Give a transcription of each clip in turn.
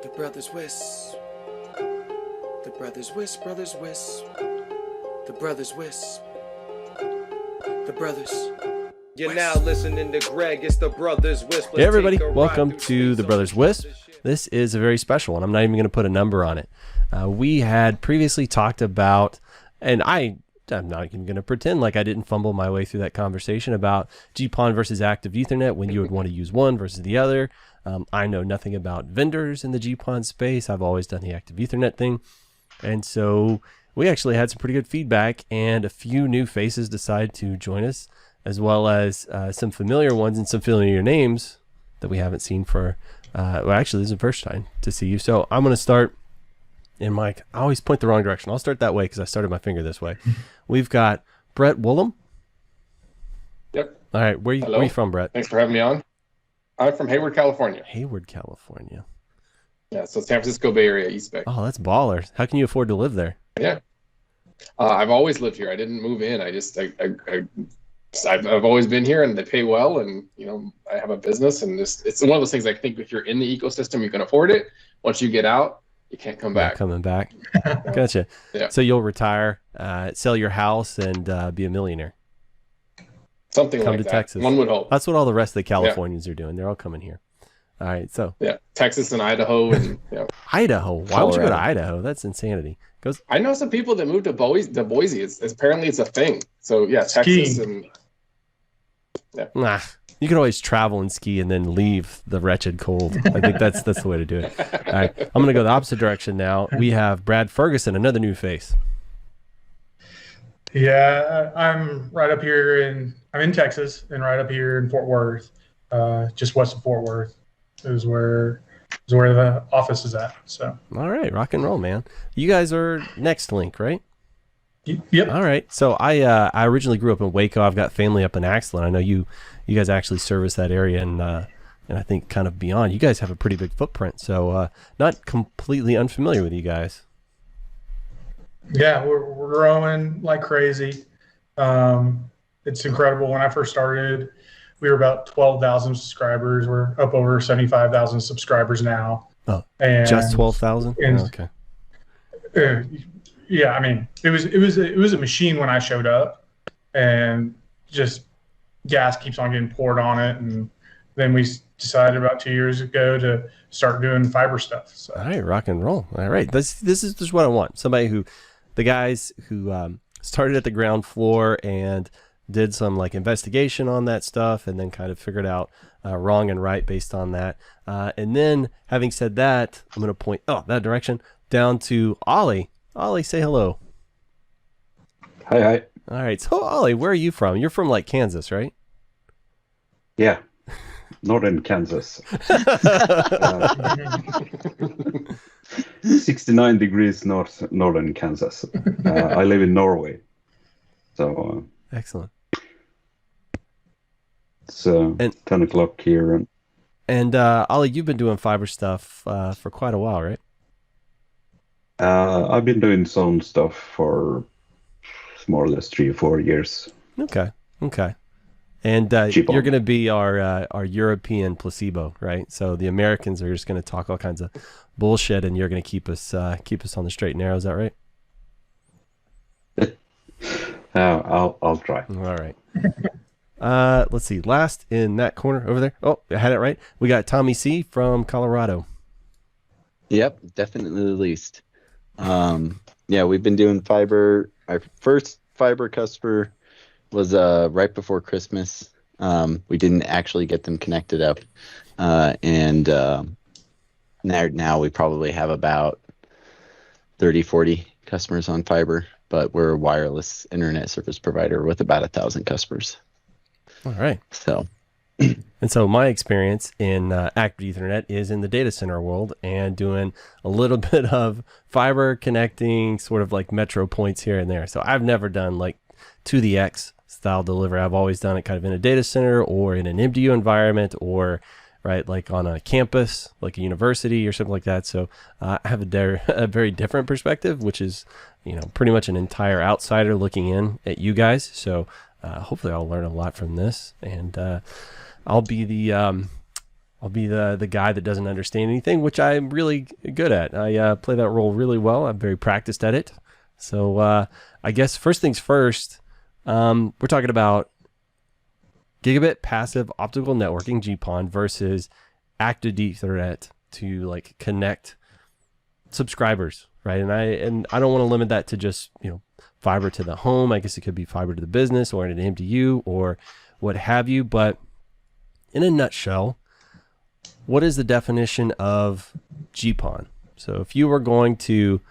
The brothers Wisp. The brothers Wisp, brothers Wisp. The brothers Wisp. The brothers. You're now listening to Greg. It's the Brothers Wisp. Hey everybody, welcome to the Brothers Wisp. This is a very special one. I'm not even going to put a number on it. We had previously talked about, and I'm not even going to pretend like I didn't fumble my way through that conversation about GPON versus active Ethernet, when you would want to use one versus the other. I know nothing about vendors in the GPON space. I've always done the active Ethernet thing. And so we actually had some pretty good feedback, and a few new faces decided to join us, as well as some familiar ones and some familiar names that we haven't seen for, well, actually, this is the first time to see you. So I'm going to start, and Mike, I always point the wrong direction. I'll start that way because I started my finger this way. We've got Brett Woolham. Yep. All right. Where you from, Brett? Thanks for having me on. I'm from Hayward, California. Hayward, California. Yeah, so San Francisco Bay Area, East Bay. Oh, that's baller. How can you afford to live there? Yeah. I've always lived here. I didn't move in. I've always been here, and they pay well, and I have a business, and it's one of those things. I think if you're in the ecosystem, you can afford it. Once you get out, you can't come back. Not coming back. Gotcha. Yeah. So you'll retire, sell your house, and be a millionaire. Something Come like to that. Texas. One would hope. That's what all the rest of the Californians are doing. They're all coming here. All right. So yeah, Texas and Idaho, and Idaho. Why would you go to Idaho? That's insanity. I know some people that moved to Boise. It's apparently it's a thing. So yeah, Texas and Nah, you can always travel and ski and then leave the wretched cold. I think that's the way to do it. All right, I'm gonna go the opposite direction now. We have Brad Ferguson, another new face. Yeah, I'm right up here I'm in Texas, and right up here in Fort Worth, just west of Fort Worth is where the office is at. So all right, rock and roll, man. You guys are Next Link, right? Yep. All right. So I originally grew up in Waco. I've got family up in Axland. I know you guys actually service that area, and I think kind of beyond. You guys have a pretty big footprint, so not completely unfamiliar with you guys. Yeah, we're growing like crazy. It's incredible. When I first started, we were about 12,000 subscribers. We're up over 75,000 subscribers now. Oh, and just 12,000? Oh, okay. Yeah, I mean, it was a machine when I showed up, and just gas keeps on getting poured on it, and then we decided about 2 years ago to start doing fiber stuff. So. All right, rock and roll. All right, this is just what I want. The guys who started at the ground floor and did some like investigation on that stuff, and then kind of figured out wrong and right based on that. And then, having said that, I'm going to point that direction down to Ollie. Ollie, say hello. Hi. All right. So, Ollie, where are you from? You're from like Kansas, right? Yeah. Northern Kansas. 69 degrees northern Kansas. I live in Norway. So excellent. It's 10 o'clock here. And Ollie, you've been doing fiber stuff for quite a while, right? I've been doing some stuff for more or less 3 or 4 years. Okay. And you're going to be our European placebo, right? So the Americans are just going to talk all kinds of bullshit, and you're going to keep us on the straight and narrow. Is that right? I'll try. All right. Let's see. Last in that corner over there. Oh, I had it right. We got Tommy C from Colorado. Yep, definitely the least. Yeah, we've been doing fiber. Our first fiber customer was right before Christmas. We didn't actually get them connected up, and now we probably have about 30, 40 customers on fiber, but we're a wireless internet service provider with about 1,000 customers. All right. And so my experience in active Ethernet is in the data center world, and doing a little bit of fiber connecting sort of like metro points here and there. So I've never done like to the X style delivery. I've always done it kind of in a data center or in an MDU environment, or right, like on a campus, like a university or something like that. So I have a very different perspective, which is, pretty much an entire outsider looking in at you guys. So hopefully I'll learn a lot from this, and I'll be the I'll be the guy that doesn't understand anything, which I'm really good at. I play that role really well. I'm very practiced at it. So I guess first things first, we're talking about gigabit passive optical networking GPON versus active Ethernet to like connect subscribers, right? And I don't want to limit that to just, fiber to the home. I guess it could be fiber to the business or an MDU or what have you. But in a nutshell, what is the definition of GPON? So if you were going to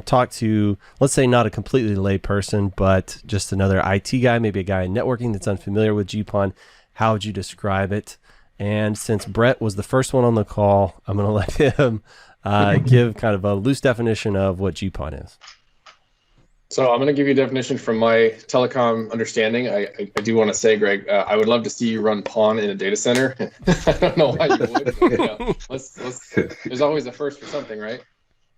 talk to, let's say not a completely lay person, but just another IT guy, maybe a guy in networking that's unfamiliar with GPON, how would you describe it? And since Brett was the first one on the call, I'm going to let him give kind of a loose definition of what GPON is. So I'm going to give you a definition from my telecom understanding. I do want to say, Greg, I would love to see you run PON in a data center. I don't know why you would. But, there's always a first for something, right?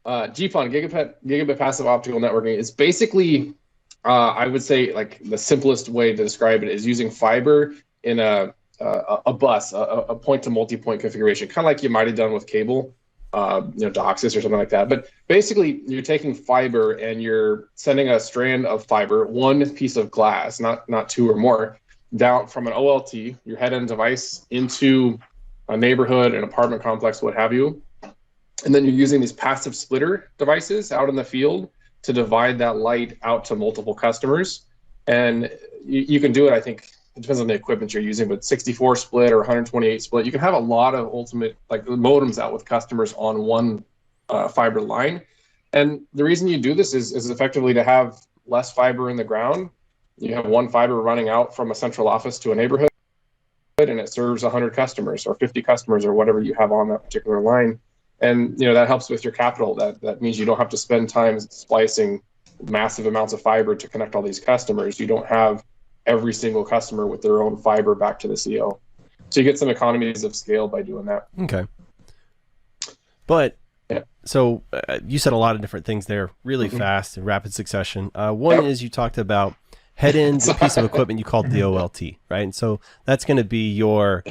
GPON, gigabit passive optical networking, is basically, I would say, like the simplest way to describe it is using fiber in a bus, a point to multi-point configuration, kind of like you might have done with cable. DOCSIS or something like that. But basically, you're taking fiber and you're sending a strand of fiber, one piece of glass, not two or more, down from an OLT, your head-end device, into a neighborhood, an apartment complex, what have you. And then you're using these passive splitter devices out in the field to divide that light out to multiple customers. And you can do it, I think, it depends on the equipment you're using, but 64 split or 128 split, you can have a lot of ultimate like modems out with customers on one fiber line. And the reason you do this is effectively to have less fiber in the ground. You have one fiber running out from a central office to a neighborhood, and it serves 100 customers or 50 customers or whatever you have on that particular line. And that helps with your capital. That means you don't have to spend time splicing massive amounts of fiber to connect all these customers. You don't have every single customer with their own fiber back to the CO. So you get some economies of scale by doing that. Okay. But yeah. So you said a lot of different things there really fast in rapid succession. One is you talked about head-end piece of equipment you called the OLT, right? And so that's going to be your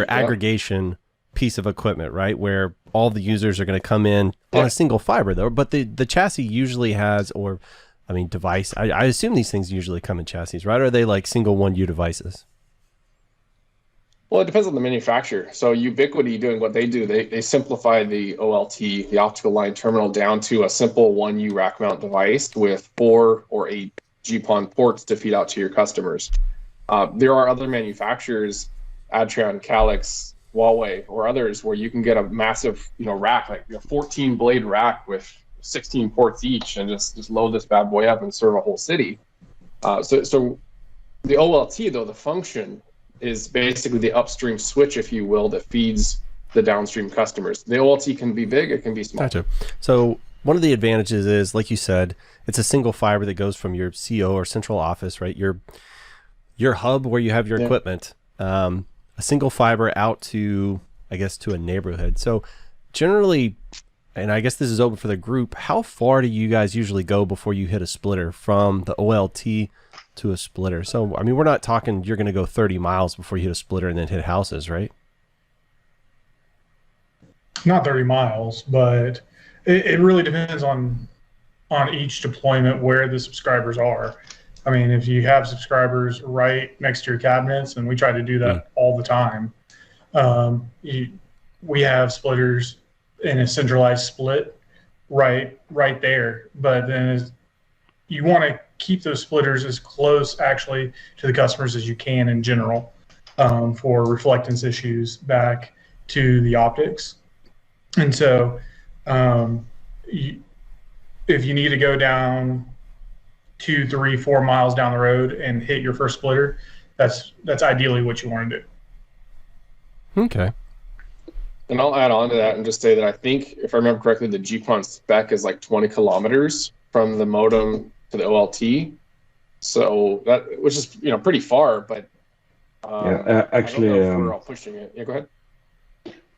aggregation piece of equipment, right? Where all the users are going to come in on a single fiber though, but the chassis usually has, device. I assume these things usually come in chassis, right? Or are they like single 1U devices? Well, it depends on the manufacturer. So Ubiquiti doing what they do, they simplify the OLT, the optical line terminal, down to a simple 1U rack mount device with 4 or 8 GPON ports to feed out to your customers. There are other manufacturers, Adtran, Calix, Huawei, or others, where you can get a massive, rack, like a 14 blade rack with 16 ports each, and just load this bad boy up and serve a whole city. So the OLT, though, the function is basically the upstream switch, if you will, that feeds the downstream customers. The OLT can be big, it can be small. Gotcha. So one of the advantages is, like you said, it's a single fiber that goes from your CO or central office, right? Your hub where you have your equipment, a single fiber out to, I guess, to a neighborhood. So generally, and I guess this is open for the group, how far do you guys usually go before you hit a splitter from the OLT to a splitter? So, we're not talking you're going to go 30 miles before you hit a splitter and then hit houses, right? Not 30 miles, but it really depends on each deployment where the subscribers are. If you have subscribers right next to your cabinets, and we try to do that all the time, we have splitters in a centralized split right there. But then you want to keep those splitters as close actually to the customers as you can in general, for reflectance issues back to the optics. And so if you need to go down 2, 3, 4 miles down the road and hit your first splitter, that's ideally what you want to do. Okay. And I'll add on to that and just say that I think, if I remember correctly, the GPON spec is like 20 kilometers from the modem to the OLT. So that, which is pretty far, but actually, I don't know if we're all pushing it. Yeah, go ahead.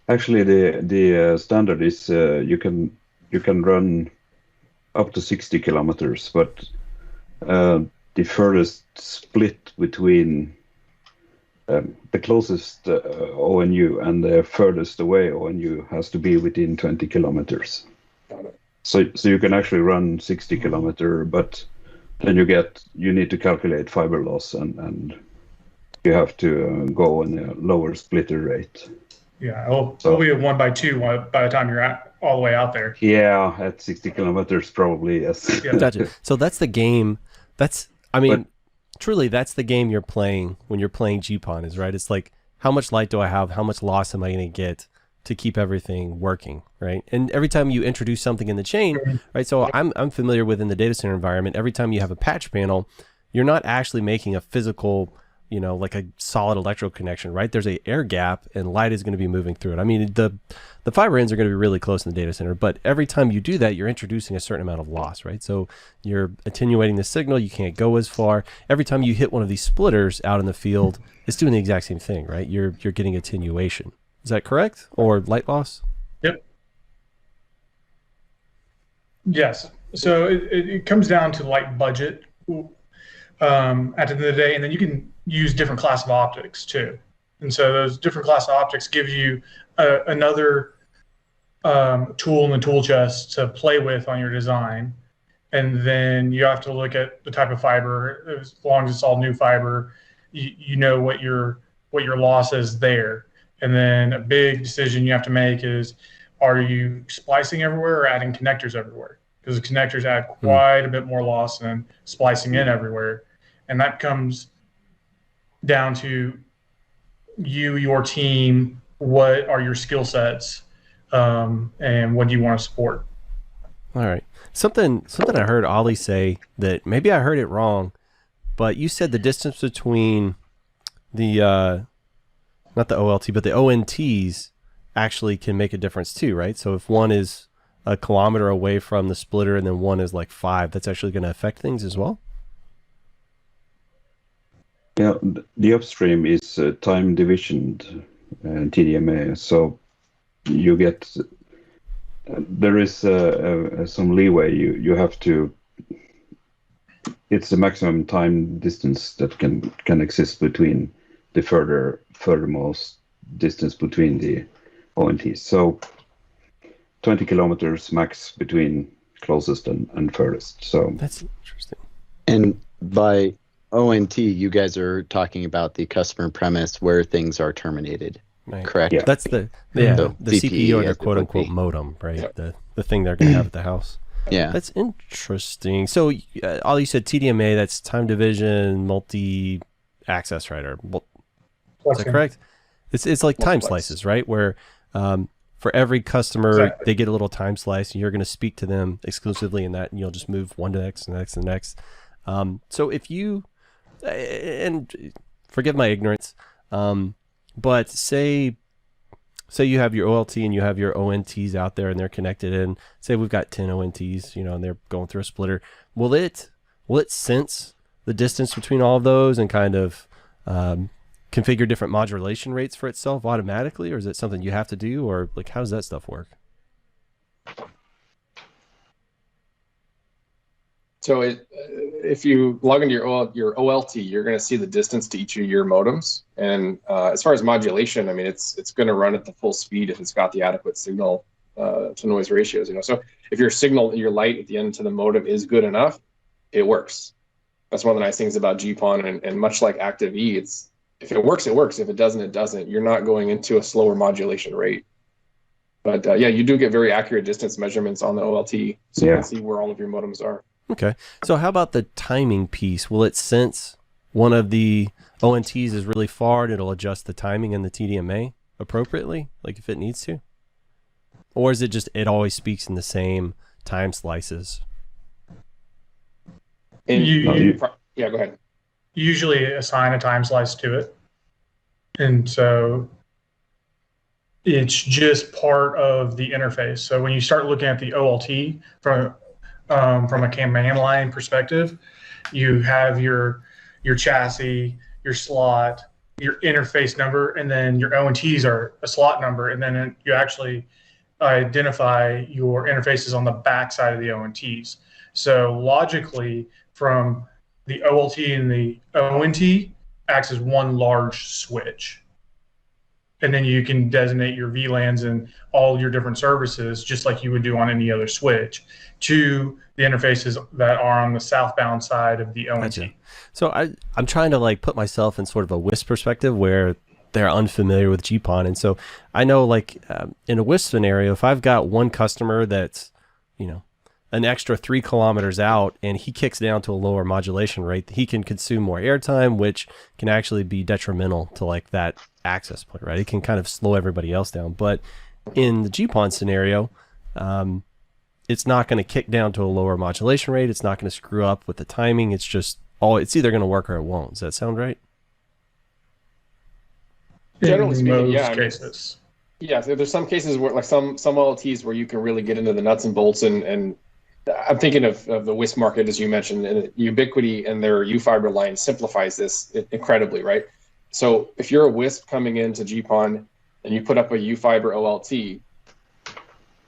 Actually, the standard is you can run up to 60 kilometers, but the furthest split between the closest ONU and the furthest away ONU has to be within 20 kilometers. Got it. So you can actually run 60 kilometer, but then you need to calculate fiber loss and you have to go on a lower splitter rate. Yeah, it'll be a 1x2 by the time you're all the way out there. Yeah, at 60 kilometers, probably, yes. Yeah. Gotcha. So that's the game. Truly, that's the game you're playing when you're playing GPON, is right? It's like, how much light do I have? How much loss am I going to get to keep everything working, right? And every time you introduce something in the chain, right? So I'm familiar with in the data center environment, every time you have a patch panel, you're not actually making a physical, like a solid electrical connection, right? There's a air gap and light is going to be moving through it. I mean, the fiber ends are going to be really close in the data center, but every time you do that, you're introducing a certain amount of loss, right? So you're attenuating the signal. You can't go as far. Every time you hit one of these splitters out in the field, it's doing the exact same thing, right? You're getting attenuation. Is that correct? Or light loss? Yep. Yes. So it comes down to light budget at the end of the day, and then you can use different class of optics too. And so those different class of optics give you another tool in the tool chest to play with on your design. And then you have to look at the type of fiber. As long as it's all new fiber, you know what your loss is there. And then a big decision you have to make is, are you splicing everywhere or adding connectors everywhere? Because the connectors add quite a bit more loss than splicing in everywhere. And that comes down to you, your team, what are your skill sets, and what do you want to support? All right. Something I heard Ollie say that maybe I heard it wrong, but you said the distance between the not the OLT, but the ONTs actually can make a difference too, right? So if one is a kilometer away from the splitter and then one is like 5, that's actually going to affect things as well? Yeah, the upstream is time divisioned TDMA, so you get there is some leeway. You have to. It's the maximum time distance that can exist between the furthermost distance between the ONTs. So 20 kilometers max between closest and furthest. So that's interesting. And by ONT, you guys are talking about the customer premise where things are terminated, right? Correct? Yeah. That's the CPU or their quote unquote modem, right? Yeah. The thing they're going to have at the house. Yeah. That's interesting. So all you said TDMA, that's time division, multi-access, right? Or is that correct? It's like time slices, right? Where for every customer, they get a little time slice, and you're going to speak to them exclusively in that, and you'll just move one to the next, and the next, and the next. So if you, and forgive my ignorance, but say you have your OLT and you have your ONTs out there and they're connected, and say we've got 10 ONTs, and they're going through a splitter. Will it sense the distance between all of those and kind of configure different modulation rates for itself automatically, or is it something you have to do, or like how does that stuff work? So if you log into your OLT, you're going to see the distance to each of your modems. And as far as modulation, I mean, it's going to run at the full speed if it's got the adequate signal to noise ratios. So if your light at the end to the modem is good enough, it works. That's one of the nice things about GPON, and much like Active E, if it works, it works. If it doesn't, it doesn't. You're not going into a slower modulation rate. But yeah, you do get very accurate distance measurements on the OLT, so you can see where all of your modems are. Okay. So how about the timing piece? Will it sense one of the ONTs is really far and it'll adjust the timing in the TDMA appropriately, like if it needs to? Or is it just it always speaks in the same time slices? Yeah, go ahead. You usually assign a time slice to it. And so it's just part of the interface. So when you start looking at the OLT from a command line perspective, you have your chassis, your slot, your interface number, and then your ONTs are a slot number, and then you actually identify your interfaces on the back side of the ONTs. So logically, from the OLT and the ONT, acts as one large switch. And then you can designate your VLANs and all your different services, just like you would do on any other switch, to the interfaces that are on the southbound side of the ONT. Gotcha. So I'm trying to like put myself in sort of a WISP perspective where they're unfamiliar with GPON. And so I know like in a WISP scenario, if I've got one customer that's, an extra 3 kilometers out and he kicks down to a lower modulation rate, he can consume more airtime, which can actually be detrimental to like that access point, right? It can kind of slow everybody else down. But in the GPON scenario, it's not going to kick down to a lower modulation rate. It's not going to screw up with the timing. It's just it's either going to work or it won't. Does that sound right? Generally speaking, most yeah. cases. Yeah, so there's some cases where, like some OLTs, where you can really get into the nuts and bolts, and I'm thinking of the WISP market, as you mentioned, and Ubiquity and their UFiber line simplifies this incredibly, right? So if you're a WISP coming into GPON and you put up a UFiber OLT,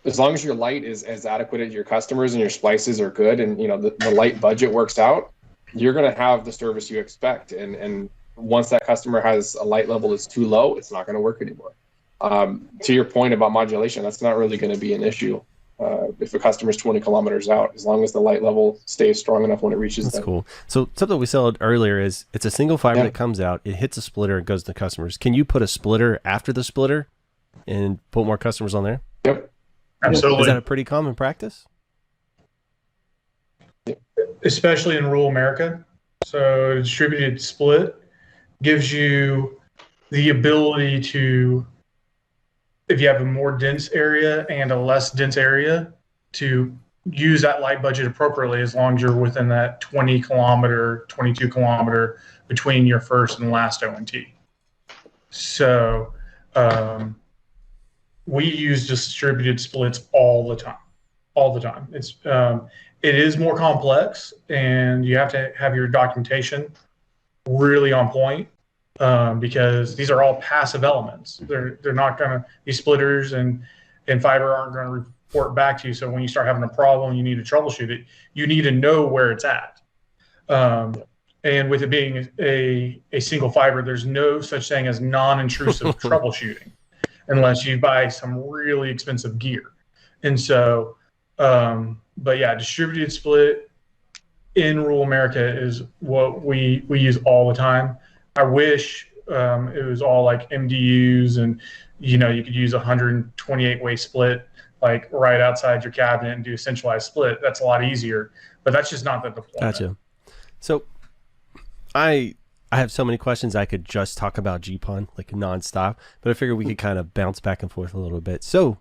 as long as your light is as adequate as your customers and your splices are good, and the light budget works out, you're going to have the service you expect. And once that customer has a light level that's too low, it's not going to work anymore. To your point about modulation, that's not really going to be an issue. If a customer's 20 kilometers out, as long as the light level stays strong enough when it reaches That's them. cool. So something we said earlier is it's a single fiber that comes out, it hits a splitter, and goes to customers. Can you put a splitter after the splitter and put more customers on there? Yep. Absolutely. Is that a pretty common practice? Especially in rural America. So a distributed split gives you the ability to, if you have a more dense area and a less dense area, to use that light budget appropriately as long as you're within that 20 kilometer, 22 kilometer between your first and last ONT. So we use distributed splits all the time. It is more complex, and you have to have your documentation really on point. Because these are all passive elements. They're not going to, these splitters and fiber aren't going to report back to you. So when you start having a problem, you need to troubleshoot it. You need to know where it's at. And with it being a single fiber, there's no such thing as non-intrusive troubleshooting unless you buy some really expensive gear. And so, but yeah, distributed split in rural America is what we use all the time. I wish it was all like MDUs and, you could use a 128-way split, like right outside your cabinet and do a centralized split. That's a lot easier, but that's just not the deployment. Gotcha. So I have so many questions. I could just talk about GPON like nonstop, but I figured we could kind of bounce back and forth a little bit. So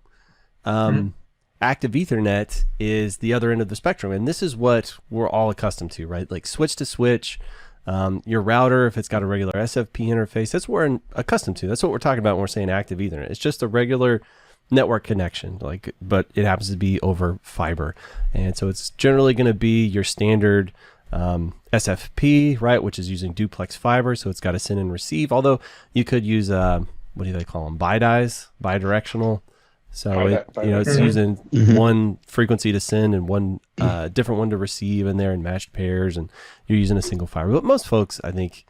active Ethernet is the other end of the spectrum, and this is what we're all accustomed to, right? Like switch to switch. Your router, if it's got a regular SFP interface, that's what we're accustomed to. That's what we're talking about when we're saying active Ethernet. It's just a regular network connection, but it happens to be over fiber. And so it's generally going to be your standard SFP, right, which is using duplex fiber. So it's got to send and receive, although you could use, what do they call them? Bidirectional. So it's using one frequency to send and one different one to receive in there in matched pairs, and you're using a single fiber. But most folks, I think,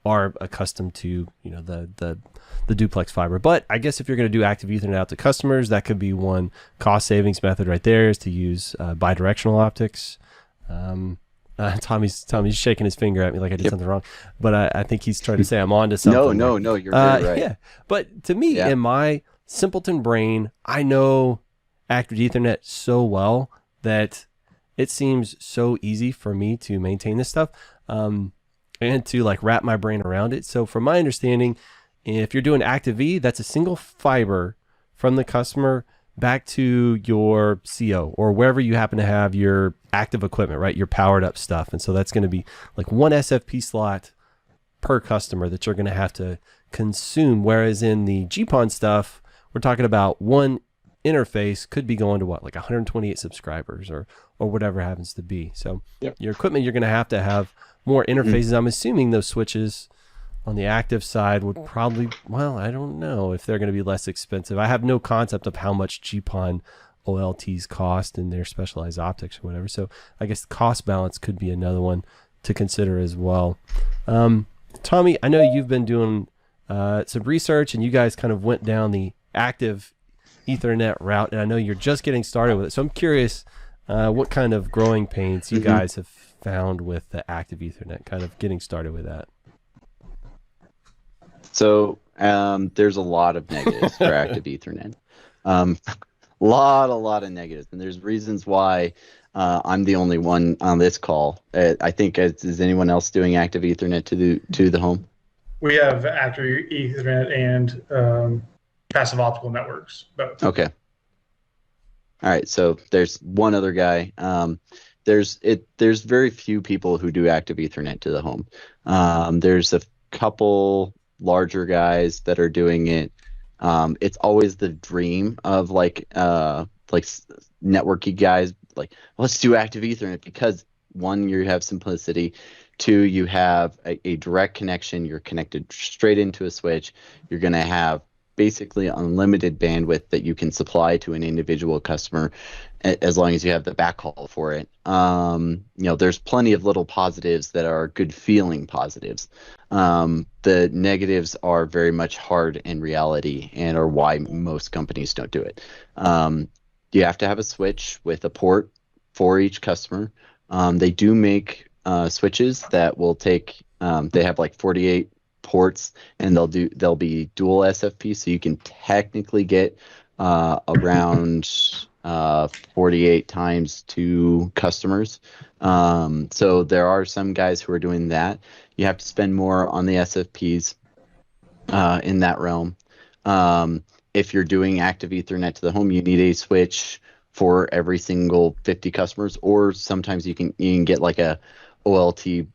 are accustomed to the duplex fiber. But I guess if you're going to do active Ethernet out to customers, that could be one cost savings method right there, is to use bidirectional optics. Tommy's shaking his finger at me like I did something wrong, but I think he's trying to say I'm on to something. No, you're very right. Yeah, but to me, in my simpleton brain, I know active Ethernet so well that it seems so easy for me to maintain this stuff and to like wrap my brain around it. So from my understanding, if you're doing active E, that's a single fiber from the customer back to your CO or wherever you happen to have your active equipment, right? Your powered up stuff. And so that's going to be like one SFP slot per customer that you're going to have to consume. Whereas in the GPON stuff, we're talking about one interface could be going to what, like 128 subscribers or whatever happens to be. So your equipment, you're going to have more interfaces. I'm assuming those switches on the active side would probably, well, I don't know if they're going to be less expensive. I have no concept of how much GPON OLTs cost in their specialized optics or whatever. So I guess the cost balance could be another one to consider as well. Tommy, I know you've been doing some research, and you guys kind of went down the active Ethernet route, and I know you're just getting started with it. So I'm curious what kind of growing pains you guys have found with the active Ethernet, kind of getting started with that. So there's a lot of negatives for active Ethernet. Lot of negatives, and there's reasons why I'm the only one on this call. I think is anyone else doing active Ethernet to the home? We have active Ethernet and passive optical networks, both. Okay. All right. So there's one other guy. There's very few people who do active Ethernet to the home. There's a couple larger guys that are doing it. It's always the dream of like networky guys, like, let's do active Ethernet because one, you have simplicity. Two, you have a direct connection. You're connected straight into a switch. You're going to have basically unlimited bandwidth that you can supply to an individual customer as long as you have the backhaul for it. There's plenty of little positives that are good feeling positives. The negatives are very much hard in reality and are why most companies don't do it. You have to have a switch with a port for each customer. They do make switches that will take, they have like 48 ports, and they'll be dual SFP, so you can technically get around 48 times 2 customers. So there are some guys who are doing that. You have to spend more on the SFPs in that realm. If you're doing active Ethernet to the home, you need a switch for every single 50 customers, or sometimes you can get like a OLT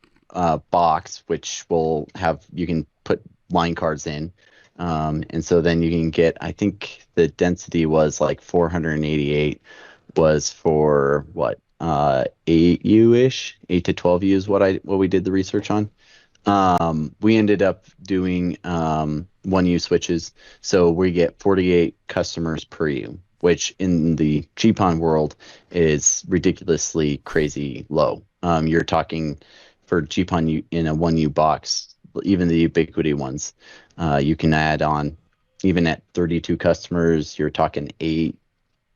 box, which will have, you can put line cards in, and so then you can get, I think the density was like 488 was for what 8U-ish, 8 to 12U is what we did the research on. We ended up doing 1U switches, so we get 48 customers per U, which in the GPON world is ridiculously crazy low. You're talking for GPON in a 1U box, even the Ubiquiti ones, you can add on, even at 32 customers, you're talking 8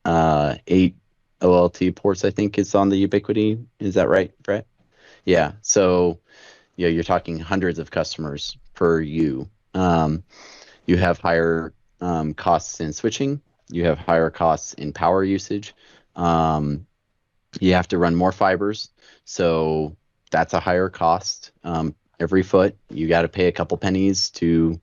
OLT ports, I think is on the Ubiquiti. Is that right, Brett? Yeah. So yeah, you're talking hundreds of customers per U. You have higher costs in switching. You have higher costs in power usage. You have to run more fibers, so that's a higher cost. Every foot, you got to pay a couple pennies to,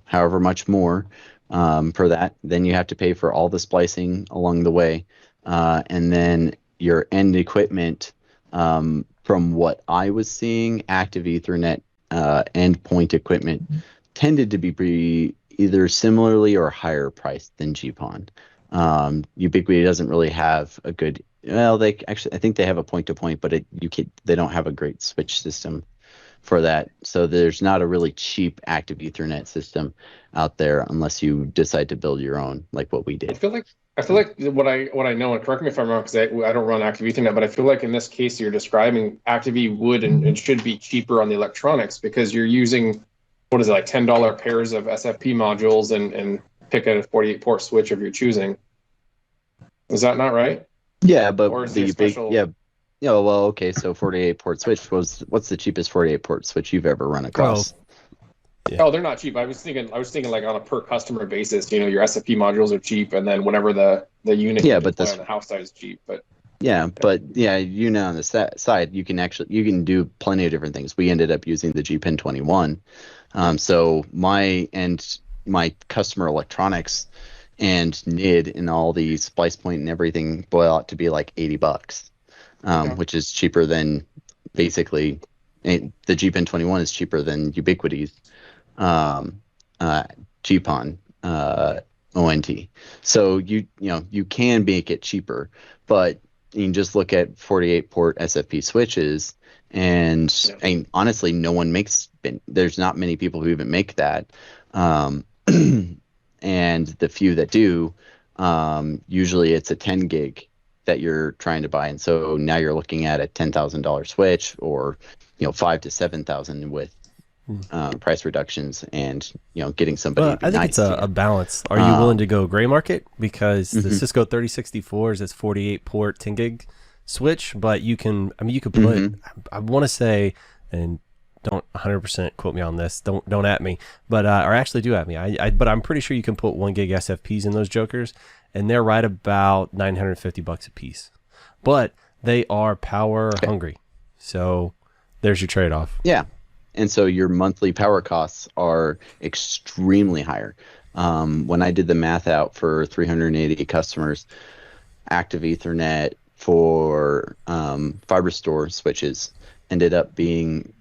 however much more for that. Then you have to pay for all the splicing along the way. And then your end equipment, from what I was seeing, active Ethernet endpoint equipment tended to be either similarly or higher priced than GPON. Ubiquiti doesn't really have a good, I think they have a point-to-point, but they don't have a great switch system for that. So there's not a really cheap active Ethernet system out there unless you decide to build your own, like what we did. I feel like what I know, and correct me if I'm wrong, because I don't run active Ethernet, but I feel like in this case you're describing, active E would and should be cheaper on the electronics because you're using, what is it, like $10 pairs of SFP modules and pick a 48 port switch of your choosing. Is that not right? Yeah, but or is the there special... well, okay, so 48 port switch what's the cheapest 48 port switch you've ever run across? Yeah. Oh, they're not cheap. I was thinking like on a per customer basis, your SFP modules are cheap, and then whatever the unit but on the house side is cheap. But on the side, you can do plenty of different things. We ended up using the GPON 21. So my customer electronics and NID and all the splice point and everything boil out to be like $80, which is cheaper than basically the GPON 21 is cheaper than Ubiquiti's GPON ONT. So you can make it cheaper, but you can just look at 48 port SFP switches, and honestly, no one there's not many people who even make that. And the few that do, usually it's a 10 gig that you're trying to buy, and so now you're looking at a $10,000 switch, or $5,000 to $7,000 with price reductions and getting somebody. Well, to be I think nice it's to a you. balance. Are you willing to go gray market? Because the Cisco 3064 is 48 port 10 gig switch, but you can put, I want to say, and don't 100% quote me on this, don't at me, but or actually do at me. But I'm pretty sure you can put 1 gig SFPs in those jokers, and they're right about $950 a piece. But they are power hungry, so there's your trade-off. Yeah, and so your monthly power costs are extremely higher. When I did the math out for 380 customers, active Ethernet for fiber store switches ended up being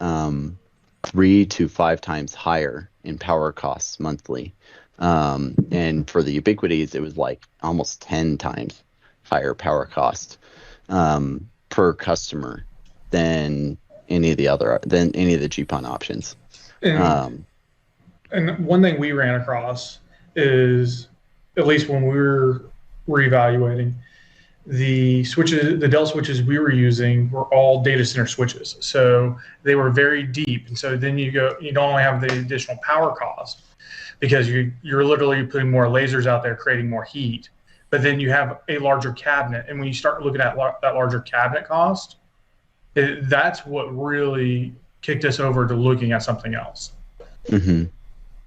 3 to 5 times higher in power costs monthly. And for the ubiquities, it was like almost 10 times higher power cost per customer than any of the GPON options. And one thing we ran across is, at least when we were reevaluating, the switches, the Dell switches we were using were all data center switches. So they were very deep. And so then you don't only have the additional power cost because you're literally putting more lasers out there, creating more heat, but then you have a larger cabinet. And when you start looking at that larger cabinet cost, that's what really kicked us over to looking at something else. Mm-hmm.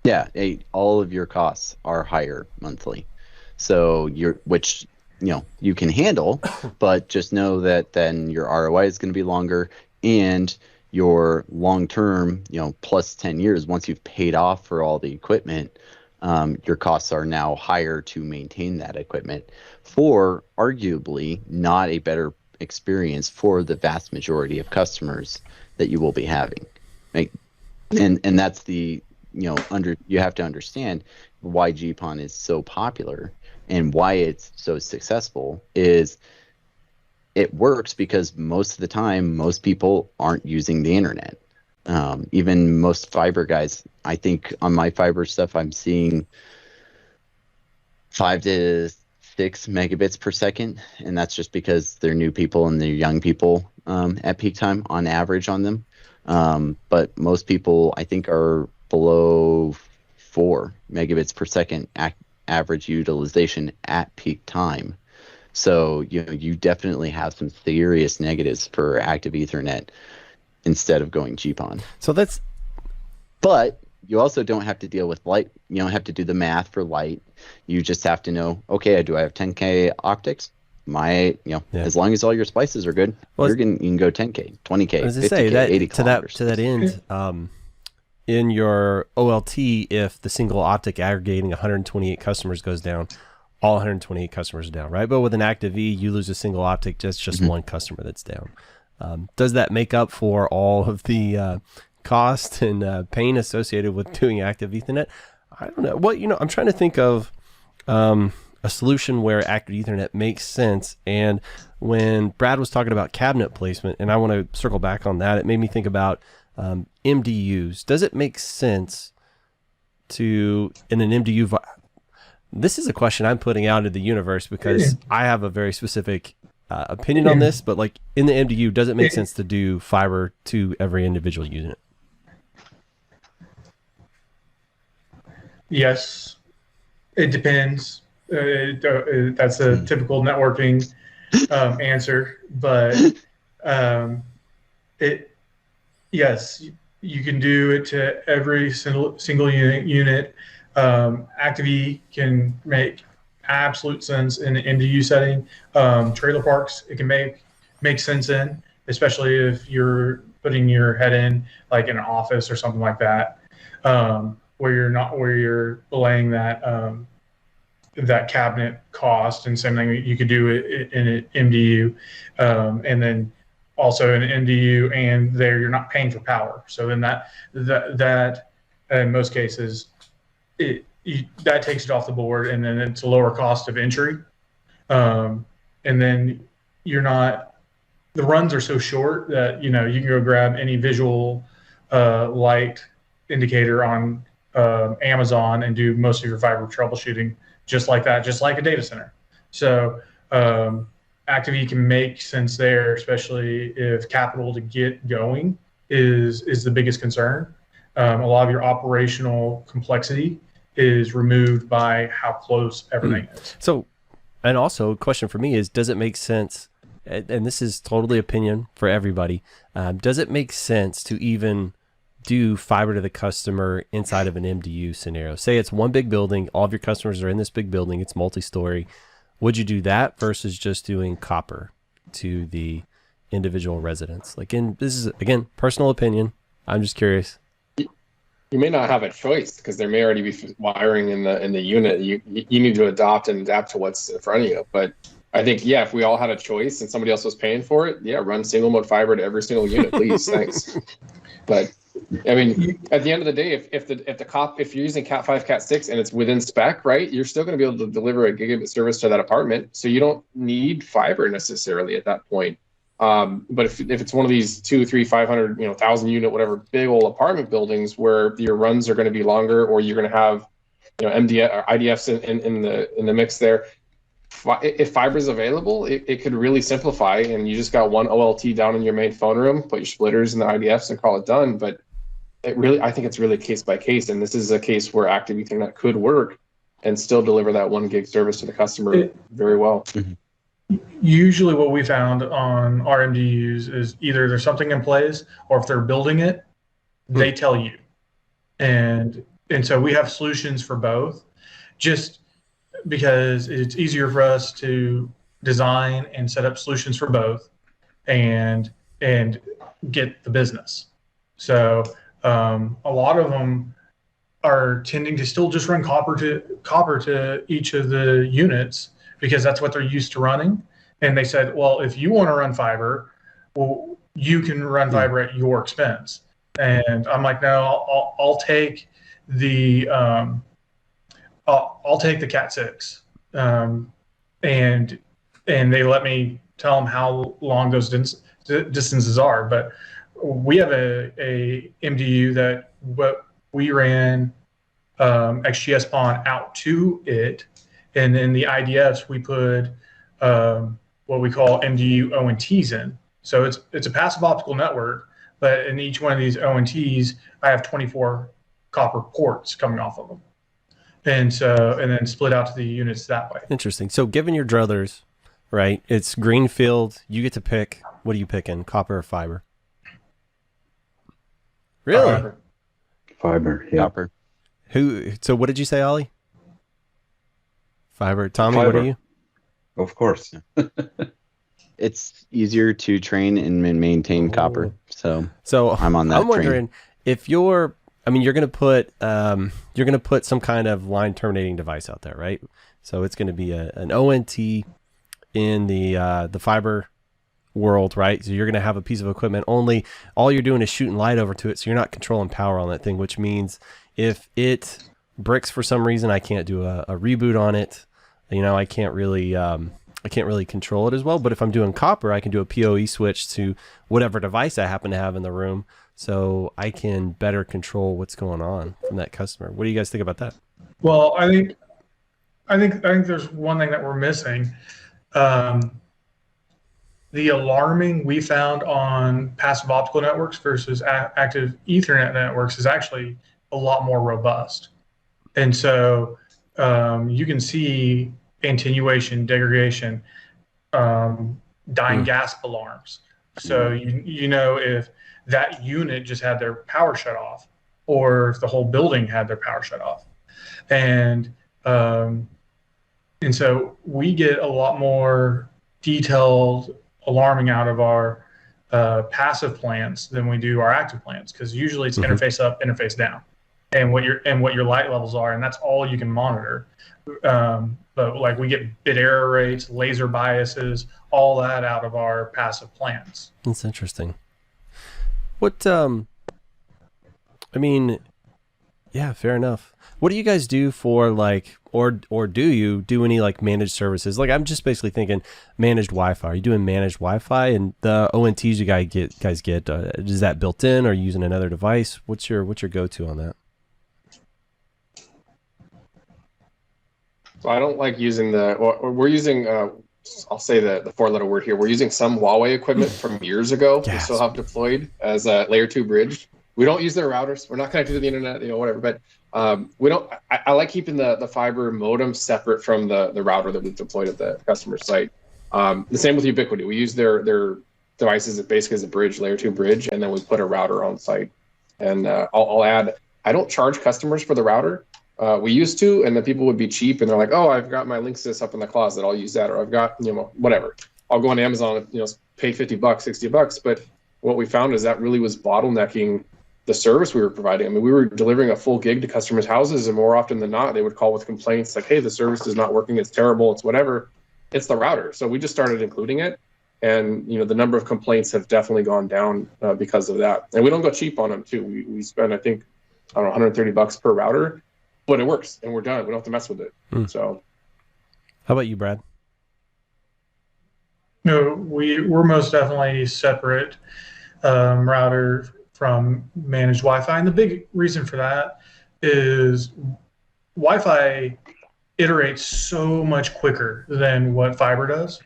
Yeah, all of your costs are higher monthly. So which you can handle, but just know that then your ROI is going to be longer, and your long-term, plus 10 years, once you've paid off for all the equipment, your costs are now higher to maintain that equipment for arguably not a better experience for the vast majority of customers that you will be having. And that's the, you have to understand why GPON is so popular and why it's so successful is it works because most of the time, most people aren't using the internet. Even most fiber guys, I think on my fiber stuff, I'm seeing 5 to 6 megabits per second. And that's just because they're new people and they're young people at peak time on average on them. But most people, I think, are below 4 megabits per second average utilization at peak time. So you definitely have some serious negatives for active Ethernet instead of going GPON. But you also don't have to deal with light. You don't have to do the math for light. You just have to know, okay, do I have 10K optics? As long as all your splices are good, you can go 10K, 20K, 50K, 80 kilometers. To that end, in your OLT, if the single optic aggregating 128 customers goes down, all 128 customers are down, right? But with an active E, you lose a single optic, just one customer that's down. Does that make up for all of the cost and pain associated with doing active Ethernet? I don't know. I'm trying to think of a solution where active Ethernet makes sense. And when Brad was talking about cabinet placement, and I want to circle back on that, it made me think about MDUs. Does it make sense to, in an MDU, this is a question I'm putting out into the universe because I have a very specific opinion on this, but like in the MDU, does it make sense to do fiber to every individual unit? Yes, it depends. That's a typical networking answer, but yes, you can do it to every single unit. Active E can make absolute sense in an MDU setting. Trailer parks, it can make sense in, especially if you're putting your head in like in an office or something like that, where you're belaying that cabinet cost. And same thing, you could do it in an MDU, and then also in an MDU, and there you're not paying for power. So then that in most cases, that takes it off the board, and then it's a lower cost of entry. And then the runs are so short that you can go grab any visual light indicator on Amazon and do most of your fiber troubleshooting just like that, just like a data center. So active E can make sense there, especially if capital to get going is the biggest concern. a lot of your operational complexity is removed by how close everything is. So, and also, a question for me is, does it make sense, and this is totally opinion for everybody, does it make sense to even do fiber to the customer inside of an MDU scenario? Say it's one big building, all of your customers are in this big building, it's multi-story. Would you do that versus just doing copper to the individual residents? Like, this is, again, personal opinion. I'm just curious. You may not have a choice because there may already be wiring in the unit. You need to adopt and adapt to what's in front of you. But I think, yeah, if we all had a choice and somebody else was paying for it, yeah, run single mode fiber to every single unit, please. Thanks. But I mean, at the end of the day, if you're using Cat 5, Cat 6 and it's within spec, right, you're still going to be able to deliver a gigabit service to that apartment. So you don't need fiber necessarily at that point. But if it's one of these 200, 300, 500, 1,000 unit, whatever, big old apartment buildings where your runs are going to be longer, or you're going to have, MDF or IDFs in the mix there, if fiber is available, it could really simplify, and you just got one OLT down in your main phone room, put your splitters in the IDFs and call it done. But I think it's really case by case, and this is a case where active Ethernet could work and still deliver that 1 gig service to the customer very well. Usually what we found on our MDUs is either there's something in place, or if they're building it, they tell you. And so we have solutions for both, just because it's easier for us to design and set up solutions for both and get the business. So a lot of them are tending to still just run copper to each of the units, because that's what they're used to running. And they said, well, if you want to run fiber, well, you can run fiber at your expense. And I'm like, no, I'll take the I'll take the Cat 6. And they let me tell them how long those distances are. But we have a MDU that we ran XGSPON out to it. And in the IDFs, we put what we call MDU ONTs in. So it's a passive optical network, but in each one of these ONTs, I have 24 copper ports coming off of them. And then split out to the units that way. Interesting. So given your druthers, right, it's greenfield, you get to pick. What are you picking, copper or fiber? Really? Fiber, yeah. Copper. So what did you say, Ollie? Fiber. Tommy, Fiber. What are you? Of course. It's easier to train and maintain copper. So I'm on that I'm wondering if you're going to put some kind of line terminating device out there, right? So it's going to be an ONT in the fiber world, right? So you're going to have a piece of equipment, only all you're doing is shooting light over to it. So you're not controlling power on that thing, which means if it bricks for some reason, I can't do a reboot on it. I can't really control it as well. But if I'm doing copper, I can do a PoE switch to whatever device I happen to have in the room, so I can better control what's going on from that customer. What do you guys think about that? Well, I think there's one thing that we're missing. The alarming we found on passive optical networks versus active Ethernet networks is actually a lot more robust. And so you can see attenuation, degradation, dying gasp alarms. So you know if that unit just had their power shut off, or if the whole building had their power shut off. And so we get a lot more detailed alarming out of our passive plans than we do our active plans, because usually it's interface up, interface down, and what your light levels are, and that's all you can monitor. But like we get bit error rates, laser biases, all that out of our passive plans. That's interesting. What yeah, fair enough. What do you guys do for or do you do any managed services? I'm just basically thinking managed Wi-Fi. Are you doing managed Wi-Fi, and the ONTs you guys get? Is that built in, or are you using another device? What's your go-to on that? So I don't like using we're using, I'll say the 4-letter word here. We're using some Huawei equipment from years ago. Yes. We still have deployed as a layer 2 bridge. We don't use their routers. We're not connected to the internet, whatever. But we don't. I like keeping the fiber modem separate from the router that we've deployed at the customer site. The same with Ubiquiti. We use their devices basically as a bridge, layer 2 bridge, and then we put a router on site. And I'll add, I don't charge customers for the router. We used to, and the people would be cheap, and they're like, "Oh, I've got my Linksys up in the closet. I'll use that," or "I've got whatever. I'll go on Amazon, pay $50, $60." But what we found is that really was bottlenecking the service we were providing. I mean, we were delivering a full gig to customers' houses, and more often than not, they would call with complaints like, "Hey, the service is not working. It's terrible. It's whatever." It's the router. So we just started including it, and the number of complaints have definitely gone down because of that. And we don't go cheap on them too. We spend, I think, I don't know, $130 per router, but it works, and we're done. We don't have to mess with it. So, how about you, Brad? No, we're most definitely separate router from managed Wi-Fi, and the big reason for that is Wi-Fi iterates so much quicker than what fiber does.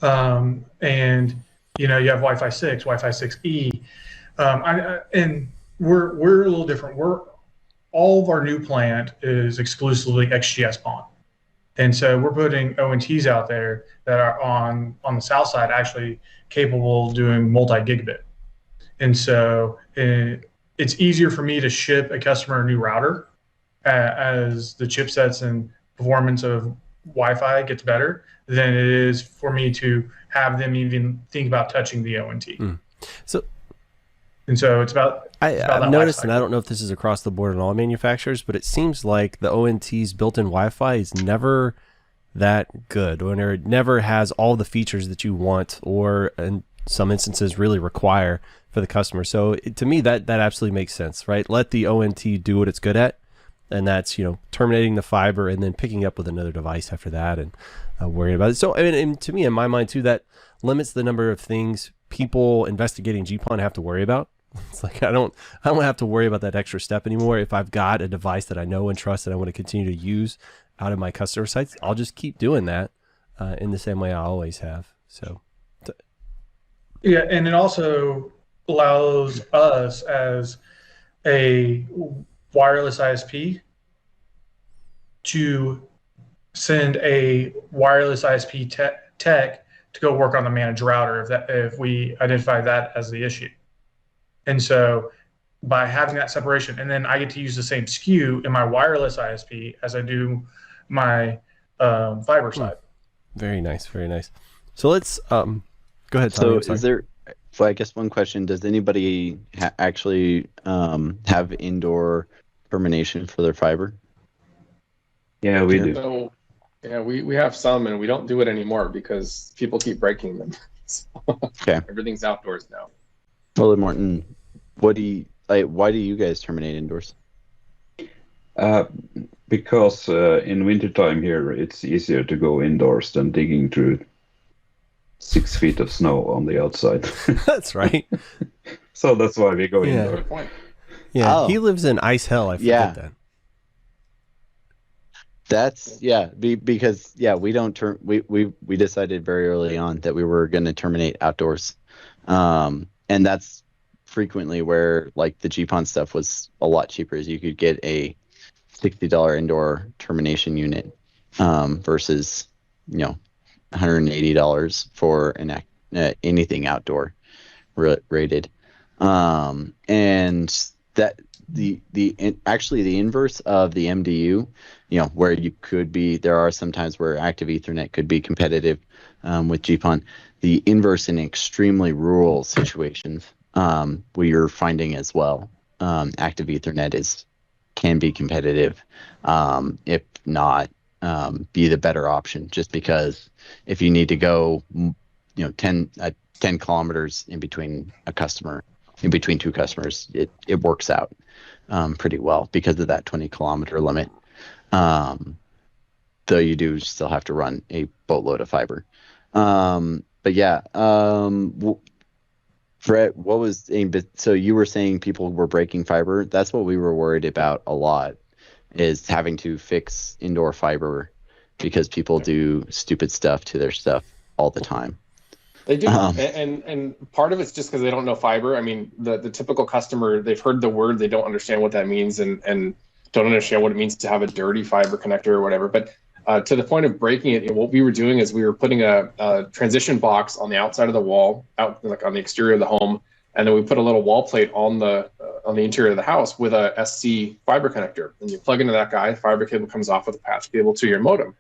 And you have Wi-Fi 6, Wi-Fi 6E, and we're a little different. All of our new plant is exclusively XGSPON. And so we're putting ONTs out there that are on the south side actually capable of doing multi-gigabit. And so it's easier for me to ship a customer a new router as the chipsets and performance of Wi-Fi gets better than it is for me to have them even think about touching the ONT. And so it's about I've noticed, and I don't know if this is across the board in all manufacturers, but it seems like the ONT's built-in Wi-Fi is never that good, or it never has all the features that you want, or in some instances really require for the customer. So to me, that absolutely makes sense, right? Let the ONT do what it's good at, and that's terminating the fiber and then picking up with another device after that, and worrying about it. So and to me, in my mind too, that limits the number of things people investigating GPON have to worry about. It's like I don't have to worry about that extra step anymore. If I've got a device that I know and trust that I want to continue to use out of my customer sites, I'll just keep doing that in the same way I always have. So yeah, and it also allows us as a wireless ISP to send a wireless ISP tech to go work on the managed router if we identify that as the issue. And so by having that separation, and then I get to use the same SKU in my wireless ISP as I do my fiber side. Very nice, very nice. So let's go ahead, Tommy. So is there, well, I guess one question, does anybody actually have indoor termination for their fiber? Yeah, we do. So, yeah, we have some, and we don't do it anymore because people keep breaking them. So, okay. Everything's outdoors now. Well, Morton, why do you guys terminate indoors? Because in wintertime here, it's easier to go indoors than digging through 6 feet of snow on the outside. That's right. So that's why we go indoors. Good point. Yeah, He lives in ice hell. I forget that. That's because we don't we decided very early on that we were going to terminate outdoors, and that's frequently where like the GPON stuff was a lot cheaper. As you could get a $60 indoor termination unit versus $180 for anything outdoor rated, and that actually the inverse of the MDU, where you could be, there are some times where active Ethernet could be competitive with GPON. The inverse in extremely rural situations, we're finding as well, active Ethernet can be competitive, if not be the better option, just because if you need to go 10 kilometers in between two customers, it works out pretty well because of that 20-kilometer limit. Though you do still have to run a boatload of fiber. But yeah, Brett, so you were saying people were breaking fiber. That's what we were worried about a lot, is having to fix indoor fiber because people do stupid stuff to their stuff all the time. They do, Um, and part of it's just because they don't know fiber. I mean, the typical customer, they've heard the word, they don't understand what that means, and don't understand what it means to have a dirty fiber connector or whatever. But to the point of breaking it, what we were doing is we were putting a transition box on the outside of the wall, out like on the exterior of the home, and then we put a little wall plate on the interior of the house with a SC fiber connector, and you plug into that guy. Fiber cable comes off with a patch cable to your modem.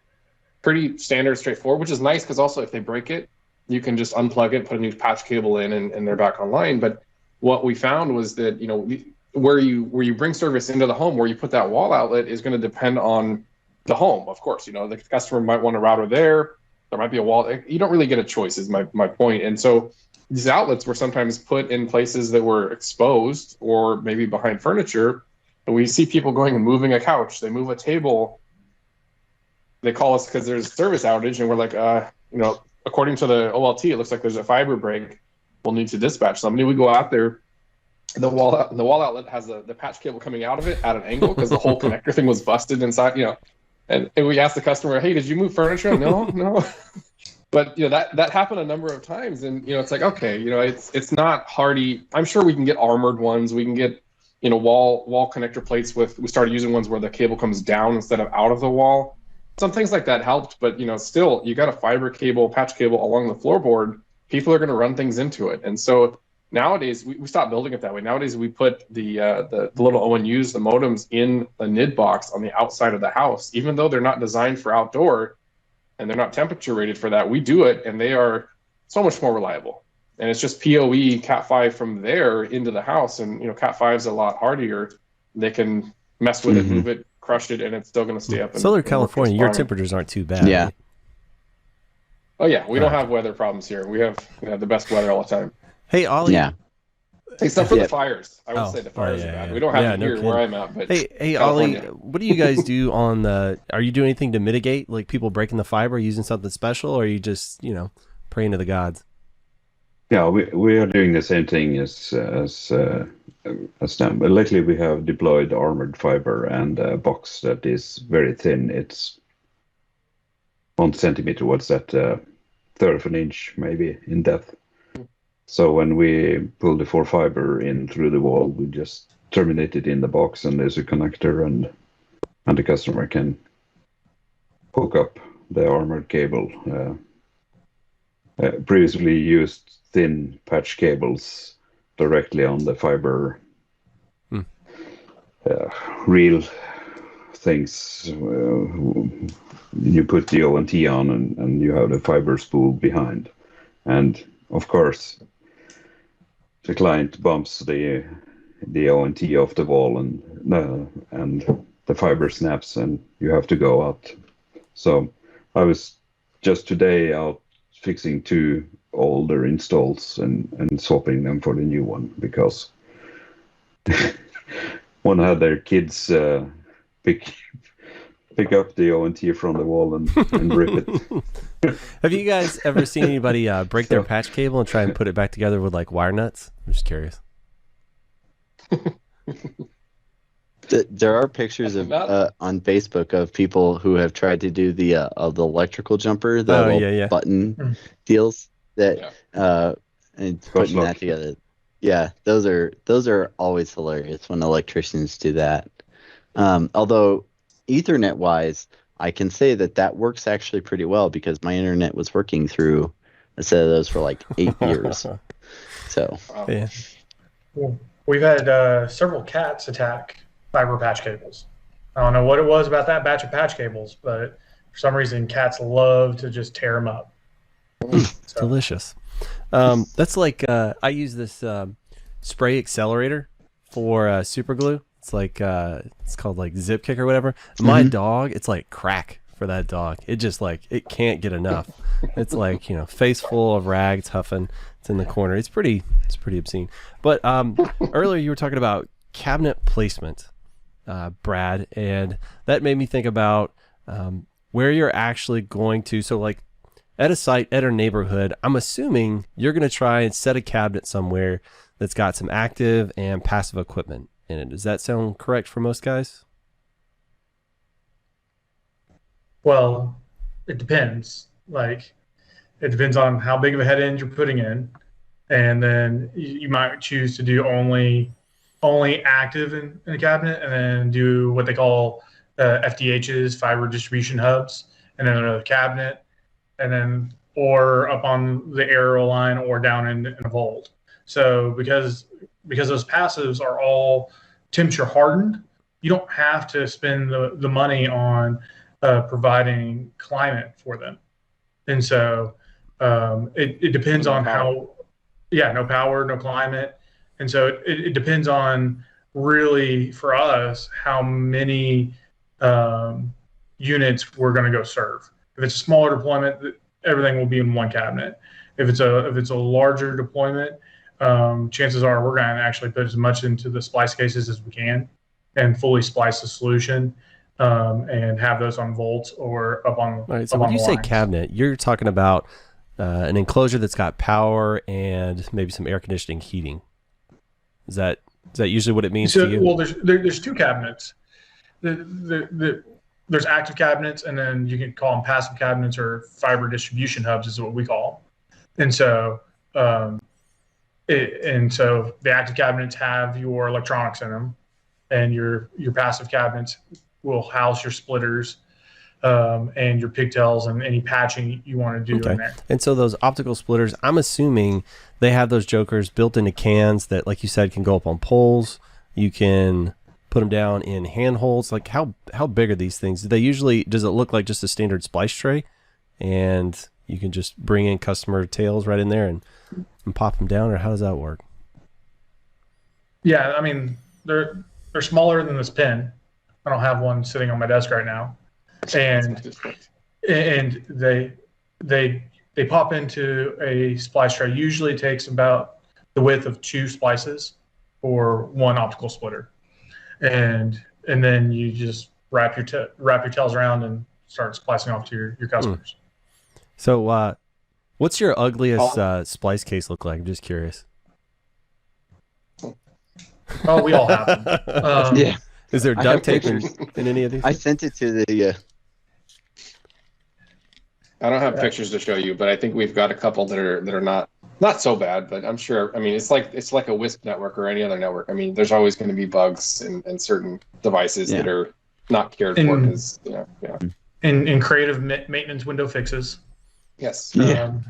Pretty standard, straightforward, which is nice because also if they break it, you can just unplug it, put a new patch cable in, and they're back online. But what we found was that, you know, where you bring service into the home, where you put that wall outlet is going to depend on the home. Of course, you know, the customer might want a router there. There might be a wall. You don't really get a choice, is my point. And so these outlets were sometimes put in places that were exposed or maybe behind furniture. And we see people going and moving a couch. They move a table. They call us because there's a service outage, and we're like, you know, according to the OLT, it looks like there's a fiber break. We'll need to dispatch somebody. We go out there. The wall outlet has the patch cable coming out of it at an angle because the whole connector thing was busted inside. You know, and we asked the customer, "Hey, did you move furniture?" No. But you know that happened a number of times, and you know it's like, okay, you know, it's not hardy. I'm sure we can get armored ones. We can get, you know, wall connector plates with. We started using ones where the cable comes down instead of out of the wall. Some things like that helped, but you know, still, you got a fiber cable, patch cable along the floorboard. People are going to run things into it, and so nowadays we stopped building it that way. Nowadays we put the little ONUs, the modems, in a NID box on the outside of the house, even though they're not designed for outdoor and they're not temperature rated for that. We do it, and they are so much more reliable. And it's just PoE Cat5 from there into the house, and you know, Cat5 is a lot hardier. They can mess with it, move it, crush it, and it's still going to stay up. Southern California, your temperatures aren't too bad. Yeah. Right? Oh yeah, we don't have weather problems here. We have the best weather all the time. Hey, Ollie. Yeah. Except for the fires. I would say the fires are bad. We don't have it here where I'm at, but hey, Ollie, what do you guys do on the? Are you doing anything to mitigate, like people breaking the fiber, using something special, or are you just, you know, praying to the gods? Yeah, we are doing the same thing as them. But lately we have deployed armored fiber and a box that is very thin. It's 1 centimeter. What's that? Third of an inch, maybe, in depth. So when we pull the 4 fiber in through the wall, we just terminate it in the box, and there's a connector, and the customer can hook up the armored cable. Previously used thin patch cables directly on the fiber reel things. You put the ONT on, and you have the fiber spool behind, and of course the client bumps the ONT off the wall, and the fiber snaps, and you have to go out. So I was just today out fixing 2 older installs and swapping them for the new one, because one had their kids pick up the ONT from the wall and rip it. Have you guys ever seen anybody break their patch cable and try and put it back together with like wire nuts? I'm just curious. There are pictures of on Facebook of people who have tried to do the electrical jumper, the button deals that and putting that together. Yeah, those are always hilarious when electricians do that. Although Ethernet wise, I can say that works actually pretty well, because my internet was working through a set of those for like 8 years. So yeah. Well, we've had several cats attack fiber patch cables. I don't know what it was about that batch of patch cables, but for some reason cats love to just tear them up. So. Delicious. That's like I use this spray accelerator for super glue. It's like it's called like Zip Kick or whatever. My dog, it's like crack for that dog. It just like it can't get enough. It's like, you know, face full of rags, huffing. It's in the corner. It's pretty obscene. But earlier you were talking about cabinet placement, Brad, and that made me think about where you're actually going to. So like at a site, at a neighborhood, I'm assuming you're going to try and set a cabinet somewhere that's got some active and passive equipment in it. Does that sound correct for most guys? Well, it depends. Like It depends on how big of a head end you're putting in, and then you might choose to do only active in a cabinet, and then do what they call FDHs, fiber distribution hubs, and then another cabinet, and then or up on the aerial line or down in a vault. So because those passives are all temperature hardened, you don't have to spend the money on providing climate for them. And so it depends on how, no power, no climate. And so it depends on really for us how many units we're going to go serve. If it's a smaller deployment, everything will be in one cabinet. If it's a larger deployment, chances are we're going to actually put as much into the splice cases as we can and fully splice the solution and have those on volts or up on. All right. So up when on you the say lines. cabinet, you're talking about an enclosure that's got power and maybe some air conditioning heating. Is that usually what it means to you? Well, there's two cabinets. There's active cabinets, and then you can call them passive cabinets or fiber distribution hubs is what we call them. And so, the active cabinets have your electronics in them, and your passive cabinets will house your splitters and your pigtails and any patching you want to do in there. And so those optical splitters, I'm assuming they have those jokers built into cans that, like you said, can go up on poles. You can put them down in handholds. Like how big are these things? Does it look like just a standard splice tray, and you can just bring in customer tails right in there and pop them down, or how does that work? Yeah, I mean they're smaller than this pen. I don't have one sitting on my desk right now, and they pop into a splice tray. Usually it takes about the width of 2 splices for one optical splitter. And then you just wrap your tails around and start splicing off to your customers. So what's your ugliest splice case look like? I'm just curious. Oh, we all have them. Yeah. Is there I duct have tape in any of these? I sent it to the. I don't have pictures to show you, but I think we've got a couple that are not so bad, but I'm sure. I mean, it's like a WISP network or any other network. I mean, there's always going to be bugs in certain devices that are not cared for. Because In creative maintenance window fixes. Yes. And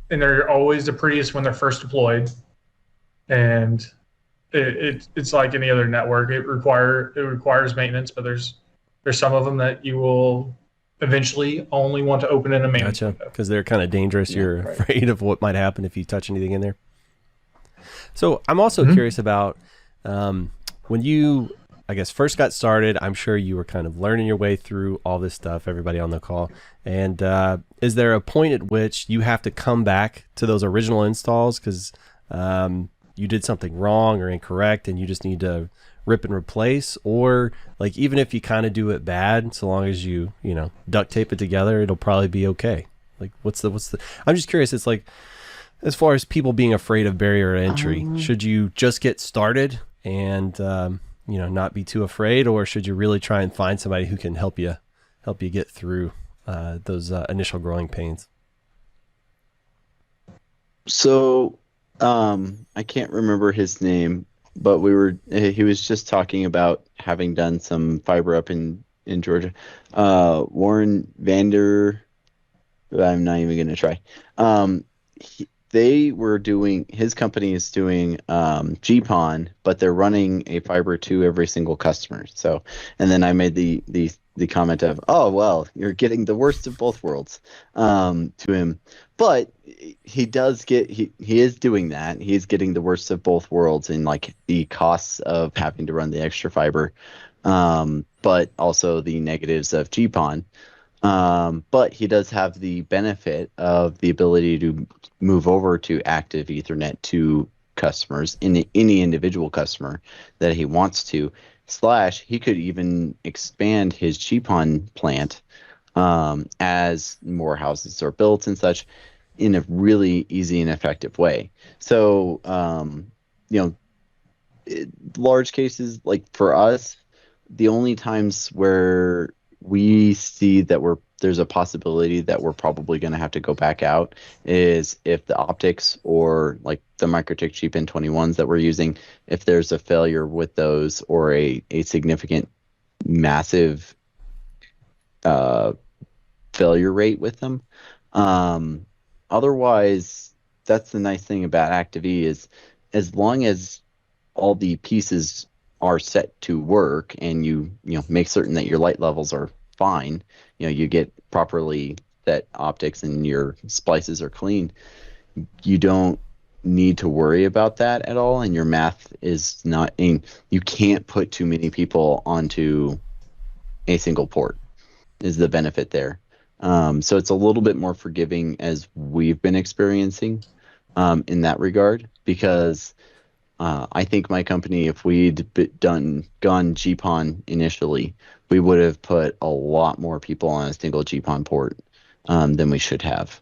they're always the prettiest when they're first deployed, and it's like any other network. It requires maintenance, but there's some of them that you will eventually only want to open in a maintenance window. Because they're kind of dangerous. You're afraid of what might happen if you touch anything in there. So I'm also curious about when you, I guess, first got started. I'm sure you were kind of learning your way through all this stuff, everybody on the call. And is there a point at which you have to come back to those original installs because you did something wrong or incorrect and you just need to rip and replace? Or like even if you kind of do it bad, so long as you duct tape it together, it'll probably be okay? Like what's the I'm just curious. It's like, as far as people being afraid of barrier entry, should you just get started and not be too afraid, or should you really try and find somebody who can help you get through those initial growing pains? So I can't remember his name, but he was just talking about having done some fiber up in Georgia. Warren Vander, I'm not even going to try. His company is doing GPON, but they're running a fiber to every single customer. So, and then I made the comment of, oh, well, you're getting the worst of both worlds to him. But he is doing that. He's getting the worst of both worlds in like the costs of having to run the extra fiber, but also the negatives of GPON. But he does have the benefit of the ability to move over to active Ethernet to customers, in any individual customer that he wants to. / he could even expand his GPON plant as more houses are built and such in a really easy and effective way. So, large cases, like for us, the only times where we see that we're there's a possibility that we're probably going to have to go back out is if the optics or like the MikroTik GPON21s that we're using, if there's a failure with those or a significant massive failure rate with them. Otherwise, that's the nice thing about Active-E is as long as all the pieces are set to work and you make certain that your light levels are fine, you get properly set optics and your splices are clean, you don't need to worry about that at all, and your math is not, and you can't put too many people onto a single port is the benefit there. So it's a little bit more forgiving as we've been experiencing in that regard, because I think my company, if we'd gone GPON initially, we would have put a lot more people on a single GPON port than we should have.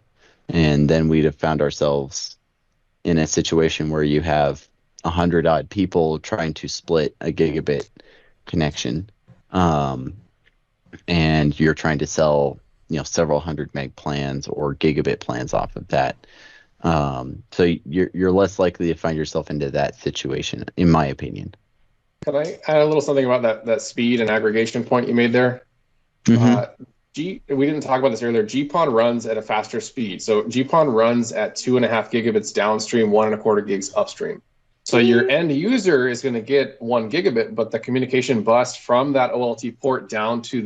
And then we'd have found ourselves in a situation where you have 100 odd people trying to split a gigabit connection. And you're trying to sell, several hundred meg plans or gigabit plans off of that. So you're less likely to find yourself into that situation, in my opinion. Can I add a little something about that speed and aggregation point you made there? Mm-hmm. We didn't talk about this earlier. GPON runs at a faster speed. So GPON runs at 2.5 gigabits downstream, 1.25 gigs upstream. So your end user is going to get 1 gigabit, but the communication bus from that OLT port down to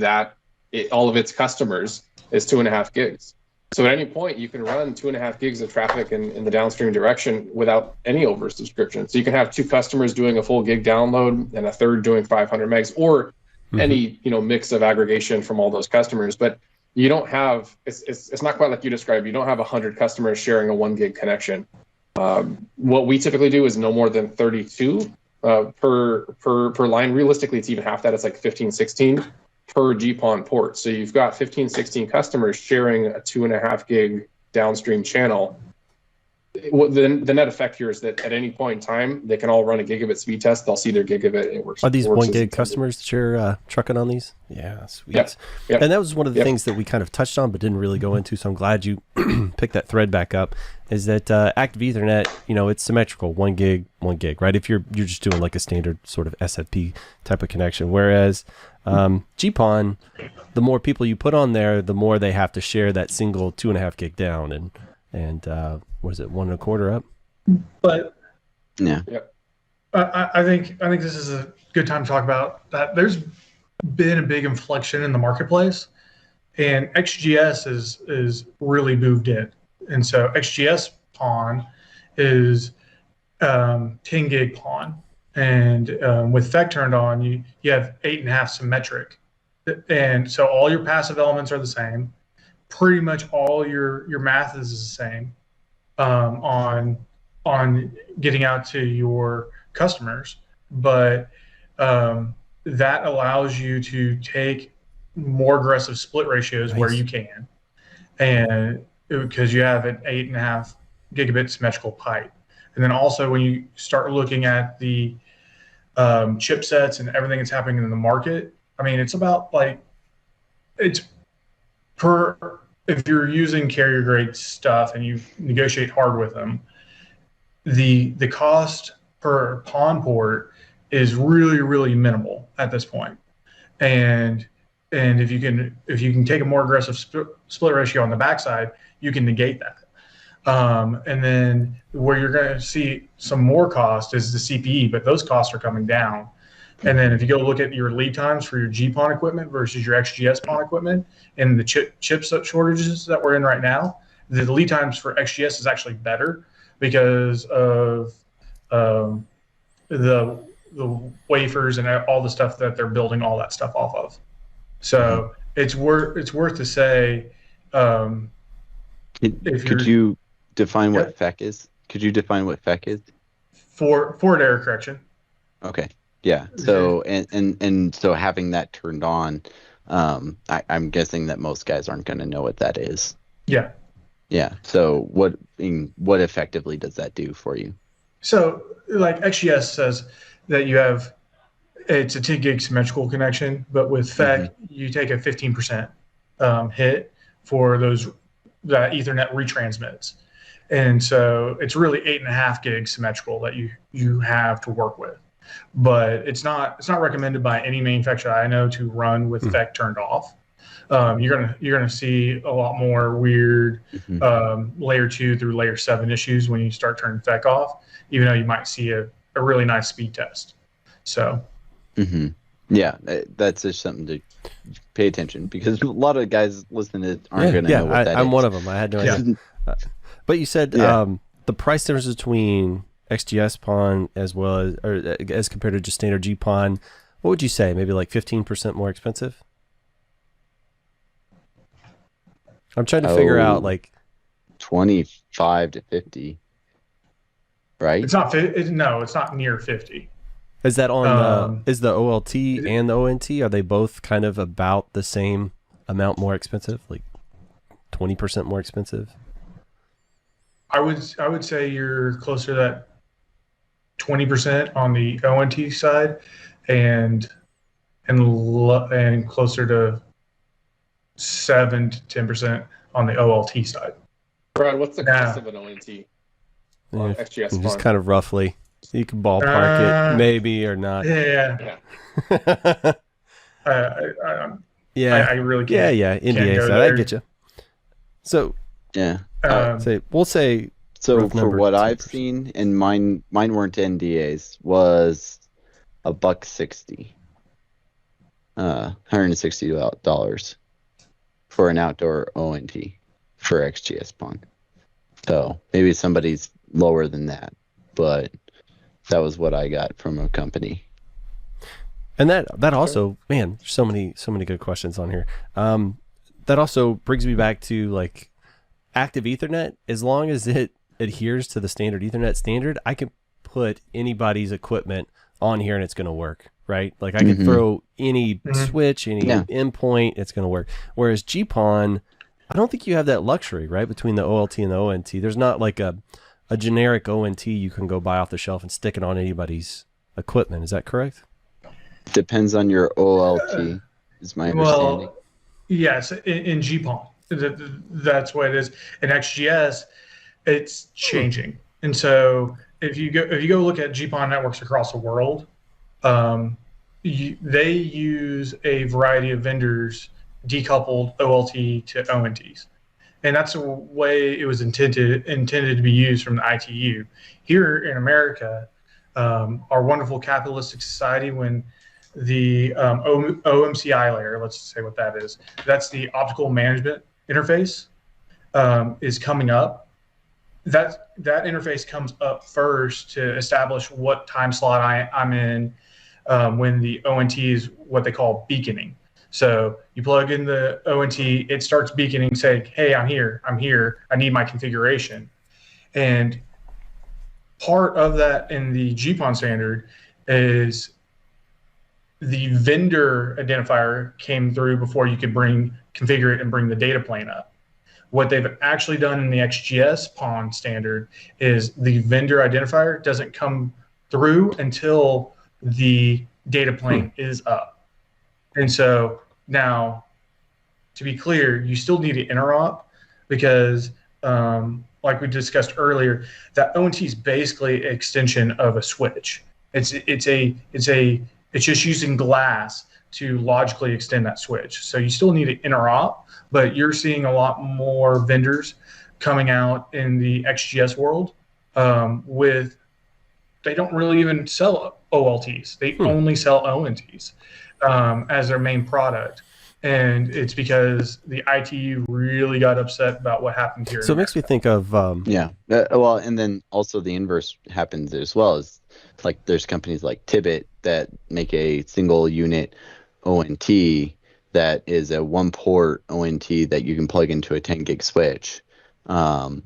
all of its customers is 2.5 gigs. So at any point, you can run 2.5 gigs of traffic in the downstream direction without any oversubscription. So you can have 2 customers doing a full gig download and a third doing 500 megs, or any mix of aggregation from all those customers. But you don't have, it's not quite like you described. You don't have 100 customers sharing a 1 gig connection. What we typically do is no more than 32 per line. Realistically, it's even half that. It's like 15, 16 per GPON port. So you've got 15, 16 customers sharing a 2.5 gig downstream channel. The net effect here is that at any point in time, they can all run a gigabit speed test. They'll see their gigabit. It works. Are these works 1 gig customers that you're trucking on these? Yeah, sweet. Yep. And that was one of the things that we kind of touched on but didn't really go into, so I'm glad you picked that thread back up, is that Active Ethernet, it's symmetrical, 1 gig, right? If you're just doing like a standard sort of SFP type of connection, whereas GPON, the more people you put on there, the more they have to share that single 2.5 gig down, and what is it, 1.25 up? But yeah, I think this is a good time to talk about that. There's been a big inflection in the marketplace, and XGS is really moved in. And so XGSPON is 10 gig PON, and with FEC turned on, you have 8.5 symmetric, and so all your passive elements are the same. Pretty much all your math is the same on getting out to your customers, but that allows you to take more aggressive split ratios where you can, and because you have an 8.5 gigabit symmetrical pipe. And then also when you start looking at the chipsets and everything that's happening in the market, I mean, it's about if you're using carrier grade stuff and you negotiate hard with them, the cost per PON port is really, really minimal at this point. And if you can take a more aggressive split ratio on the backside, you can negate that. And then where you're going to see some more cost is the CPE, but those costs are coming down. And then if you go look at your lead times for your GPON equipment versus your XGS-PON equipment and the chip shortages that we're in right now, the lead times for XGS is actually better because of the wafers and all the stuff that they're building all that stuff off of. So it's worth to say. Could you define what FEC is? Could you define what FEC is? Forward error correction. Okay. Yeah. So and so having that turned on, I'm guessing that most guys aren't going to know what that is. Yeah. Yeah. So what effectively does that do for you? So like XGS says that it's a 10 gig symmetrical connection, but with FEC you take a 15% hit for that Ethernet retransmits. And so it's really 8.5 gigs symmetrical that you have to work with. But it's not recommended by any manufacturer I know to run with FEC turned off. You're gonna see a lot more weird layer 2 through layer 7 issues when you start turning FEC off, even though you might see a really nice speed test. So yeah, that's just something to pay attention, because a lot of guys listening to it aren't going to know what that is. I'm one of them. I had no idea. But you said the price difference between XGSPON as compared to just standard GPON, what would you say? Maybe like 15% more expensive? I'm trying to figure out like 25 to 50, right? it's not it's not near 50. Is that on is the OLT and the ONT, are they both kind of about the same amount more expensive, like 20% more expensive? I would say you're closer to that 20% on the ONT side, and closer to 7 to 10% on the OLT side. Brad, what's the cost of an ONT? XGS Just kind of roughly. You can ballpark it, maybe or not. Yeah. Yeah. I really can't. Yeah. NDA side, I get you. So yeah. We'll say. So for what 10%. I've seen, and mine weren't NDAs, was $160, $160 for an outdoor ONT for XGSPON. So maybe somebody's lower than that, but that was what I got from a company. And that also, man, there's so many good questions on here. That also brings me back to like active Ethernet. As long as it adheres to the standard Ethernet standard, I can put anybody's equipment on here and it's going to work, right? Like I can throw any switch, any endpoint, it's going to work. Whereas GPON, I don't think you have that luxury, right? Between the OLT and the ONT, there's not like a generic ONT you can go buy off the shelf and stick it on anybody's equipment. Is that correct? Depends on your OLT, is my understanding. Well, yes, in GPON, that's what it is. In XGS, it's changing. And so if you go look at GPON networks across the world, they use a variety of vendors decoupled OLT to ONTs. And that's the way it was intended to be used from the ITU. Here in America, our wonderful capitalistic society, when the OMCI layer, let's say what that is, that's the optical management interface, is coming up. That interface comes up first to establish what time slot I'm in when the ONT is what they call beaconing. So you plug in the ONT, it starts beaconing, saying, hey, I'm here, I need my configuration. And part of that in the GPON standard is the vendor identifier came through before you could configure it and bring the data plane up. What they've actually done in the XGSPON standard is the vendor identifier doesn't come through until the data plane is up. And so now, to be clear, you still need an interop because, like we discussed earlier, that ONT is basically an extension of a switch. It's just using glass to logically extend that switch. So you still need an interop, but you're seeing a lot more vendors coming out in the XGS world they don't really even sell OLTs. They only sell ONTs as their main product. And it's because the ITU really got upset about what happened here. So it makes me think of... well, and then also the inverse happens as well. Is like there's companies like Tibit that make a single unit ONT that is a one port ONT that you can plug into a 10 gig switch. And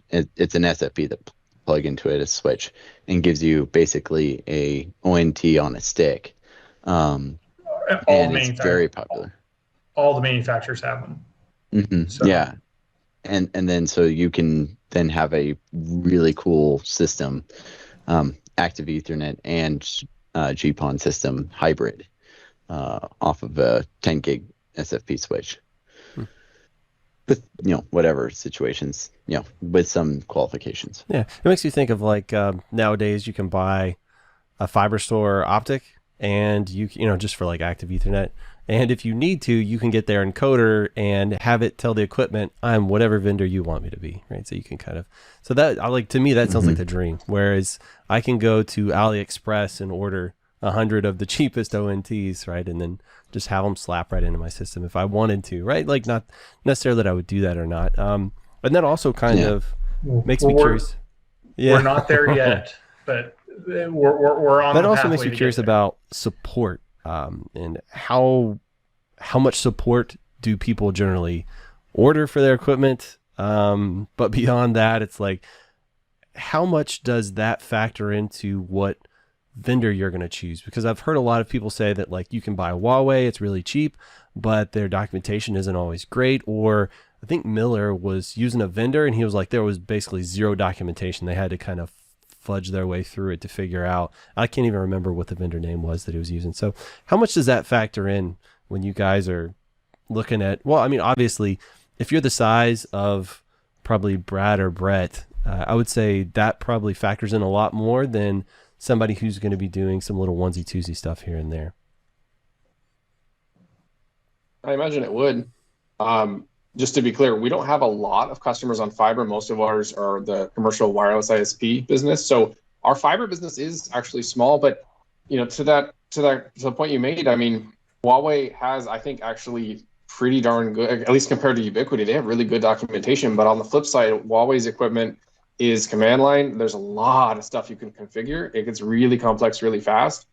it's an SFP that plug into it, a switch, and gives you basically a ONT on a stick. And it's very popular. All the manufacturers have them. Mm-hmm. So. Yeah. And then so you can then have a really cool system, active Ethernet and GPON system hybrid off of a 10 gig SFP switch. with whatever situations, with some qualifications. Yeah, it makes you think of like nowadays you can buy a fiber store optic, and you know, just for like active Ethernet. And if you need to, you can get their encoder and have it tell the equipment, I'm whatever vendor you want me to be, right? So you can kind of, so that, to me, that sounds like the dream. Whereas I can go to AliExpress and order 100 of the cheapest ONTs, right? And then just have them slap right into my system if I wanted to, right? Like, not necessarily that I would do that or not. And that also kind of makes me curious. Yeah. We're not there yet, but we're on. That the also makes pathway me to curious get there. about support, and how much support do people generally order for their equipment? But beyond that, it's like, how much does that factor into what vendor you're going to choose? Because I've heard a lot of people say that, like, you can buy Huawei, it's really cheap, but their documentation isn't always great. Or I think Miller was using a vendor and he was like, there was basically zero documentation. They had to kind of fudge their way through it to figure out. I can't even remember what the vendor name was that he was using. So how much does that factor in when you guys are looking at, well, I mean, obviously, if you're the size of probably Brad or Brett, I would say that probably factors in a lot more than somebody who's going to be doing some little onesie twosie stuff here and there. I imagine it would. Just to be clear, we don't have a lot of customers on fiber. Most of ours are the commercial wireless ISP business. So our fiber business is actually small, but to the point you made, I mean, Huawei has, I think, actually pretty darn good, at least compared to Ubiquiti. They have really good documentation. But on the flip side, Huawei's equipment is command line. There's a lot of stuff you can configure. It gets really complex really fast,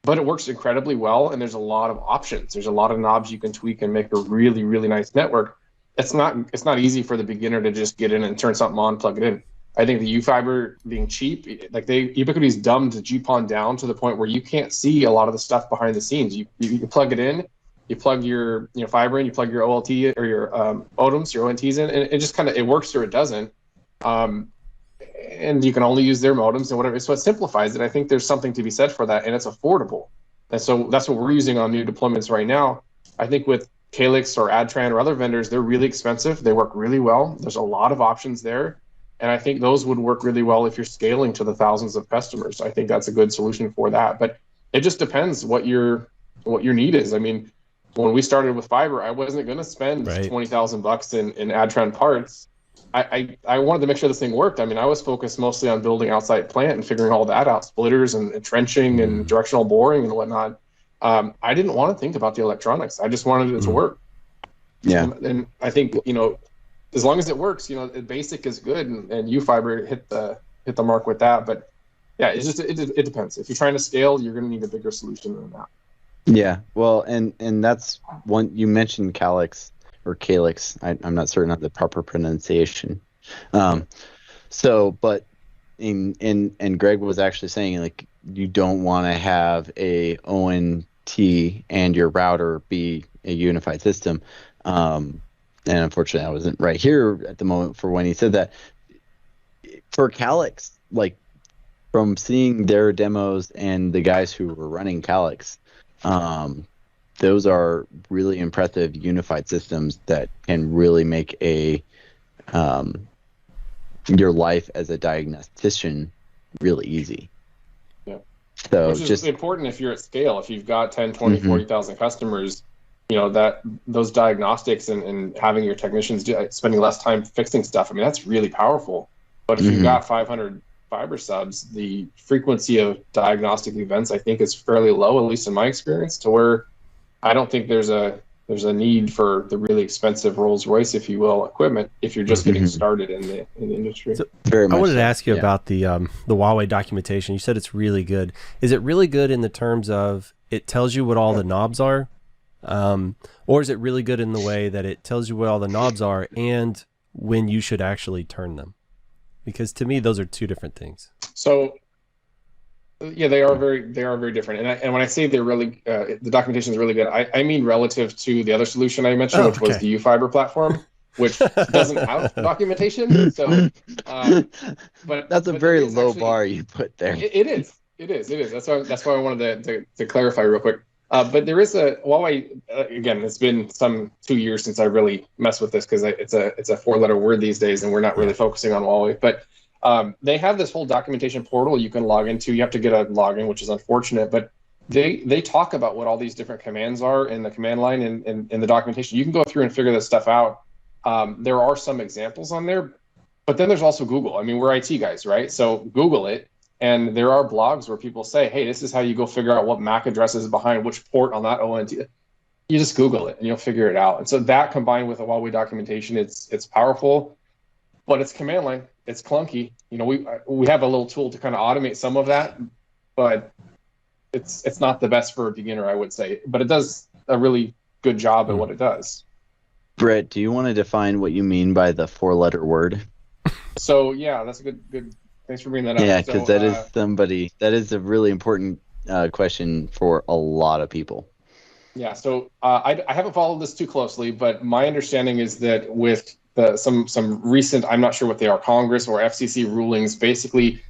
but it works incredibly well. And there's a lot of options. There's a lot of knobs you can tweak and make a really, really nice network. It's not easy for the beginner to just get in and turn something on, plug it in. I think the U-Fiber being cheap, like Ubiquiti's dumbed GPON down to the point where you can't see a lot of the stuff behind the scenes. You can plug it in, you plug your fiber in, you plug your OLT or your ODMs, your ONTs in, and it just kind of, it works or it doesn't. And you can only use their modems and whatever. So it simplifies it. I think there's something to be said for that, and it's affordable. And so that's what we're using on new deployments right now. I think with Calix or Adtran or other vendors, they're really expensive. They work really well. There's a lot of options there. And I think those would work really well if you're scaling to the thousands of customers. I think that's a good solution for that. But it just depends what your need is. I mean, when we started with fiber, I wasn't going to spend $20,000 in Adtran parts. I wanted to make sure this thing worked. I mean, I was focused mostly on building outside plant and figuring all that out, splitters and trenching and directional boring and whatnot. I didn't want to think about the electronics. I just wanted it to work. Yeah. And I think, as long as it works, basic is good, and U-Fiber hit the mark with that. But yeah, it depends. If you're trying to scale, you're going to need a bigger solution than that. Yeah. Well, and that's one, you mentioned Calix or Calix. I'm not certain of the proper pronunciation. But and Greg was actually saying, like, you don't want to have a ONT and your router be a unified system. And unfortunately, I wasn't right here at the moment for when he said that. For Calix, like, from seeing their demos and the guys who were running Calix, those are really impressive unified systems that can really make your life as a diagnostician really easy. Yeah. So which is just important if you're at scale. If you've got 10, 20, 40,000 customers, that those diagnostics and having your technicians spending less time fixing stuff, I mean, that's really powerful. But if you've got 500 fiber subs, the frequency of diagnostic events, I think, is fairly low, at least in my experience, to where I don't think there's a need for the really expensive Rolls Royce, if you will, equipment if you're just getting started in the industry. So, I wanted to ask you about the Huawei documentation. You said it's really good. Is it really good in the terms of it tells you what all the knobs are? Or is it really good in the way that it tells you what all the knobs are and when you should actually turn them? Because to me, those are two different things. So, yeah, they are very different. And when I say they're really, the documentation is really good, I mean relative to the other solution I mentioned, which was the U-Fiber platform, which doesn't have documentation. So, but that's a very low bar you put there. It is. That's why I wanted to clarify real quick. But there is a Huawei. Again, it's been some 2 years since I really messed with this because it's a 4-letter word these days, and we're not really focusing on Huawei. But they have this whole documentation portal you can log into. You have to get a login, which is unfortunate, but they talk about what all these different commands are in the command line and in the documentation. You can go through and figure this stuff out. There are some examples on there, but then there's also Google. I mean, we're IT guys, right? So Google it. And there are blogs where people say, hey, this is how you go figure out what MAC address is behind which port on that ONT. You just Google it and you'll figure it out. And so that combined with the Huawei documentation, it's powerful, but it's command line. It's clunky. You know, we have a little tool to kind of automate some of that, but it's not the best for a beginner, I would say. But it does a really good job at what it does. Brett, do you want to define what you mean by the 4-letter word? So yeah, that's a good. Thanks for bringing that up. Yeah, because that is a really important question for a lot of people. Yeah, so I haven't followed this too closely, but my understanding is that with some recent, I'm not sure what they are, Congress or FCC rulings, basically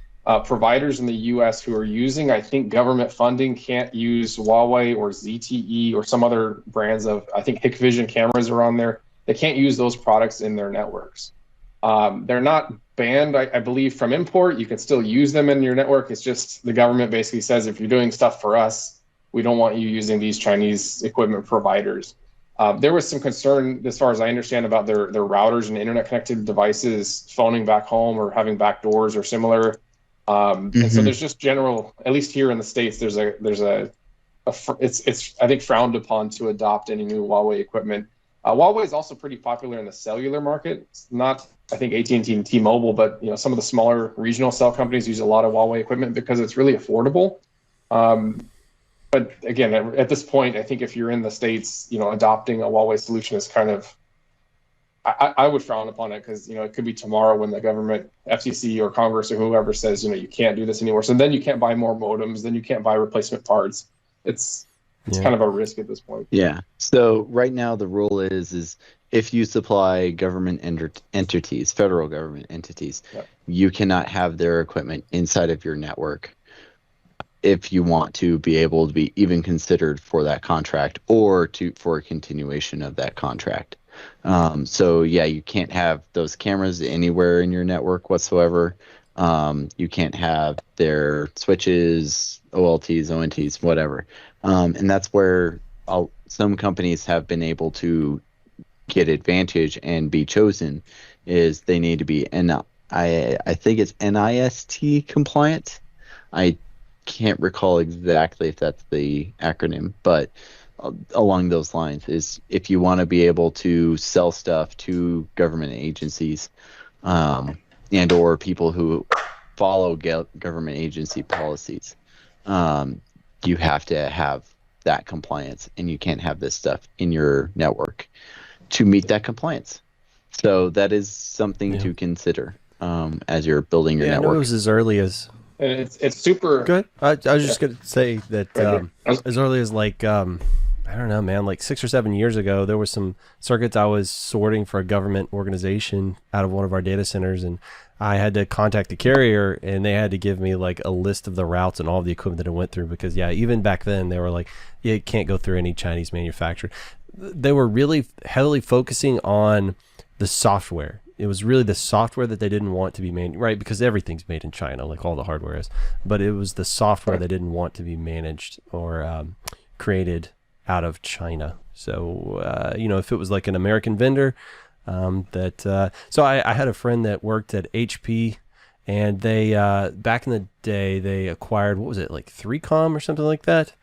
providers in the U.S. who are using, I think, government funding can't use Huawei or ZTE or some other brands of, I think Hikvision cameras are on there. They can't use those products in their networks. They're not banned, I believe, from import. You can still use them in your network. It's just the government basically says, if you're doing stuff for us, we don't want you using these Chinese equipment providers. There was some concern, as far as I understand, about their routers and internet-connected devices phoning back home or having backdoors or similar. And so there's just general, at least here in the States, it's I think frowned upon to adopt any new Huawei equipment. Huawei is also pretty popular in the cellular market. It's not, I think, AT&T and T-Mobile, but some of the smaller regional cell companies use a lot of Huawei equipment because it's really affordable. But again, at this point, I think if you're in the States, adopting a Huawei solution is kind of, I would frown upon it because, it could be tomorrow when the government, FCC or Congress or whoever says, you can't do this anymore. So then you can't buy more modems, then you can't buy replacement parts. It's kind of a risk at this point. Yeah. So right now the rule is if you supply government entities, federal government entities, you cannot have their equipment inside of your network if you want to be able to be even considered for that contract or for a continuation of that contract. So yeah, you can't have those cameras anywhere in your network whatsoever. You can't have their switches, OLTs, ONTs, whatever. And that's where some companies have been able to get advantage and be chosen, is they need to be, I think it's NIST compliant. I can't recall exactly if that's the acronym, but along those lines is if you want to be able to sell stuff to government agencies and or people who follow government agency policies, you have to have that compliance, and you can't have this stuff in your network to meet that compliance. So that is something to consider as you're building your network. I know it was as early as... And it's super... Good. I was just going to say that as early as I don't know, man, like 6 or 7 years ago, there was some circuits I was sorting for a government organization out of one of our data centers, and I had to contact the carrier, and they had to give me like a list of the routes and all the equipment that it went through, because even back then they were like, it can't go through any Chinese manufacturer. They were really heavily focusing on the software. It was really the software that they didn't want to be made, right? Because everything's made in China, like all the hardware is, but it was the software they didn't want to be managed or created out of China. So, if it was like an American vendor, so I had a friend that worked at HP, and they, back in the day, they acquired, what was it, like 3Com or something like that?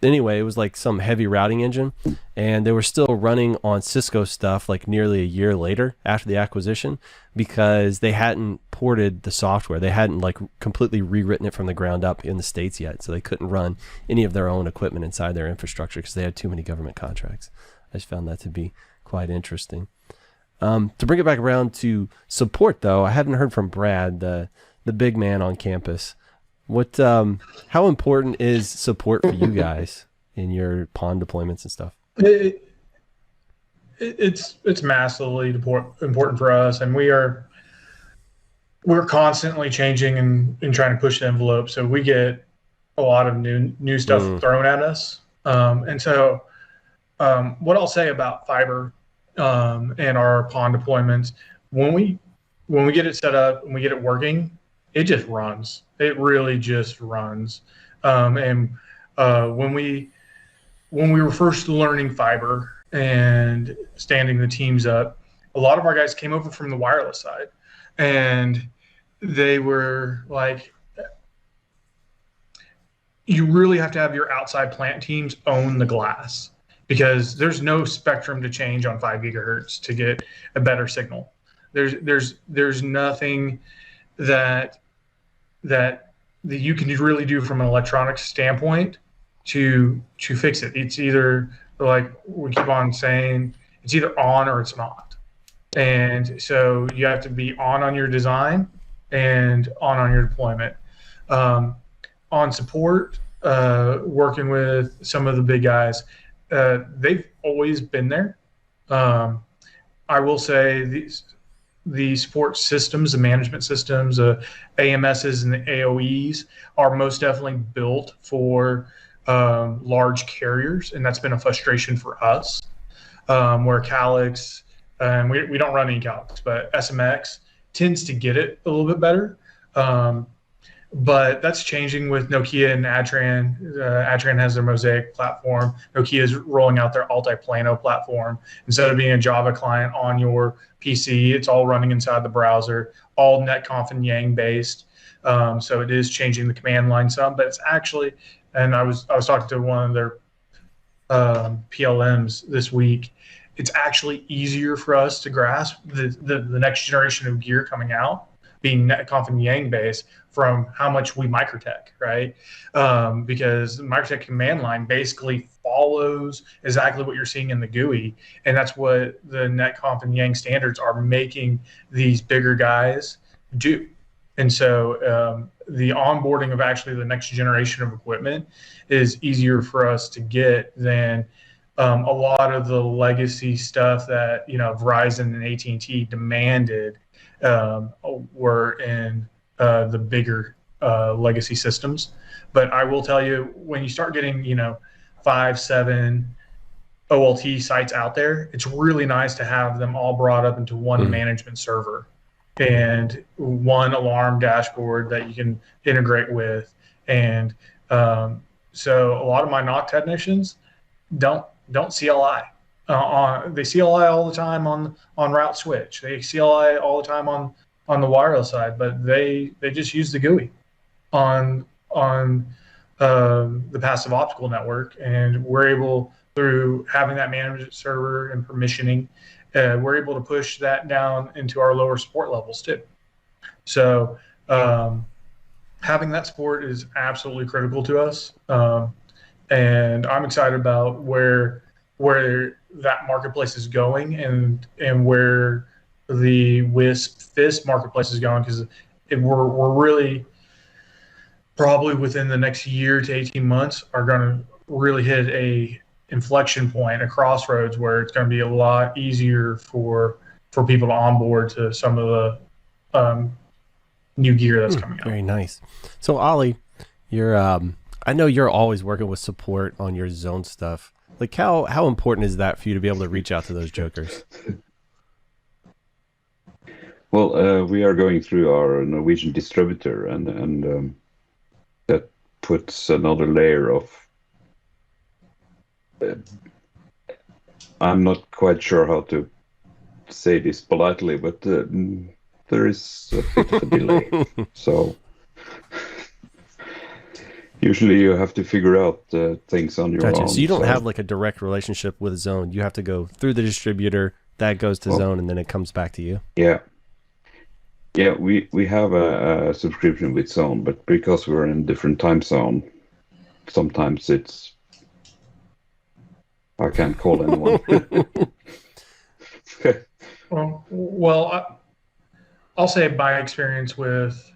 Anyway, it was like some heavy routing engine, and they were still running on Cisco stuff like nearly a year later after the acquisition, because they hadn't ported the software. They hadn't like completely rewritten it from the ground up in the States yet, so they couldn't run any of their own equipment inside their infrastructure because they had too many government contracts. I just found that to be quite interesting. To bring it back around to support, though, I haven't heard from Brad, the big man on campus. What, how important is support for you guys in your PON deployments and stuff? It's massively important for us, and we're constantly changing and trying to push the envelope. So we get a lot of new stuff thrown at us. And so what I'll say about fiber and our PON deployments, when we get it set up and we get it working, it just runs. It really just runs. And when we were first learning fiber and standing the teams up, a lot of our guys came over from the wireless side, and they were like, you really have to have your outside plant teams own the glass, because there's no spectrum to change on 5 gigahertz to get a better signal. There's nothing that you can really do from an electronics standpoint to fix it. It's either, like we keep on saying, it's either on or it's not. And so you have to be on your design and on your deployment. On support, working with some of the big guys, they've always been there. I will say the support systems, the management systems, AMSs and the AOEs are most definitely built for large carriers, and that's been a frustration for us. Where Calix, we don't run any Calix, but SMX tends to get it a little bit better. But that's changing with Nokia and Adtran. Adtran has their Mosaic platform. Nokia is rolling out their Altiplano platform. Instead of being a Java client on your PC, it's all running inside the browser, all netconf and Yang based. So it is changing the command line some, but it's actually, and I was talking to one of their PLMs this week. It's actually easier for us to grasp the next generation of gear coming out, being netconf and Yang based, from how much we microtech, right? Because the microtech command line basically follows exactly what you're seeing in the GUI, and that's what the netconf and Yang standards are making these bigger guys do. And so the onboarding of actually the next generation of equipment is easier for us to get than a lot of the legacy stuff that Verizon and AT&T demanded were in the bigger legacy systems. But I will tell you, when you start getting 5, 7 OLT sites out there, it's really nice to have them all brought up into one management server and one alarm dashboard that you can integrate with. And so a lot of my NOC technicians don't CLI. They CLI all the time on route switch. They CLI all the time on the wireless side, but they just use the GUI on the passive optical network, and we're able, through having that management server and permissioning, we're able to push that down into our lower support levels too. So having that support is absolutely critical to us, and I'm excited about where that marketplace is going and where the WISP FIS marketplace is going, because we're really probably within the next year to 18 months are going to really hit a inflection point, a crossroads, where it's going to be a lot easier for people to onboard to some of the new gear that's coming out. Very nice. So Ollie, you're I know you're always working with support on your zone stuff. Like how important is that for you to be able to reach out to those jokers? Well, we are going through our Norwegian distributor, and that puts another layer of. I'm not quite sure how to say this politely, but there is a bit of a delay. So usually you have to figure out things on your own. So you don't have like a direct relationship with Zone. You have to go through the distributor, that goes to Zone, and then it comes back to you. Yeah. Yeah, we have a subscription with Zone, but because we're in a different time zone, sometimes it's... I can't call anyone. Well, I'll say my experience with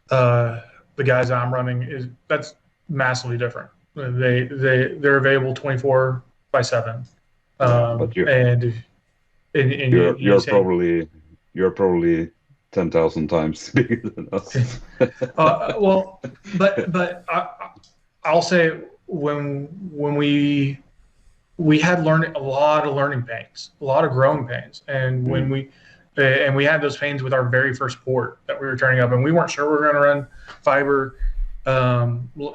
the guys I'm running that's massively different. They're available 24/7. But you're probably 10,000 times bigger than us. Well, but I'll say when we had a lot of learning pains, a lot of growing pains, and when we had those pains with our very first port that we were turning up, and we weren't sure we were going to run fiber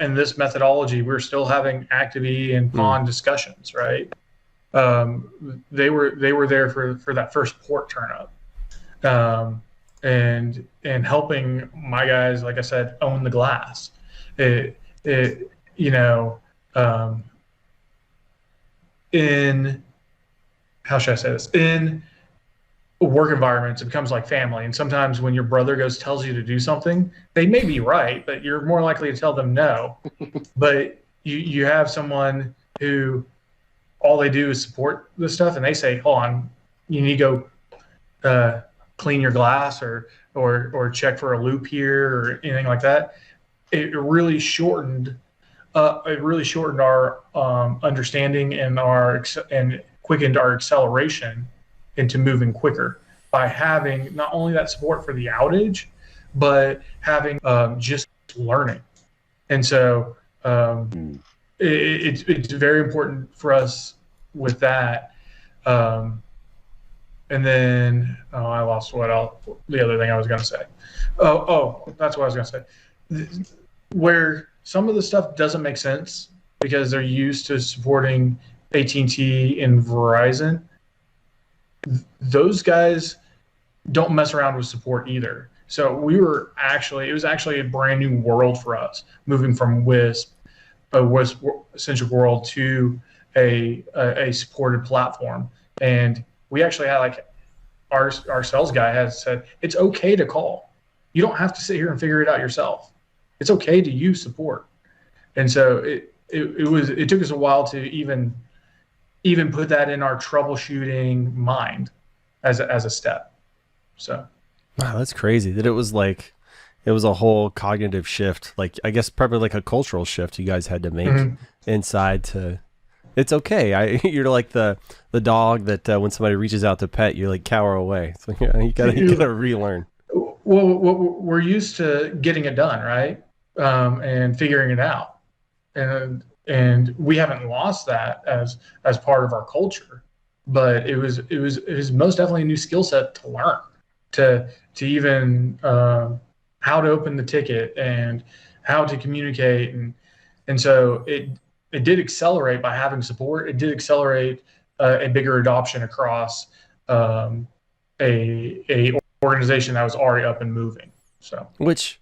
in this methodology. We were still having Active-E and PON discussions, right? They were there for that first port turn up, and helping my guys, like I said, own the glass. In how should I say this? In work environments, it becomes like family. And sometimes when your brother tells you to do something, they may be right, but you're more likely to tell them no. But you have someone who all they do is support this stuff, and they say, hold on, you need to go clean your glass or check for a loop here or anything like that. It really shortened our understanding and quickened our acceleration into moving quicker by having not only that support for the outage, but having just learning. And so it's very important for us with that. And then I lost the other thing I was going to say. That's what I was going to say. Where some of the stuff doesn't make sense because they're used to supporting AT&T and Verizon. Those guys don't mess around with support either. So it was actually a brand new world for us, moving from WISP centric world to a supported platform. And we actually had our sales guy has said, it's okay to call. You don't have to sit here and figure it out yourself. It's okay to use support. And so it took us a while to even put that in our troubleshooting mind as a step. So wow, that's crazy that it was a whole cognitive shift, like I guess probably like a cultural shift you guys had to make inside to it's okay. You're like the dog that when somebody reaches out to pet, you like cower away. So you gotta relearn. Well, we're used to getting it done, right? And figuring it out, and we haven't lost that as part of our culture, but it was most definitely a new skill set to learn, to even how to open the ticket and how to communicate, and so it did accelerate by having support. It did accelerate a bigger adoption across a organization that was already up and moving. So which,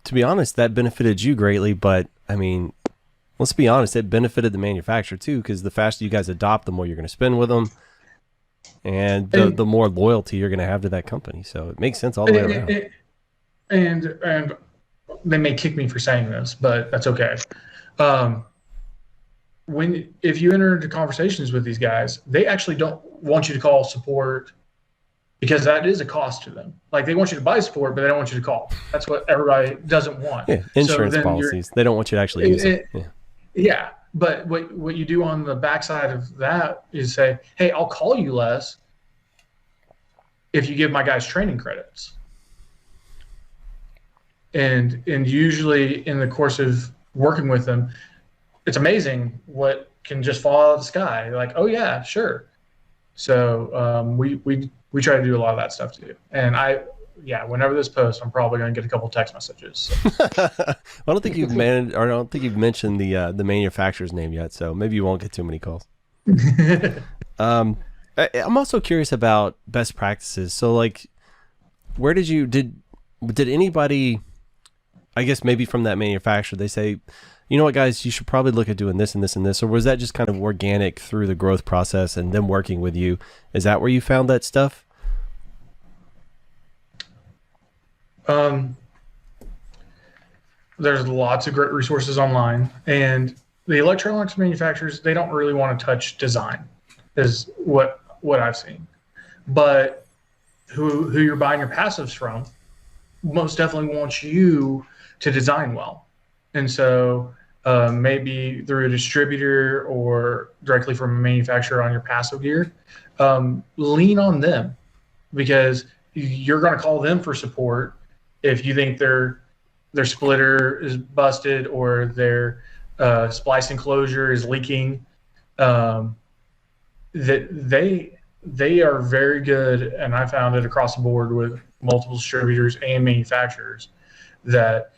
to be honest, that benefited you greatly, but I mean, let's be honest, it benefited the manufacturer too, because the faster you guys adopt, the more you're going to spend with them, and the more loyalty you're going to have to that company. So it makes sense all the way around. And they may kick me for saying this, but that's okay. If you enter into conversations with these guys, they actually don't want you to call support, because that is a cost to them. Like, they want you to buy support, but they don't want you to call. That's what everybody doesn't want. Yeah, insurance policies. They don't want you to actually use it. Yeah, but what you do on the backside of that is say, hey, I'll call you less if you give my guys training credits. And usually in the course of working with them, it's amazing what can just fall out of the sky. Like, oh yeah, sure. So we try to do a lot of that stuff too. And whenever this posts, I'm probably going to get a couple text messages. So. I don't think you've mentioned the manufacturer's name yet, so maybe you won't get too many calls. I'm also curious about best practices. So, like, where did anybody, I guess maybe from that manufacturer, they say, you know what, guys, you should probably look at doing this and this and this, or was that just kind of organic through the growth process and them working with you? Is that where you found that stuff? There's lots of great resources online, and the electronics manufacturers, they don't really want to touch design, is what I've seen. But who you're buying your passives from most definitely wants you to design well. And so maybe through a distributor or directly from a manufacturer on your passive gear, lean on them, because you're going to call them for support if you think their splitter is busted or their splice enclosure is leaking. That they are very good, and I found it across the board with multiple distributors and manufacturers that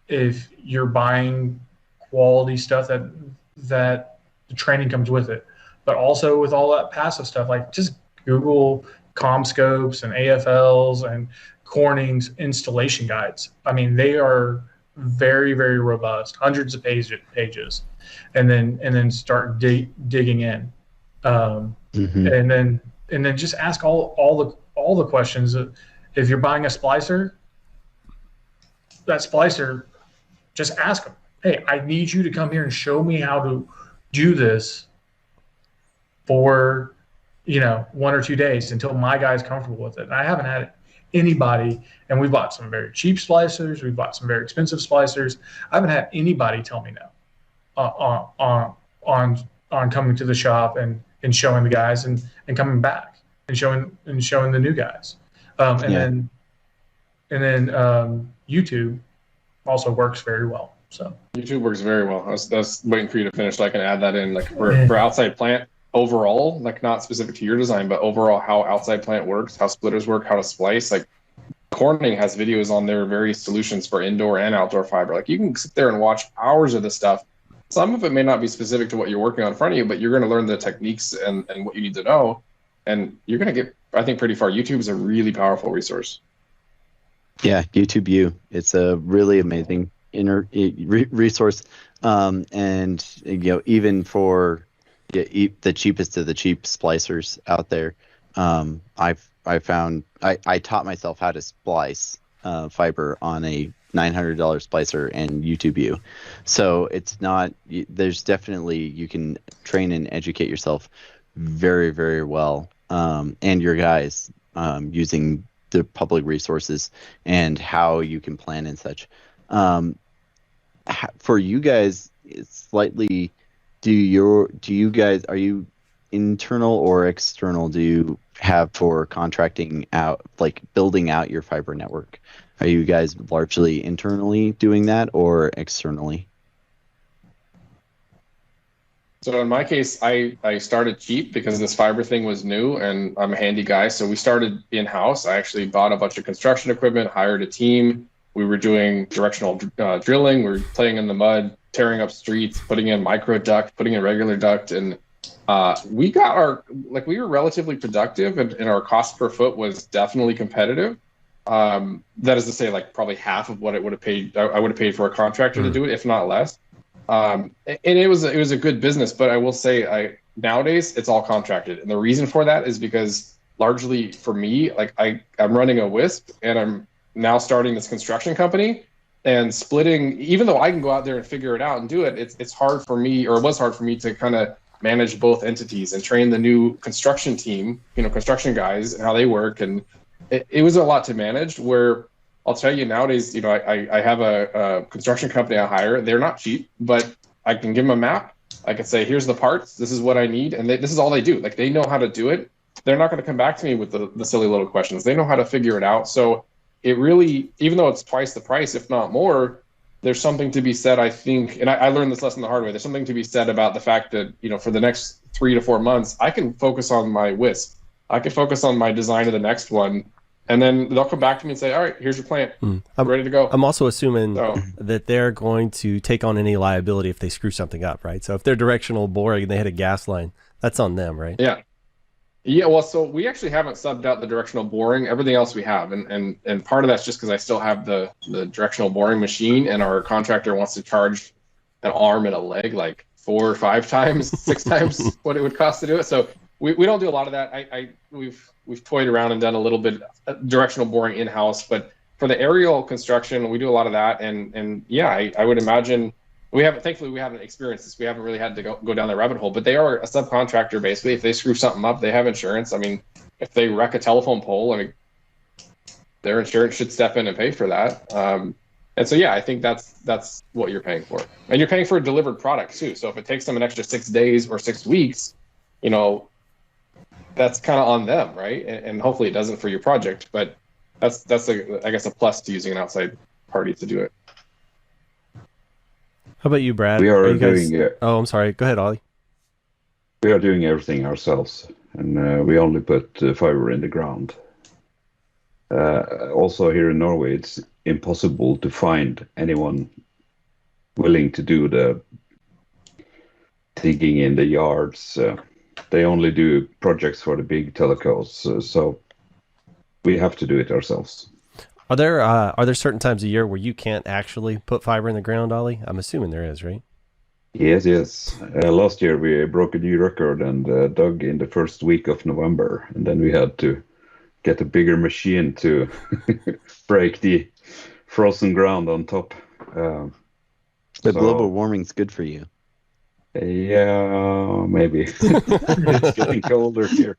if you're buying quality stuff that the training comes with it, but also with all that passive stuff, like just Google CommScopes and AFLs and Corning's installation guides. I mean, they are very, very robust, hundreds of pages, and then start digging in, and then just ask all the questions. If you're buying a splicer, that splicer, just ask them, hey, I need you to come here and show me how to do this for 1 or 2 days until my guy's comfortable with it. And I haven't had anybody, and we bought some very cheap splicers, we bought some very expensive splicers. I haven't had anybody tell me no on coming to the shop and showing the guys and coming back and showing the new guys. Then YouTube also works very well. So YouTube works very well. I was waiting for you to finish so I can add that in. Like for outside plant overall, like not specific to your design, but overall how outside plant works, how splitters work, how to splice. Like Corning has videos on their various solutions for indoor and outdoor fiber. Like you can sit there and watch hours of this stuff. Some of it may not be specific to what you're working on in front of you, but you're going to learn the techniques and what you need to know. And you're going to get, I think, pretty far. YouTube is a really powerful resource. Yeah, YouTube U. It's a really amazing resource. And even for the cheapest of the cheap splicers out there, I found I taught myself how to splice fiber on a $900 splicer and YouTube U. So it's not, there's definitely, you can train and educate yourself very, very well, and your guys, using the public resources and how you can plan and such. For you guys, it's slightly, are you internal or external? Do you have for contracting out, like building out your fiber network? Are you guys largely internally doing that or externally? So in my case, I started cheap because this fiber thing was new and I'm a handy guy. So we started in-house. I actually bought a bunch of construction equipment, hired a team. We were doing directional drilling. We were playing in the mud, tearing up streets, putting in micro duct, putting in regular duct. And we were relatively productive and our cost per foot was definitely competitive. That is to say, like probably half of what it would have paid. I would have paid for a contractor to do it, if not less. And it was a good business, but I will say, nowadays it's all contracted, and the reason for that is because largely for me, like I'm running a WISP, and I'm now starting this construction company, and splitting. Even though I can go out there and figure it out and do it, it's hard for me, or it was hard for me to kind of manage both entities and train the new construction team, construction guys and how they work, and it was a lot to manage. Where I'll tell you nowadays, I have a construction company I hire. They're not cheap, but I can give them a map. I can say, here's the parts. This is what I need. And this is all they do. Like they know how to do it. They're not going to come back to me with the silly little questions. They know how to figure it out. So it really, even though it's twice the price, if not more, there's something to be said, I think. And I learned this lesson the hard way. There's something to be said about the fact that, for the next 3 to 4 months, I can focus on my WISP. I can focus on my design of the next one. And then they'll come back to me and say, all right, here's your plant. I'm ready to go. I'm also assuming that they're going to take on any liability if they screw something up, right? So if they're directional boring and they hit a gas line, that's on them, right? Yeah. Yeah, well, so we actually haven't subbed out the directional boring. Everything else we have. And part of that's just because I still have the directional boring machine, and our contractor wants to charge an arm and a leg like 4 or 5 times, 6 times what it would cost to do it. So we don't do a lot of that. We've toyed around and done a little bit directional boring in-house, but for the aerial construction, we do a lot of that. And yeah, I would imagine thankfully we haven't experienced this. We haven't really had to go down that rabbit hole, but they are a subcontractor basically. If they screw something up, they have insurance. I mean, if they wreck a telephone pole, their insurance should step in and pay for that. And so, yeah, I think that's what you're paying for. And you're paying for a delivered product too. So if it takes them an extra 6 days or 6 weeks, that's kind of on them, right? And hopefully it doesn't for your project, but that's I guess a plus to using an outside party to do it. How about you, Brad? We are you guys... doing Oh, I'm sorry. Go ahead, Ollie. we are doing everything ourselves, and we only put fiber in the ground. Also, here in Norway, it's impossible to find anyone willing to do the digging in the yards. They only do projects for the big telcos, so we have to do it ourselves. Are there certain times of year where you can't actually put fiber in the ground, Ollie? I'm assuming there is, right? Yes. Last year we broke a new record and dug in the first week of November, and then we had to get a bigger machine to break the frozen ground on top. The global warming's good for you. Yeah, maybe. It's getting colder here.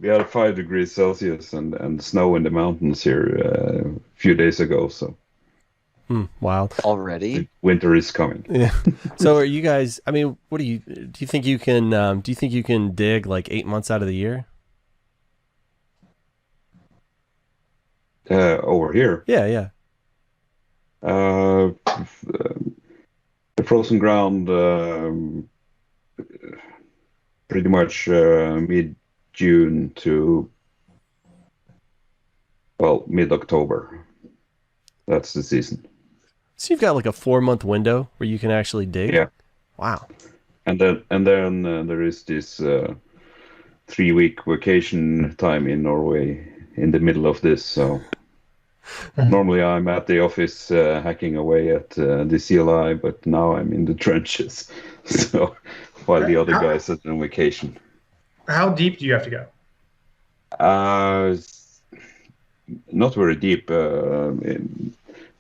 We had 5 degrees Celsius and snow in the mountains here a few days ago. So wild. Already? Winter is coming. Yeah. So are you guys? I mean, what do you think you can? Do you think you can dig like 8 months out of the year? Over here. Yeah. The frozen ground pretty much mid-June to mid-October. That's the season. So you've got like a 4-month window where you can actually dig. Yeah. Wow. And then there is this 3-week vacation time in Norway in the middle of this. So normally I'm at the office hacking away at the CLI, but now I'm in the trenches. So while the other guys are on vacation. How deep do you have to go? Not very deep.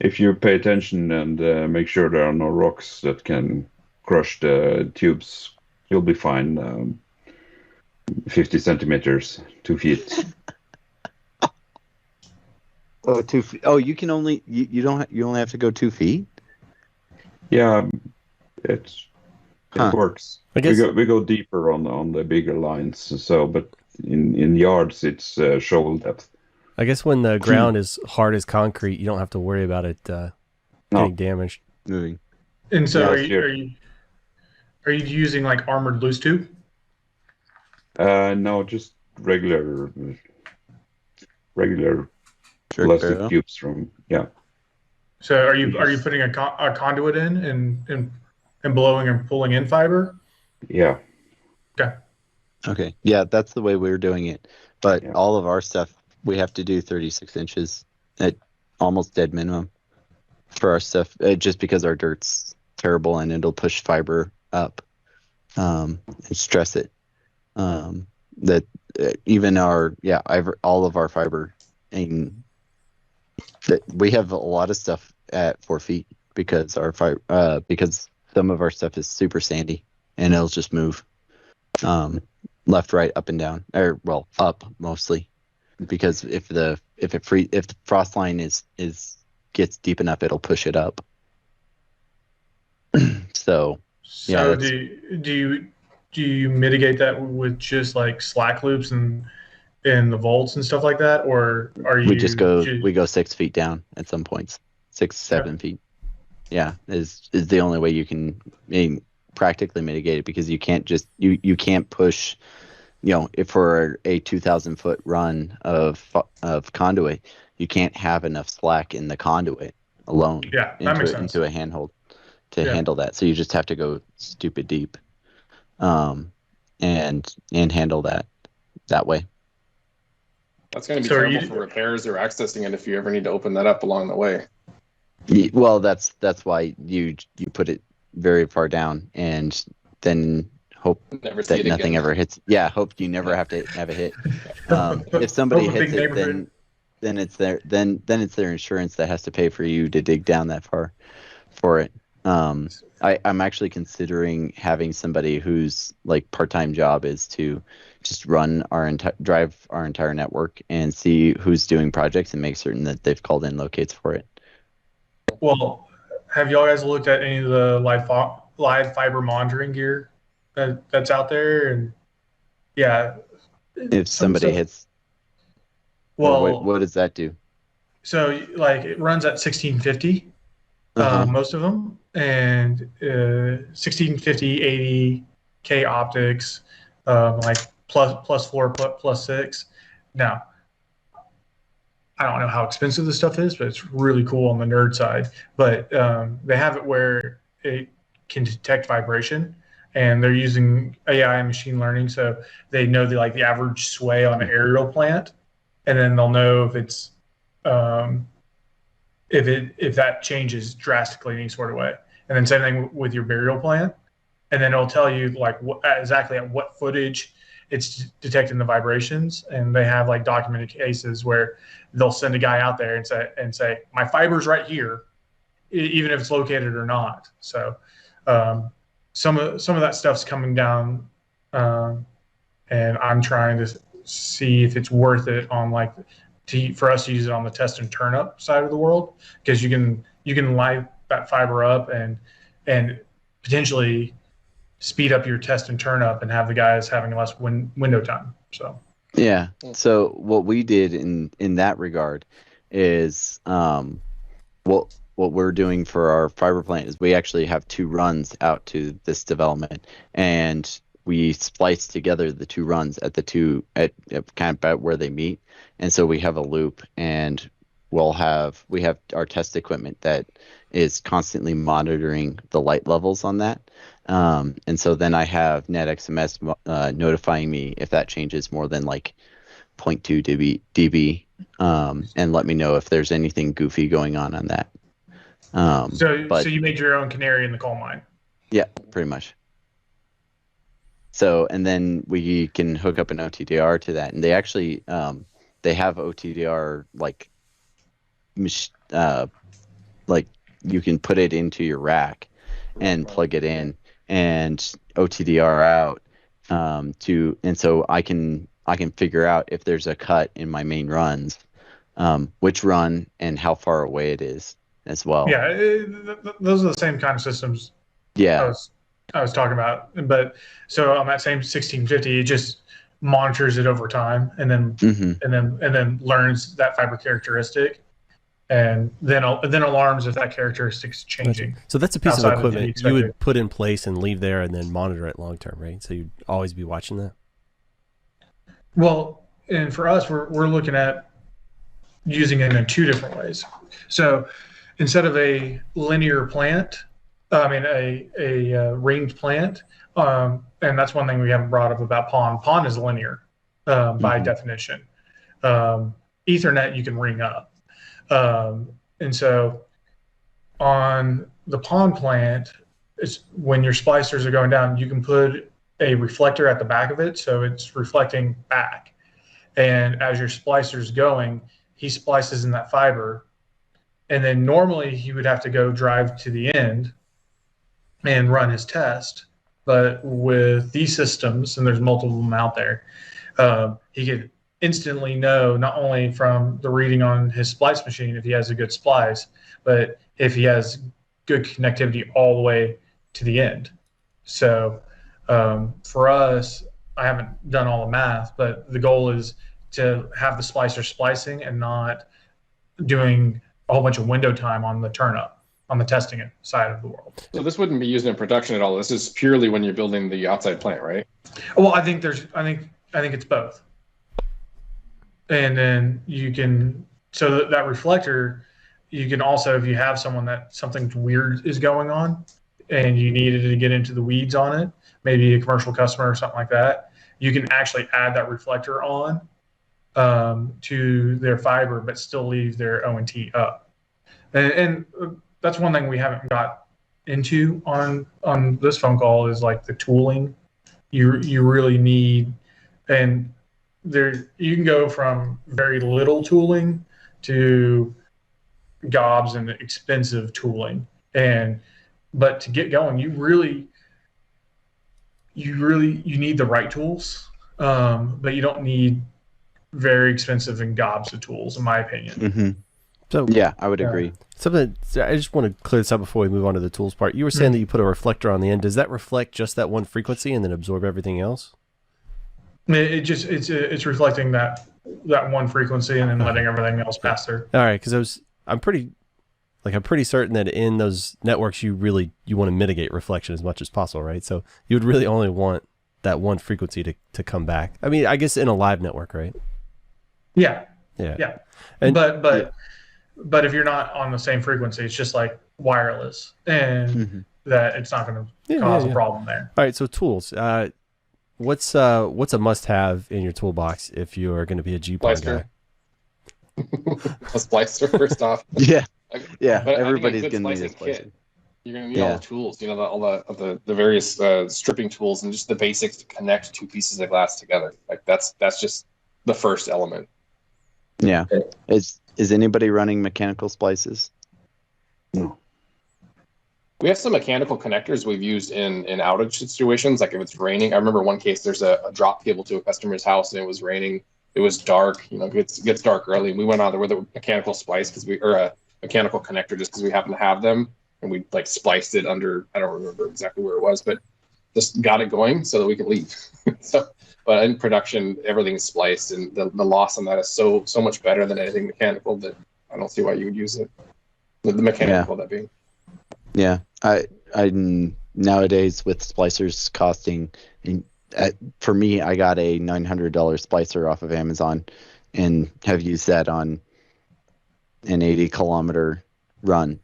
If you pay attention and make sure there are no rocks that can crush the tubes, you'll be fine. 50 centimeters, 2 feet. Oh, 2 feet. Oh, you can only you only have to go 2 feet. Yeah, it works. I guess we go deeper on the bigger lines. So, but in yards it's shovel depth. I guess when the ground is hard as concrete, you don't have to worry about it getting damaged. Moving. And so Yeah, are you using like armored loose tube? No, just regular plastic tubes from So are you putting a conduit in and blowing and pulling in fiber? Yeah. Okay. Yeah, that's the way we're doing it. But all of our stuff, we have to do 36 inches at almost dead minimum for our stuff, just because our dirt's terrible and it'll push fiber up and stress it. That even all of our fiber, and that we have a lot of stuff at 4 feet because our fiber, because some of our stuff is super sandy and it'll just move left, right, up and down, or up mostly, because if the frost line gets deep enough, it'll push it up. So do you mitigate that with just like slack loops and the volts and stuff like that, or are you? We go 6 feet down at some points, 7 feet. Yeah, is the only way you can practically mitigate it, because you can't just you can't push. If for a 2,000 foot run of conduit, you can't have enough slack in the conduit alone into a handhold to handle that. So you just have to go stupid deep, and handle that way. That's going to be terrible for repairs or accessing it if you ever need to open that up along the way. Well, that's why you put it very far down, and then hope that nothing ever hits. Yeah, hope you never have to have a hit. If somebody hits it, then it's their insurance that has to pay for you to dig down that far for it. I'm actually considering having somebody whose like part-time job is to just drive our entire network and see who's doing projects and make certain that they've called in locates for it. Well, have y'all guys looked at any of the live fiber monitoring gear that's out there? And if somebody hits, what does that do? So like it runs at 1650, most of them, and 1650, 80K optics, like plus 4, plus 6. Now, I don't know how expensive this stuff is, but it's really cool on the nerd side. But they have it where it can detect vibration, and they're using AI and machine learning, so they know the average sway on an aerial plant, and then they'll know if it's if that changes drastically in any sort of way. And then same thing with your burial plant, and then it'll tell you exactly at what footage it's detecting the vibrations. And they have documented cases where they'll send a guy out there and say my fiber's right here, even if it's located or not. So some of that stuff's coming down, and I'm trying to see if it's worth it on for us to use it on the test and turn up side of the world, because you can light that fiber up and potentially speed up your test and turn up and have the guys having less window time. So yeah. So what we did in that regard is what we're doing for our fiber plant is we actually have 2 runs out to this development, and we splice together the 2 runs at kind of where they meet. And so we have a loop, and we have our test equipment that is constantly monitoring the light levels on that. And so then I have NetXMS notifying me if that changes more than 0.2 dB, and let me know if there's anything goofy going on that. So you made your own canary in the coal mine. Yeah, pretty much. So, and then we can hook up an OTDR to that, and they actually they have OTDR you can put it into your rack and plug it in and OTDR out and so I can figure out if there's a cut in my main runs, which run and how far away it is as well. Yeah, those are the same kind of systems. Yeah, I was talking about. But so on that same 1650, it just monitors it over time, and then and then learns that fiber characteristic, and then alarms if that characteristic's changing. So that's a piece of equipment you would put in place and leave there, and then monitor it long term, right? So you'd always be watching that. Well, and for us, we're looking at using it in 2 different ways. So instead of a linear plant, a ringed plant, and that's one thing we haven't brought up about PON. PON is linear by definition. Ethernet you can ring up, and so on the PON plant, it's when your splicers are going down, you can put a reflector at the back of it, so it's reflecting back. And as your splicer's going, he splices in that fiber, and then normally he would have to go drive to the end and run his test. But with these systems, and there's multiple of them out there, he could instantly know not only from the reading on his splice machine if he has a good splice, but if he has good connectivity all the way to the end. So for us, I haven't done all the math, but the goal is to have the splicer splicing and not doing a whole bunch of window time on the turn up, on the testing side of the world. So this wouldn't be used in production at all. This is purely when you're building the outside plant, right? Well, I think it's both. And then you can, so that reflector, you can also, if you have something weird is going on and you needed to get into the weeds on it, maybe a commercial customer or something like that, you can actually add that reflector on to their fiber, but still leave their ONT up. And that's one thing we haven't got into on this phone call is the tooling. You really need, and there you can go from very little tooling to gobs and expensive tooling, but to get going, you need the right tools, but you don't need very expensive and gobs of tools, in my opinion. So yeah, I would agree. Something I just want to clear this up before we move on to the tools part. You were saying that you put a reflector on the end. Does that reflect just that one frequency and then absorb everything else? It's reflecting that one frequency and then letting everything else pass through. All right, because I'm pretty like I'm pretty certain that in those networks you want to mitigate reflection as much as possible, right? So you would really only want that one frequency to come back. I mean, I guess in a live network, right? Yeah. Yeah. And but if you're not on the same frequency, it's just like wireless, and that it's not going to cause a problem there. All right, so tools. What's a must-have in your toolbox if you are going to be a GPON guy? A splicer, first off. Yeah. But Everybody's going to need a kit. splicer. You're going to need all the tools, all the various stripping tools, and just the basics to connect two pieces of glass together. Like that's just the first element. Yeah. Is anybody running mechanical splices? No. We have some mechanical connectors we've used in outage situations, like if it's raining. I remember one case, there's a drop cable to a customer's house, and it was raining. It was dark. It gets dark early. We went out there with a mechanical splice or a mechanical connector just because we happen to have them, and we like spliced it under. I don't remember exactly where it was, but just got it going so that we could leave. But in production, everything's spliced, and the loss on that is so much better than anything mechanical that I don't see why you would use it. The mechanical, that being. Yeah, I nowadays with splicers costing, for me, I got a $900 splicer off of Amazon, and have used that on an 80-kilometer run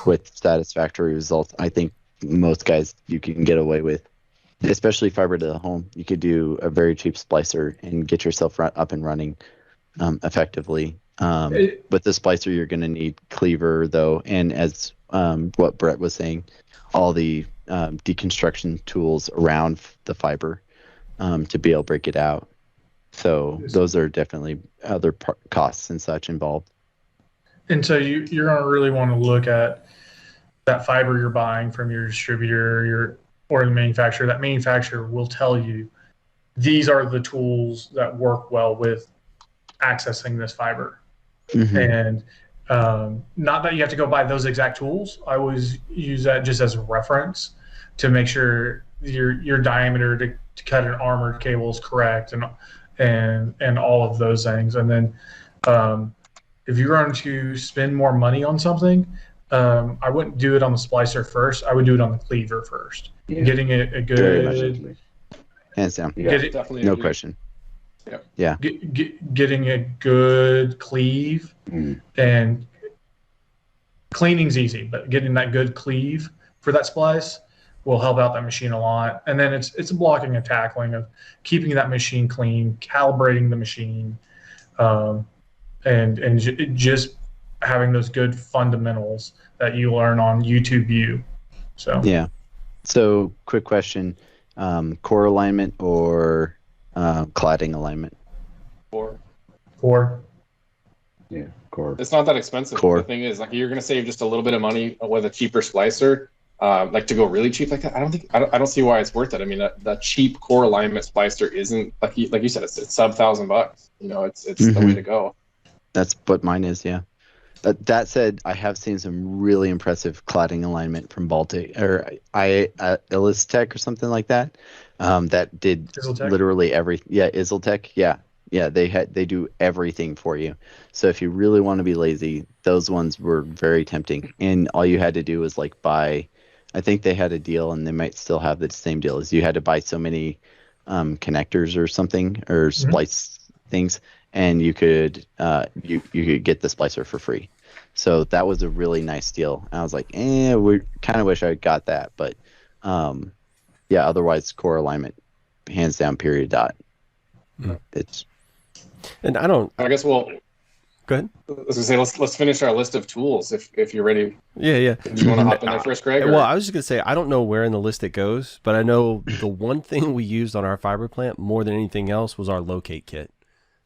with satisfactory results. I think most guys you can get away with, especially fiber to the home. You could do a very cheap splicer and get yourself up and running effectively. With the splicer, you're going to need cleaver, though, and as what Brett was saying, all the deconstruction tools around the fiber to be able to break it out. So those are definitely other costs and such involved. And so you're going to really want to look at that fiber you're buying from your distributor or the manufacturer. That manufacturer will tell you these are the tools that work well with accessing this fiber. And not that you have to go buy those exact tools. I always use that just as a reference to make sure your diameter to cut an armored cable is correct and all of those things. And then if you're going to spend more money on something, I wouldn't do it on the splicer first. I would do it on the cleaver first. Yeah. Getting a good, hands down, definitely no question. Yeah. Getting a good cleave, and cleaning's easy, but getting that good cleave for that splice will help out that machine a lot. And then it's a blocking and tackling of keeping that machine clean, calibrating the machine, and just having those good fundamentals that you learn on YouTube View. So yeah. So quick question: core alignment or cladding alignment? Core. Yeah, core. It's not that expensive. Core. The thing is, like, you're going to save just a little bit of money with a cheaper splicer. Like, to go really cheap like that, I don't see why it's worth it. I mean, that cheap core alignment splicer isn't like you said, it's sub $1,000. It's the way to go. That's what mine is. Yeah. That said, I have seen some really impressive cladding alignment from Baltic or Illistech or something like that. That did Izzletech? Literally everything. Yeah, Izzletech. Yeah, they do everything for you. So if you really want to be lazy, those ones were very tempting. And all you had to do was like buy. I think they had a deal, and they might still have the same deal. As you had to buy so many connectors or something or splice things, and you could you could get the splicer for free. So that was a really nice deal. And I was like, we kind of wish I got that, but yeah. Otherwise, core alignment, hands down. Period. Dot. It's. And I guess we'll. Go ahead. I was gonna say let's finish our list of tools if you're ready. Yeah. Do you want to hop in there first, Greg? Well, I was just gonna say I don't know where in the list it goes, but I know the one thing we used on our fiber plant more than anything else was our locate kit.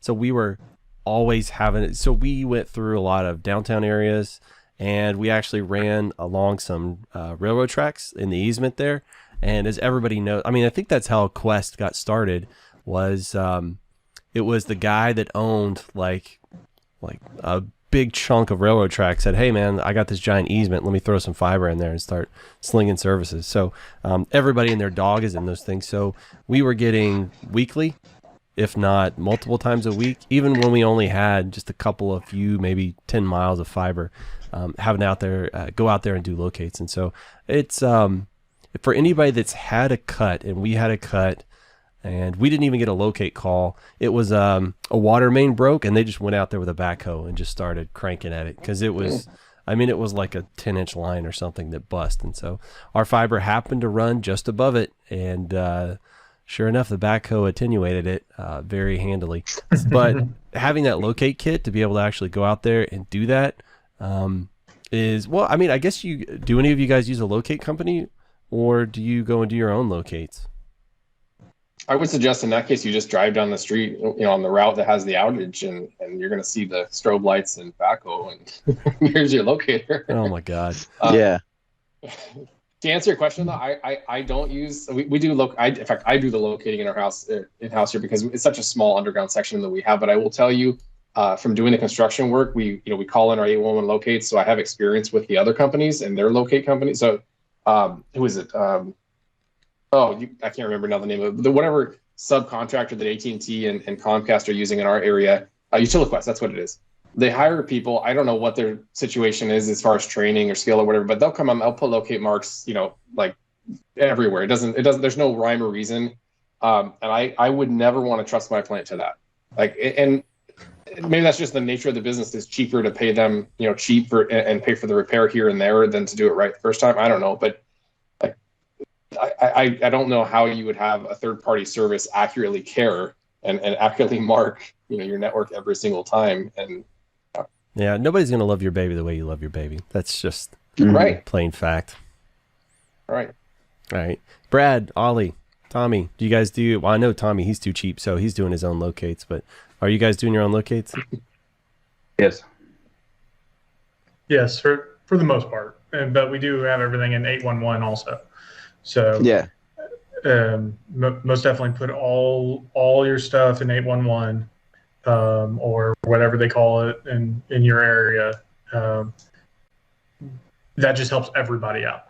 So we were always having it. So we went through a lot of downtown areas, and we actually ran along some railroad tracks in the easement there. And as everybody knows, I mean, I think that's how Quest got started. Was it was the guy that owned like a big chunk of railroad track said, "Hey man, I got this giant easement. Let me throw some fiber in there and start slinging services." So everybody and their dog is in those things. So we were getting weekly if not multiple times a week, even when we only had just a couple of few, maybe 10 miles of fiber, having out there, go out there and do locates. And so it's, for anybody that's had a cut, and we had a cut, and we didn't even get a locate call. It was a water main broke, and they just went out there with a backhoe and just started cranking at it, because it was, I mean, it was like a 10-inch line or something that bust. And so our fiber happened to run just above it, and sure enough, the backhoe attenuated it very handily. But having that locate kit to be able to actually go out there and do that is, well, I mean, I guess do any of you guys use a locate company, or do you go and do your own locates? I would suggest in that case, you just drive down the street, on the route that has the outage, and you're going to see the strobe lights and backhoe, and here's your locator. Oh my God. Yeah. To answer your question, though, I don't use, we do in fact, I do the locating in our house, in-house here, because it's such a small underground section that we have. But I will tell you, from doing the construction work, we call in our 811 locates. So I have experience with the other companies and their locate companies. So who is it? I can't remember now the name of it. Whatever subcontractor that AT&T and Comcast are using in our area, Utiliquest, that's what it is. They hire people. I don't know what their situation is as far as training or skill or whatever, but they'll come on, they'll put locate marks, like everywhere. It doesn't, there's no rhyme or reason. And I would never want to trust my plant to that. And maybe that's just the nature of the business. It's cheaper to pay them, cheap and pay for the repair here and there than to do it right the first time. I don't know, but I don't know how you would have a third-party service accurately care and accurately mark, your network every single time. And yeah, nobody's going to love your baby the way you love your baby. That's just right. Plain fact. All right. Brad, Ollie, Tommy, do you guys do, well, I know Tommy, he's too cheap, so he's doing his own locates, but are you guys doing your own locates? Yes. Yes, for the most part. But we do have everything in 811 also. So Yeah. Most definitely put all your stuff in 811 or whatever they call it in your area. That just helps everybody out.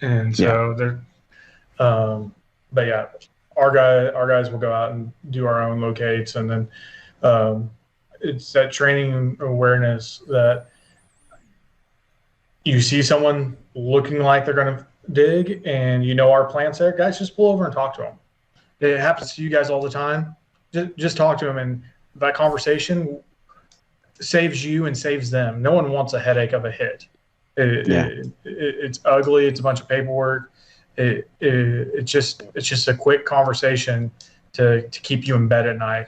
And so but yeah, our guys will go out and do our own locates, and then it's that training awareness that you see someone looking like they're going to dig, and our plant's there, guys, just pull over and talk to them. It happens to you guys all the time. Just talk to them, and that conversation saves you and saves them. No one wants a headache of a hit. It's ugly. It's a bunch of paperwork. It's just a quick conversation to keep you in bed at night.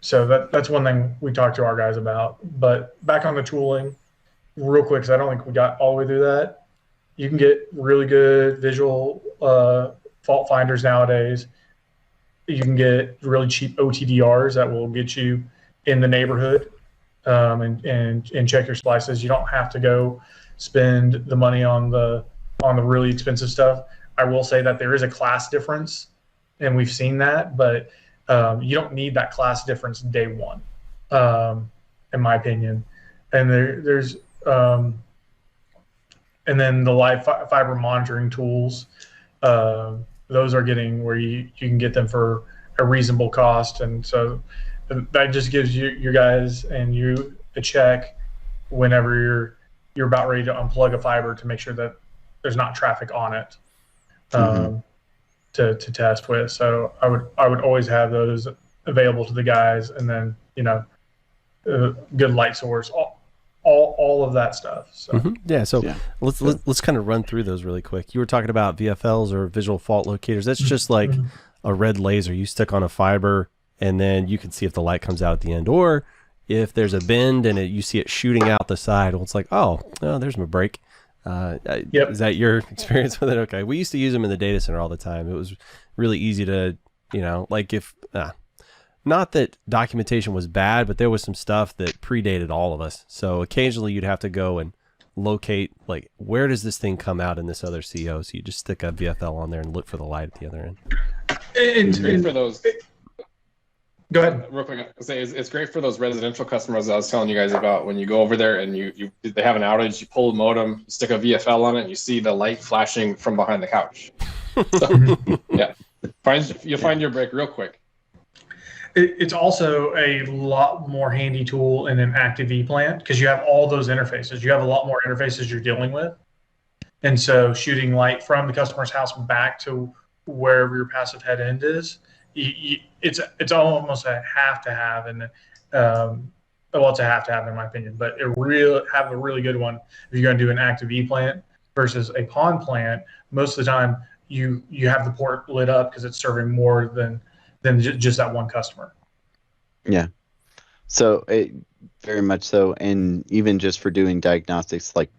So that's one thing we talk to our guys about. But back on the tooling, real quick, because I don't think we got all the way through that. You can get really good visual fault finders nowadays. You can get really cheap OTDRs that will get you in the neighborhood and check your splices. You don't have to go spend the money on the really expensive stuff. I will say that there is a class difference, and we've seen that, but you don't need that class difference day one, in my opinion. And there's and then the live fiber monitoring tools, those are getting where you can get them for a reasonable cost. And so that just gives you guys and you a check whenever you're about ready to unplug a fiber to make sure that there's not traffic on it to test with. So I would always have those available to the guys, and then good light source, all of that stuff. So let's kind of run through those really quick. You were talking about VFLs or visual fault locators. That's just like a red laser you stick on a fiber, and then you can see if the light comes out at the end, or if there's a bend and you see it shooting out the side. Well, it's like, oh, there's my break. Is that your experience with it? Okay. We used to use them in the data center all the time. It was really easy to, like if, not that documentation was bad, but there was some stuff that predated all of us. So occasionally you'd have to go and locate, like, where does this thing come out in this other CO? So you just stick a VFL on there and look for the light at the other end. It's great for those. Go ahead. Real quick, I'll say it's great for those residential customers I was telling you guys about. When you go over there and they have an outage, you pull the modem, you stick a VFL on it, and you see the light flashing from behind the couch. So, yeah, You'll find your break real quick. It's also a lot more handy tool in an active E-plant because you have all those interfaces. You have a lot more interfaces you're dealing with. And so shooting light from the customer's house back to wherever your passive head end is, it's almost a have to have. And well, it's a have to have in my opinion, but have a really good one if you're going to do an active E-plant versus a PON plant. Most of the time you have the port lit up because it's serving more than just that one customer. Yeah. So very much so. And even just for doing diagnostics, like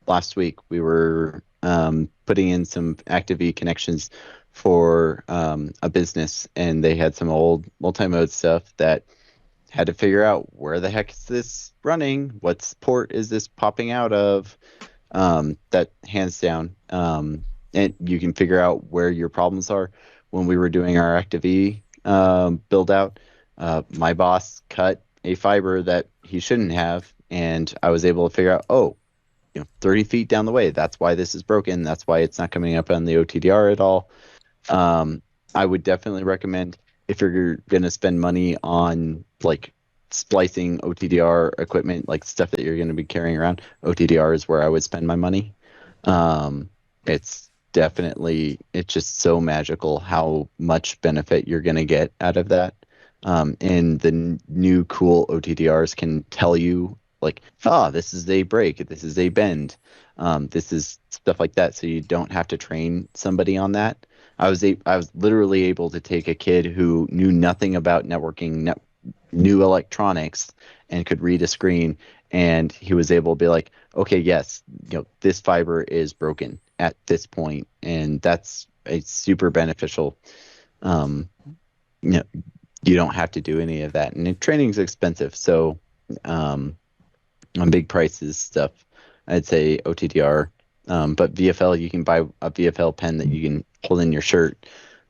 last week, we were putting in some active E connections for a business, and they had some old multi-mode stuff that had to figure out where the heck is this running? What port is this popping out of? That hands down. And you can figure out where your problems are. When we were doing our active E build out, my boss cut a fiber that he shouldn't have, and I was able to figure out, 30 feet down the way, that's why this is broken. That's why it's not coming up on the OTDR at all. I would definitely recommend, if you're going to spend money on like splicing OTDR equipment, like stuff that you're going to be carrying around, OTDR is where I would spend my money. It's just so magical how much benefit you're going to get out of that. And the new cool OTDRs can tell you, like, this is a break, this is a bend, this is stuff like that. So you don't have to train somebody on that. I was literally able to take a kid who knew nothing about networking, new electronics, and could read a screen, and he was able to be like, okay, yes, this fiber is broken at this point, and that's a super beneficial. You don't have to do any of that, and training is expensive, so on big prices stuff, I'd say OTDR. But VFL, you can buy a VFL pen that you can hold in your shirt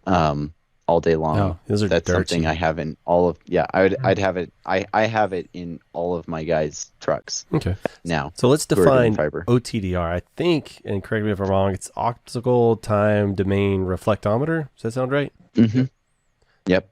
all day long. Oh, those are That's dirty. something I have in all of. Yeah, I'd have it. I have it in all of my guys' trucks. Okay. Now, So let's who are doing define fiber. OTDR. I think, and correct me if I'm wrong, it's optical time domain reflectometer. Does that sound right? Mm-hmm. Yep.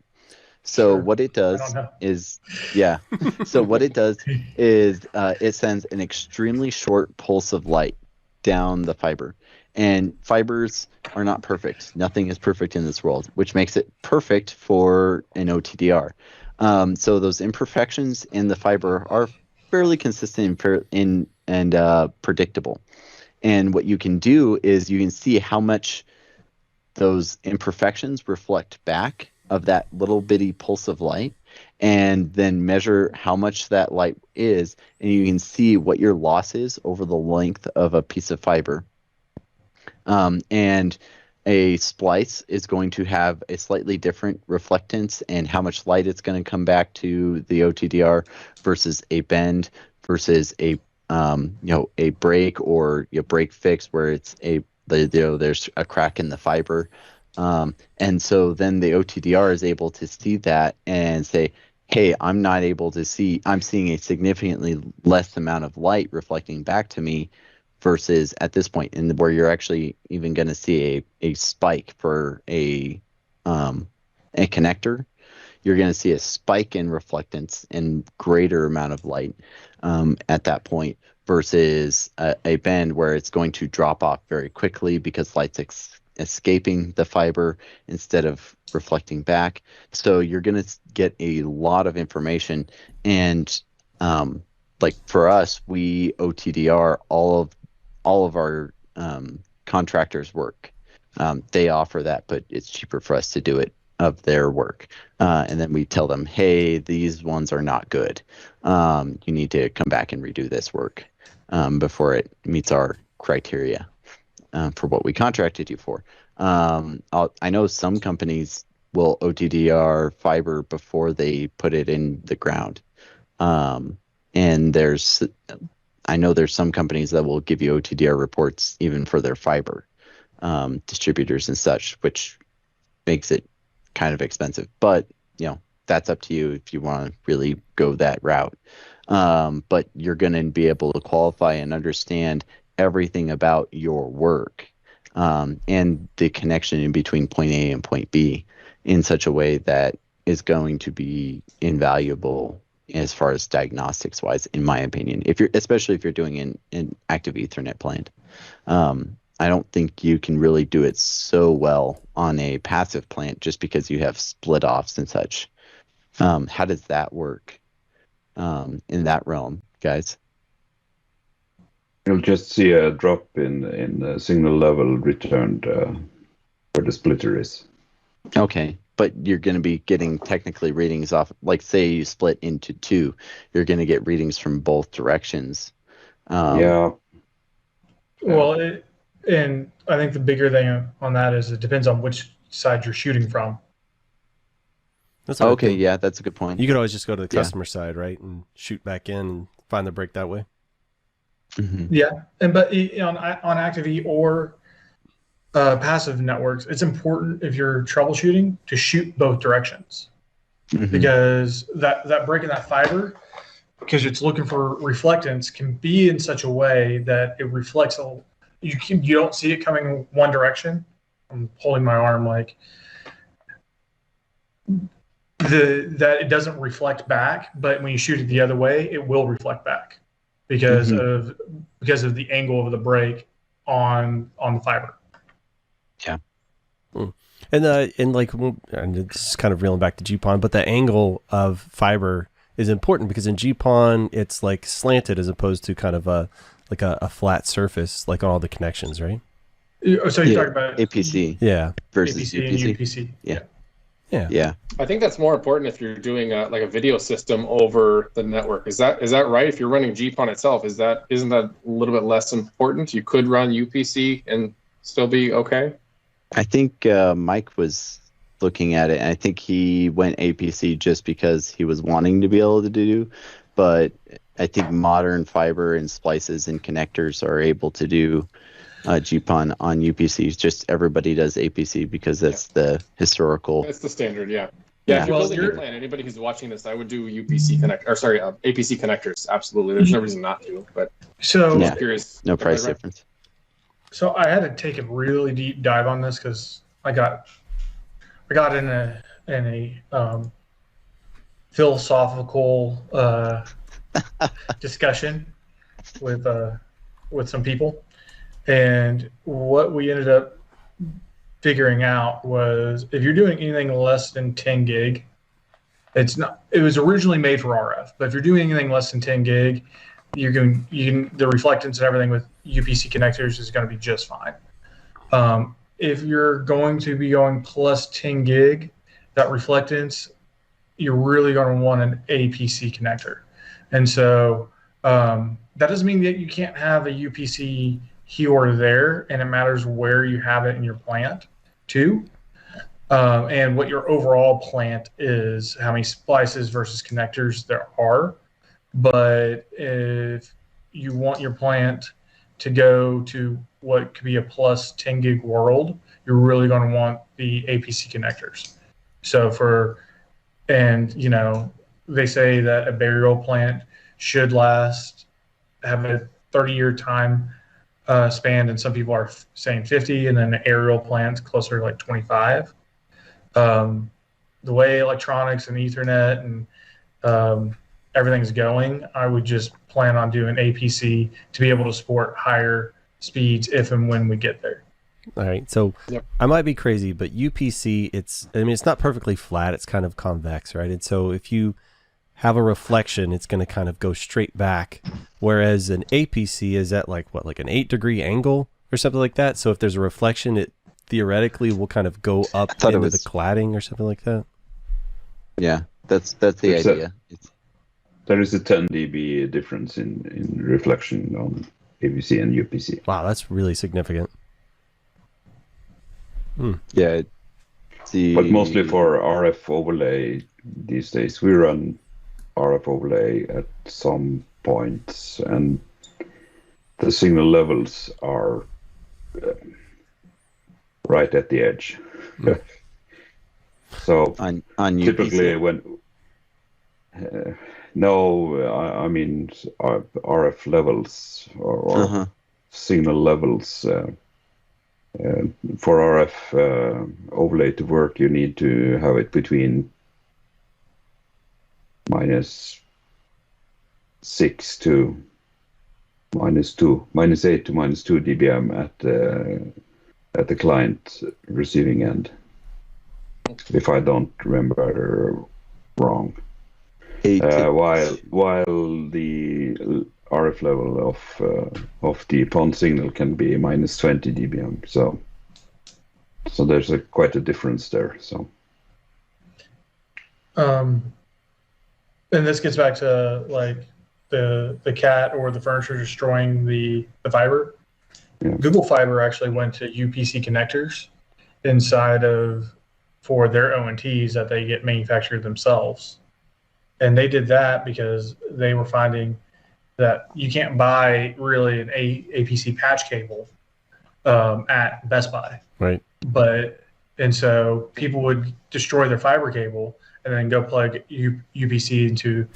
So Sure. what it does I don't know. is, yeah. So what it does is it sends an extremely short pulse of light down the fiber. And fibers are not perfect. Nothing is perfect in this world, which makes it perfect for an OTDR. So those imperfections in the fiber are fairly consistent and predictable. And what you can do is you can see how much those imperfections reflect back of that little bitty pulse of light, and then measure how much that light is, and you can see what your loss is over the length of a piece of fiber. And a splice is going to have a slightly different reflectance and how much light it's going to come back to the OTDR versus a bend versus a break or break fix where it's there's a crack in the fiber. And so then the OTDR is able to see that and say, hey, I'm seeing a significantly less amount of light reflecting back to me versus at this point, and where you're actually even going to see a spike for a connector. You're going to see a spike in reflectance and greater amount of light at that point versus a bend where it's going to drop off very quickly because light's escaping the fiber instead of reflecting back. So you're going to get a lot of information. And like for us, we OTDR all of our contractors' work. They offer that, but it's cheaper for us to do it of their work. And then we tell them, hey, these ones are not good. You need to come back and redo this work before it meets our criteria for what we contracted you for. I know some companies will OTDR fiber before they put it in the ground. And I know there's some companies that will give you OTDR reports even for their fiber, distributors and such, which makes it kind of expensive. But, that's up to you if you want to really go that route. But you're going to be able to qualify and understand everything about your work and the connection in between point A and point B. in such a way that is going to be invaluable as far as diagnostics wise, in my opinion. Especially if you're doing an active Ethernet plant, I don't think you can really do it so well on a passive plant just because you have split offs and such. How does that work in that realm, guys? You'll just see a drop in the signal level returned where the splitter is. Okay, but you're going to be getting technically readings off, like say you split into two, you're going to get readings from both directions. Yeah. Well, and I think the bigger thing on that is it depends on which side you're shooting from. That's what I Okay, think. yeah, that's a good point. You could always just go to the Yeah. customer side, right, and shoot back in and find the break that way. Mhm. Yeah, but on active E or passive networks, it's important if you're troubleshooting to shoot both directions Mhm. because that break in that fiber, because it's looking for reflectance, can be in such a way that it reflects you don't see it coming one direction. I'm holding my arm like that it doesn't reflect back, but when you shoot it the other way, it will reflect back because of the angle of the break on the fiber. And this is kind of reeling back to GPON, but the angle of fiber is important because in GPON it's like slanted as opposed to kind of a flat surface like on all the connections, right? So you're talking about APC Yeah. versus APC UPC. and UPC. Yeah. Yeah. I think that's more important if you're doing like a video system over the network. Is that right? If you're running GPON itself, isn't that a little bit less important? You could run UPC and still be okay. I think Mike was looking at it, and I think he went APC just because he was wanting to be able to do, but I think modern fiber and splices and connectors are able to do GPON on UPCs. Just everybody does APC because that's the historical. That's the standard, yeah. Yeah. If you're Well, building a plan, anybody who's watching this, I would do APC connectors. Absolutely, there's no reason not to. But So Yeah. I'm curious. No Am I price right? difference. So I had to take a really deep dive on this because I got in a philosophical discussion with some people, and what we ended up figuring out was if you're doing anything less than 10 gig, it was originally made for RF, but if you're doing anything less than 10 gig, the reflectance and everything with UPC connectors is going to be just fine. If you're going to be going plus 10 gig, that reflectance, you're really going to want an APC connector. And so that doesn't mean that you can't have a UPC here or there, and it matters where you have it in your plant too. And what your overall plant is, how many splices versus connectors there are. But if you want your plant to go to what could be a plus 10 gig world, you're really going to want the APC connectors. So they say that a burial plant should have a 30-year time span, and some people are saying 50, and then the aerial plant's closer to like 25. The way electronics and Ethernet and everything's going, I would just plan on doing APC to be able to support higher speeds if and when we get there. All right. So Yep. I might be crazy, but UPC, it's not perfectly flat. It's kind of convex, right? And so if you have a reflection, it's going to kind of go straight back. Whereas an APC is at like an 8-degree angle or something like that. So if there's a reflection, it theoretically will kind of go up thought it into was- the cladding or something like that. Yeah, that's the There's idea. There is a 10 dB difference in reflection on APC and UPC. Wow, that's really significant. Yeah. But mostly for RF overlay these days, we run RF overlay at some points, and the signal levels are right at the edge. So on typically UPC. when I mean RF levels or Uh-huh. signal levels For RF overlay to work, you need to have it between -6 to -2, -8 to -2 dBm at the client receiving end. If I don't remember wrong. While the RF level of the PON signal can be -20 dBm, so there's quite a difference there. So, and this gets back to like the cat or the furniture destroying the fiber. Yeah. Google Fiber actually went to UPC connectors inside for their ONTs that they get manufactured themselves, and they did that because they were finding that you can't buy really an APC patch cable at Best Buy. Right. And so people would destroy their fiber cable and then go plug UPC into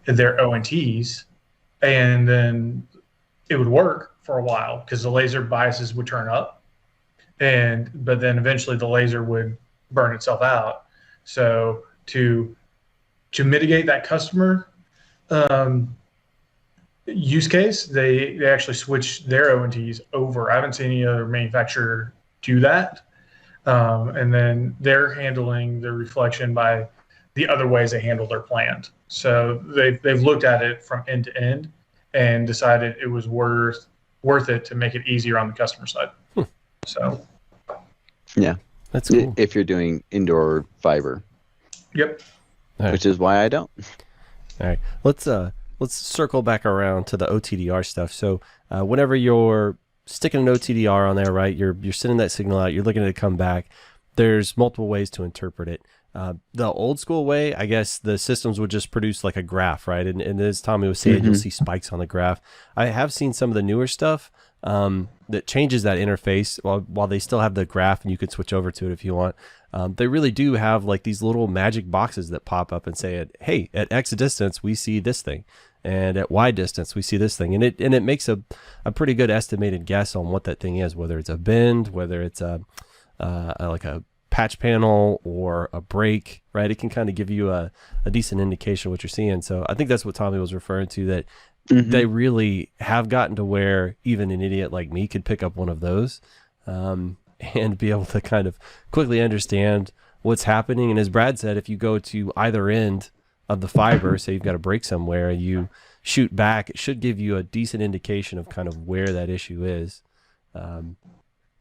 their ONTs, and then it would work for a while because the laser biases would turn up, but then eventually the laser would burn itself out. So to mitigate that customer use case, they actually switched their ONTs over. I haven't seen any other manufacturer do that. And then they're handling the reflection by the other ways they handle their plant. So they've looked at it from end to end and decided it was worth it to make it easier on the customer side. So, yeah, that's cool. If you're doing indoor fiber. Yep. Right. Which is why I don't. All right, let's circle back around to the OTDR stuff. So whenever you're sticking an OTDR on there, right, you're sending that signal out, you're looking at it come back. There's multiple ways to interpret it. The old school way, I guess the systems would just produce like a graph, right? And as Tommy was saying, you'll see spikes on the graph. I have seen some of the newer stuff that changes that interface while they still have the graph, and you could switch over to it if you want. They really do have like these little magic boxes that pop up and say, hey, at X distance, we see this thing. And at Y distance, we see this thing. And it makes a pretty good estimated guess on what that thing is, whether it's a bend, whether it's like a patch panel or a break, right? It can kind of give you a decent indication of what you're seeing. So I think that's what Tommy was referring to, that they really have gotten to where even an idiot like me could pick up one of those and be able to kind of quickly understand what's happening. And as Brad said, if you go to either end of the fiber, say you've got a break somewhere, you shoot back, it should give you a decent indication of kind of where that issue is.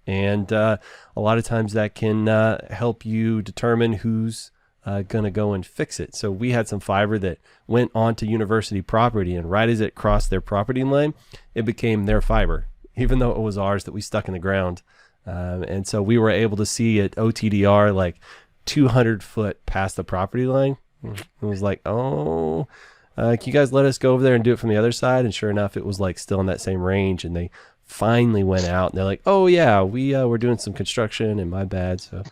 And a lot of times that can help you determine who's going to go and fix it. So we had some fiber that went onto university property, and right as it crossed their property line, it became their fiber, even though it was ours that we stuck in the ground. And so we were able to see at OTDR like 200 foot past the property line. It was like, can you guys let us go over there and do it from the other side? And sure enough, it was like still in that same range, and they finally went out and they're like, oh yeah, we're doing some construction, and my bad. So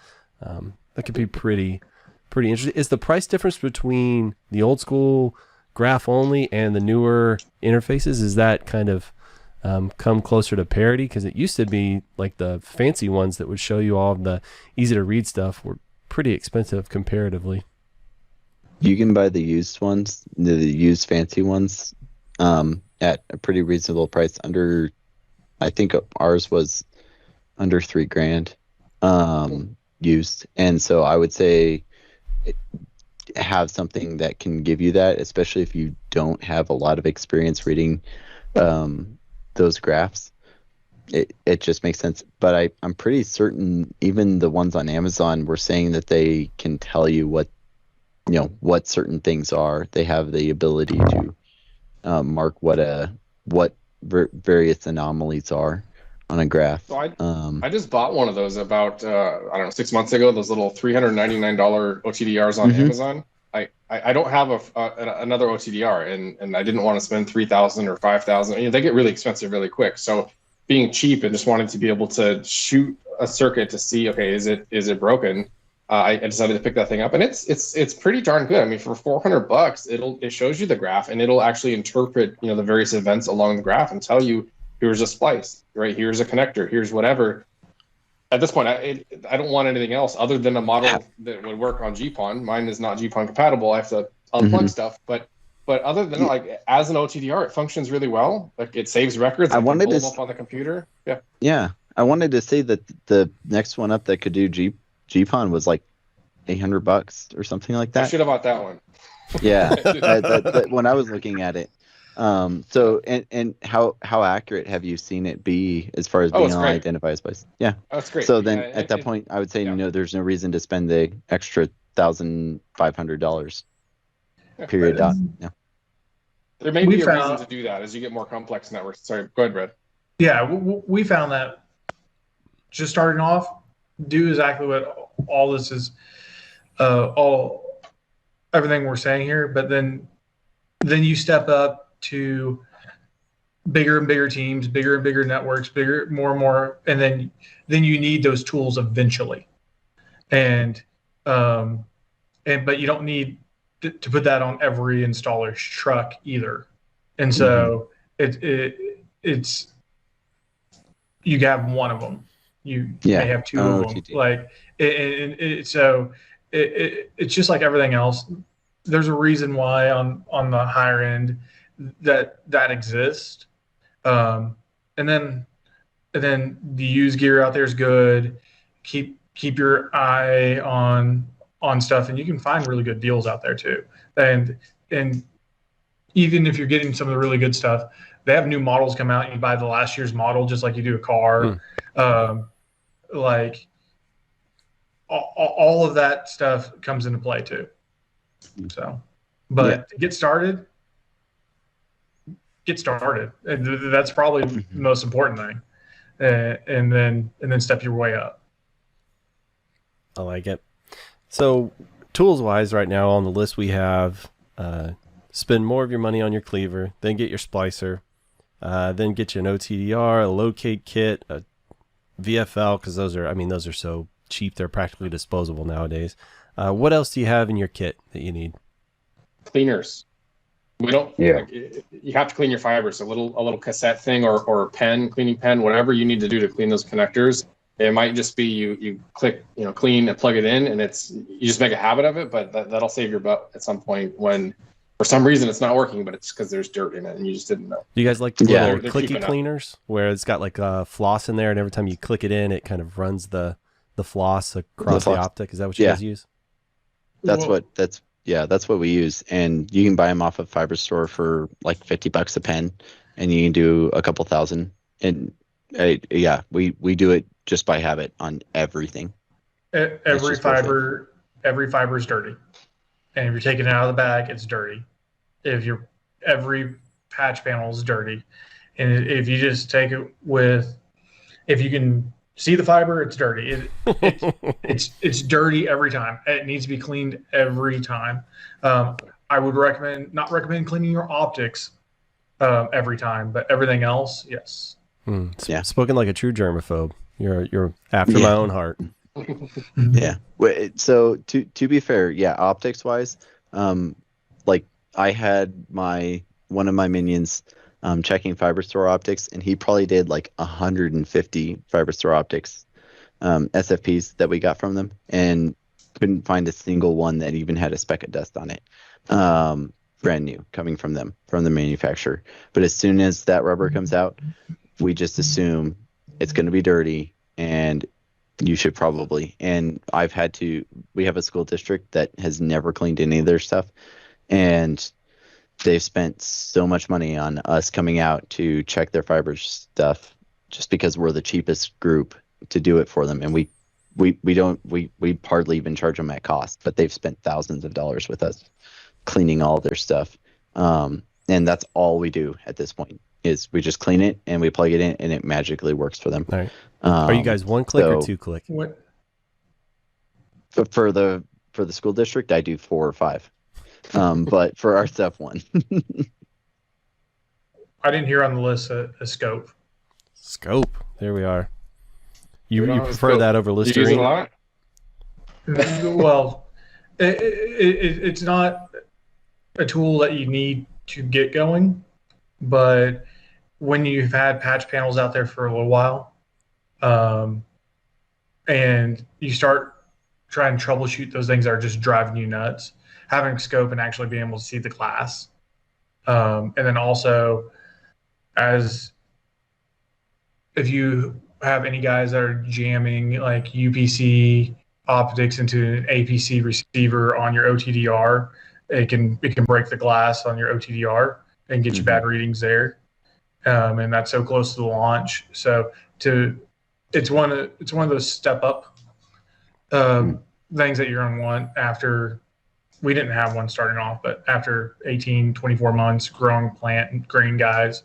that could be pretty interesting. Is the price difference between the old school graph only and the newer interfaces, is that kind of come closer to parity? Because it used to be like the fancy ones that would show you all of the easy to read stuff were pretty expensive comparatively. You can buy the used ones, the used fancy ones, at a pretty reasonable price. I think ours was under $3,000 used, and so I would say have something that can give you that, especially if you don't have a lot of experience reading those graphs. It just makes sense. But I'm pretty certain even the ones on Amazon were saying that they can tell you what certain things are. They have the ability to mark what various anomalies are on a graph. So I just bought one of those about 6 months ago. Those little $399 OTDRs on Amazon. I don't have another OTDR, and I didn't want to spend $3,000 or $5,000. They get really expensive really quick. So being cheap and just wanting to be able to shoot a circuit to see, okay, is it broken? I decided to pick that thing up, and it's pretty darn good. I mean, for $400, it shows you the graph, and it'll actually interpret the various events along the graph and tell you, here's a splice, right? Here's a connector, here's whatever. At this point, I don't want anything else other than a model that would work on GPON. Mine is not GPON compatible. I have to unplug stuff, but other than like as an OTDR, it functions really well. Like it saves records. I wanted to pull them up on the computer. Yeah. Yeah, I wanted to say that the next one up that could do GPON was like $800 or something like that. I should have bought that one. Yeah, that, when I was looking at it. So and how accurate have you seen it be as far as being able to identify a splice? Yeah, that's great. So then at that point, I would say there's no reason to spend the extra $1,500. Period. Yeah. There may be a reason to do that as you get more complex networks. Sorry, go ahead, Brad. Yeah, we found that just starting off, do exactly what all this is, everything we're saying here, but then you step up to bigger and bigger teams, bigger and bigger networks, more and more, and then you need those tools eventually, but you don't need to put that on every installer's truck either, and so it's you have one of them, you may have two of them, like so it's just like everything else. There's a reason why on the higher end that exists, and then the used gear out there is good. Keep your eye on stuff, and you can find really good deals out there too. And even if you're getting some of the really good stuff, they have new models come out, and you buy the last year's model just like you do a car. Like all of that stuff comes into play too. So, but to get started. And that's probably the most important thing. And then step your way up. I like it. So tools wise, right now on the list we have spend more of your money on your cleaver, then get your splicer, then get you an OTDR, a locate kit, a VFL, because those are so cheap they're practically disposable nowadays. What else do you have in your kit that you need? Cleaners. We don't. Yeah. Like, you have to clean your fibers. A little cassette thing or pen, cleaning pen, whatever you need to do to clean those connectors. It might just be you click, clean and plug it in, and you just make a habit of it. But that'll save your butt at some point when, for some reason, it's not working, but it's because there's dirt in it and you just didn't know. Do you guys like the little clicky cheap cleaners where it's got like a floss in there, and every time you click it in, it kind of runs the floss across the optic? Is that what you guys use? That's what we use, and you can buy them off of Fiber Store for like $50 a pen, and you can do a couple thousand. And we do it just by habit on everything. Every fiber is dirty, and if you're taking it out of the bag, it's dirty. Every patch panel is dirty, and if you just take it if you can see the fiber, it's dirty. It's dirty every time. It needs to be cleaned every time. I would not recommend cleaning your optics every time, but everything else, yes. Spoken like a true germaphobe. You're after my own heart. Yeah. So to be fair, optics wise, like I had one of my minions checking Fiber Store optics, and he probably did like 150 Fiber Store optics SFPs that we got from them, and couldn't find a single one that even had a speck of dust on it. Brand new, coming from them, from the manufacturer. But as soon as that rubber comes out, we just assume it's going to be dirty, and you should probably. And we have a school district that has never cleaned any of their stuff, and they've spent so much money on us coming out to check their fiber stuff just because we're the cheapest group to do it for them. And we hardly even charge them at cost, but they've spent thousands of dollars with us cleaning all their stuff. And that's all we do at this point is we just clean it and we plug it in, and it magically works for them. All right. Are you guys one click or two click? What? For the school district, I do 4 or 5. But for our stuff, 1. I didn't hear on the list a scope. Scope. There we are. You prefer that over Listerine? You use it a lot? Well, it's not a tool that you need to get going, but when you've had patch panels out there for a little while, and you start trying to troubleshoot those things that are just driving you nuts. Having a scope and actually being able to see the class, and then also as if you have any guys that are jamming like UPC optics into an APC receiver on your OTDR, it can break the glass on your OTDR and get you bad readings there. And that's so close to the launch. So it's one of those step up things that you're going to want after. We didn't have one starting off, but after 18, 24 months growing plant and green guys,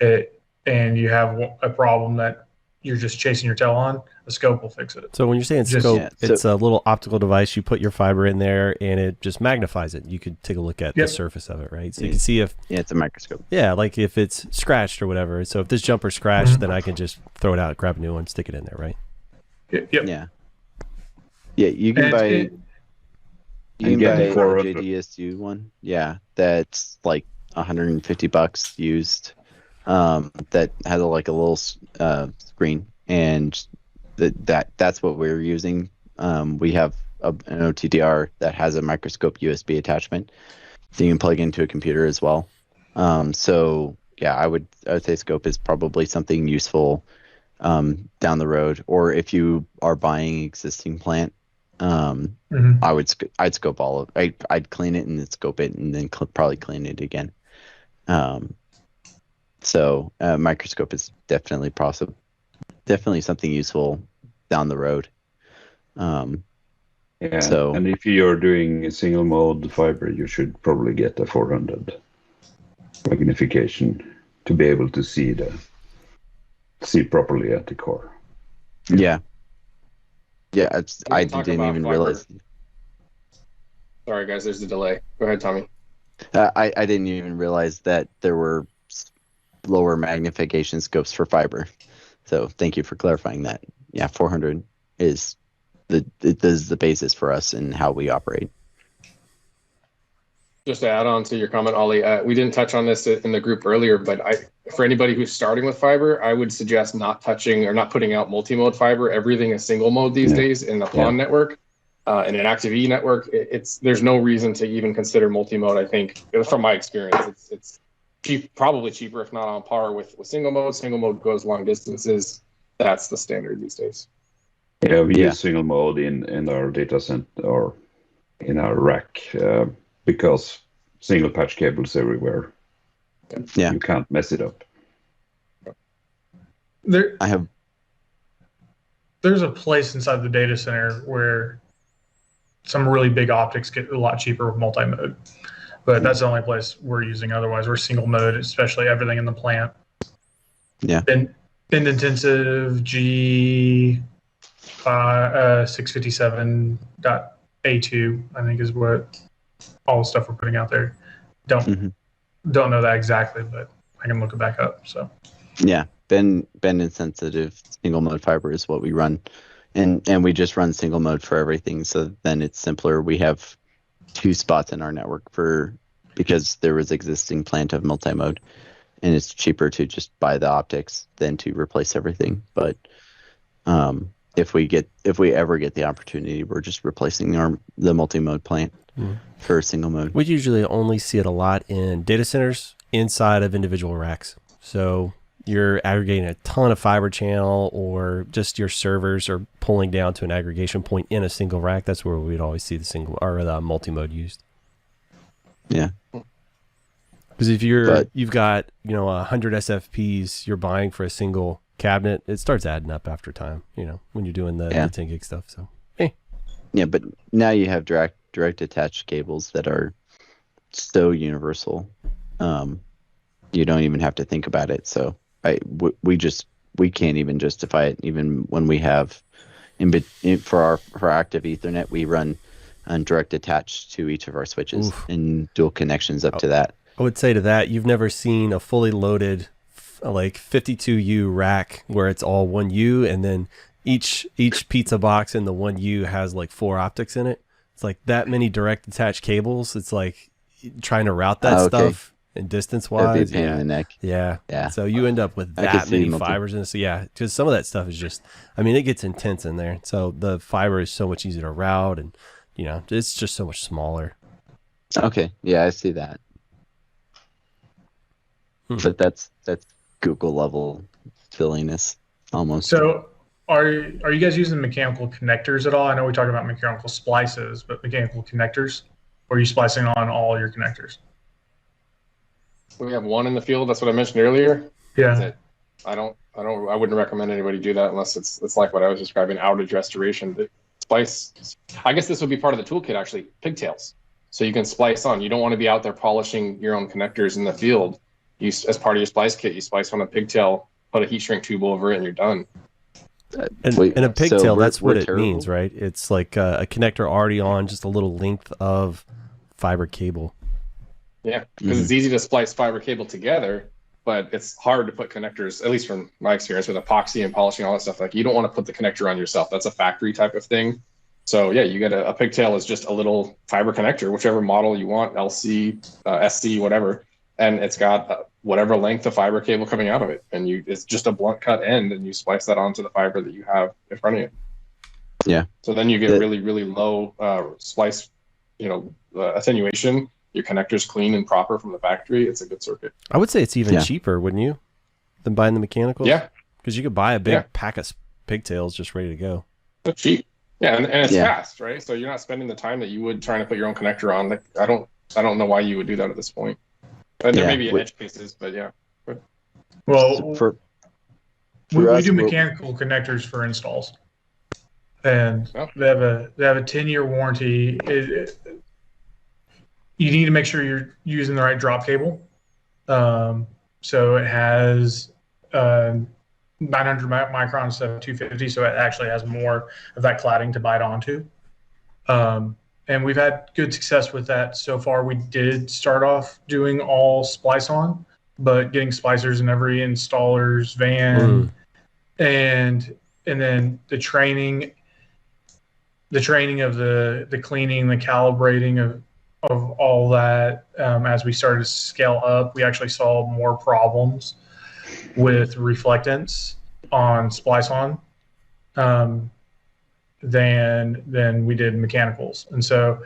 and you have a problem that you're just chasing your tail on, the scope will fix it. So when you're saying scope, it's a little optical device. You put your fiber in there and it just magnifies it. You could take a look at the surface of it, right? So you can see if... Yeah, it's a microscope. Yeah, like if it's scratched or whatever. So if this jumper's scratched, then I can just throw it out, grab a new one, stick it in there, right? Yep. Yeah. Yeah, you can buy... You can buy a JDSU one. Yeah, that's like $150 used. That has like a little screen, and that's what we're using. We have an OTDR that has a microscope USB attachment, so you can plug into a computer as well. So yeah, I would say scope is probably something useful down the road, or if you are buying existing plant. I'd scope all of it. I'd clean it and then scope it and then probably clean it again. So microscope is definitely possible, definitely something useful down the road. Yeah. So, and if you're doing a single mode fiber, you should probably get a 400 magnification to be able to see properly at the core. Yeah. Yeah, I didn't even realize. Sorry, guys, there's a delay. Go ahead, Tommy. I didn't even realize that there were lower magnification scopes for fiber. So thank you for clarifying that. Yeah, 400 is the basis for us and how we operate. Just to add on to your comment, Ollie, we didn't touch on this in the group earlier, but for anybody who's starting with fiber, I would suggest not touching or not putting out multi-mode fiber. Everything is single mode these days in the PON network. In an Active E network, there's no reason to even consider multi-mode. I think, from my experience, it's cheap, probably cheaper, if not on par with single mode. Single mode goes long distances. That's the standard these days. Yeah, we use single mode in our data center or in our rack. Because single patch cables everywhere. Yeah. You can't mess it up. There's a place inside the data center where some really big optics get a lot cheaper with multi-mode. But that's the only place we're using. Otherwise, we're single mode, especially everything in the plant. Yeah. Bend intensive G 657.A2, I think is what all the stuff we're putting out there. Don't know that exactly, but I can look it back up. So yeah, bend insensitive single mode fiber is what we run, and we just run single mode for everything. So then it's simpler. We have 2 spots in our network because there was existing plant of multi mode, and it's cheaper to just buy the optics than to replace everything. But if we ever get the opportunity, we're just replacing the multi mode plant. For single mode. We usually only see it a lot in data centers inside of individual racks. So you're aggregating a ton of fiber channel, or just your servers are pulling down to an aggregation point in a single rack. That's where we'd always see the multi-mode used. Yeah. Because if you've got 100 SFPs you're buying for a single cabinet, it starts adding up after time. When you're doing the 10 gig stuff. So yeah, but now you have direct attached cables that are so universal. You don't even have to think about it. So we can't even justify it. Even when we have for our active Ethernet, we run direct attached to each of our switches and dual connections up to that. I would say to that, you've never seen a fully loaded like 52U rack where it's all 1U, and then each pizza box in the 1U has like 4 optics in it. It's like that many direct attached cables. It's like trying to route that stuff. And distance That'd be a wise, pain in the neck. yeah. Yeah. So you end up with I could that see many multi- fibers, and so yeah, because some of that stuff is just, I mean, it gets intense in there. So the fiber is so much easier to route, and it's just so much smaller. Okay. Yeah, I see that. But that's Google level silliness almost. So are you guys using mechanical connectors at all? I know we talked about mechanical splices, but mechanical connectors? Or are you splicing on all your connectors? We have one in the field. That's what I mentioned earlier. Yeah. That I wouldn't recommend anybody do that unless it's like what I was describing, outage restoration. The splice, I guess this would be part of the toolkit actually, pigtails. So you can splice on. You don't want to be out there polishing your own connectors in the field. As part of your splice kit, you splice on a pigtail, put a heat shrink tube over it, and you're done. And a pigtail, so that's what it terrible? means, right? It's like a connector already on just a little length of fiber cable. Yeah, because it's easy to splice fiber cable together, but it's hard to put connectors, at least from my experience with epoxy and polishing, all that stuff. Like, you don't want to put the connector on yourself. That's a factory type of thing. So yeah, you get a pigtail is just a little fiber connector, whichever model you want, LC, SC, whatever. And it's got whatever length of fiber cable coming out of it. And it's just a blunt cut end, and you splice that onto the fiber that you have in front of you. Yeah. So then you get really, really low splice, attenuation. Your connector's clean and proper from the factory. It's a good circuit. I would say it's even cheaper, wouldn't you, than buying the mechanicals? Yeah. Because you could buy a big pack of pigtails just ready to go. It's cheap. Yeah, and it's fast, right? So you're not spending the time that you would trying to put your own connector on. Like, I don't know why you would do that at this point. And there may be edge cases, but yeah. Well, we us, do mechanical connectors for installs, and they have a 10-year warranty. You need to make sure you're using the right drop cable. So it has 900 microns instead of 250, so it actually has more of that cladding to bite onto. And we've had good success with that so far. We did start off doing all splice on, but getting splicers in every installer's van, and then the training of the cleaning, the calibrating of all that. As we started to scale up, we actually saw more problems with reflectance on splice on than we did mechanicals. And so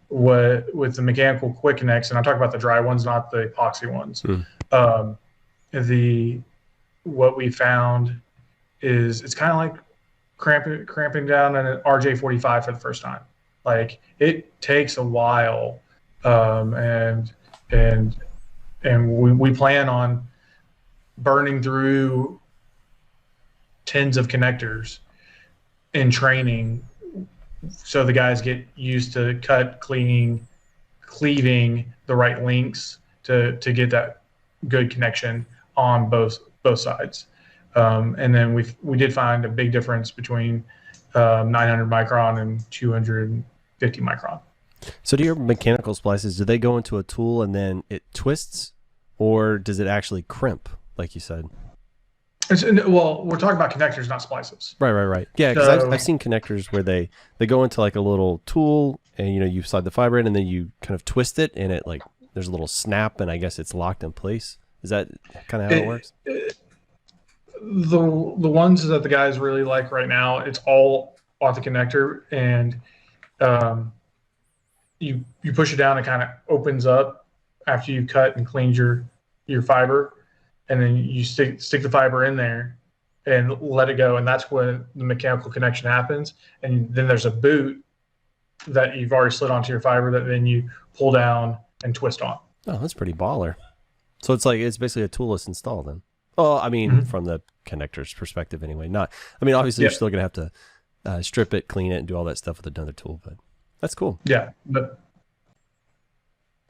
with the mechanical quick connects, and I'm talking about the dry ones, not the epoxy ones, what we found is it's kind of like cramping down an RJ45 for the first time. Like, it takes a while, and we plan on burning through tens of connectors in training, so the guys get used to cleaving the right links to get that good connection on both sides. And then we did find a big difference between 900 micron and 250 micron. So do your mechanical splices, do they go into a tool and then it twists, or does it actually crimp, like you said? Well, we're talking about connectors, not splices. Right. Yeah, because I've seen connectors where they go into like a little tool, and you slide the fiber in, and then you kind of twist it, and it like there's a little snap, and I guess it's locked in place. Is that kind of how it works? The ones that the guys really like right now, it's all off the connector, and you push it down, it kind of opens up after you've cut and cleaned your fiber, and then you stick the fiber in there and let it go, and that's when the mechanical connection happens. And then there's a boot that you've already slid onto your fiber that then you pull down and twist on. Oh, that's pretty baller. So it's basically a toolless install then. Well, I mean, from the connector's perspective anyway. Obviously you're still gonna have to strip it, clean it, and do all that stuff with another tool, but that's cool. Yeah,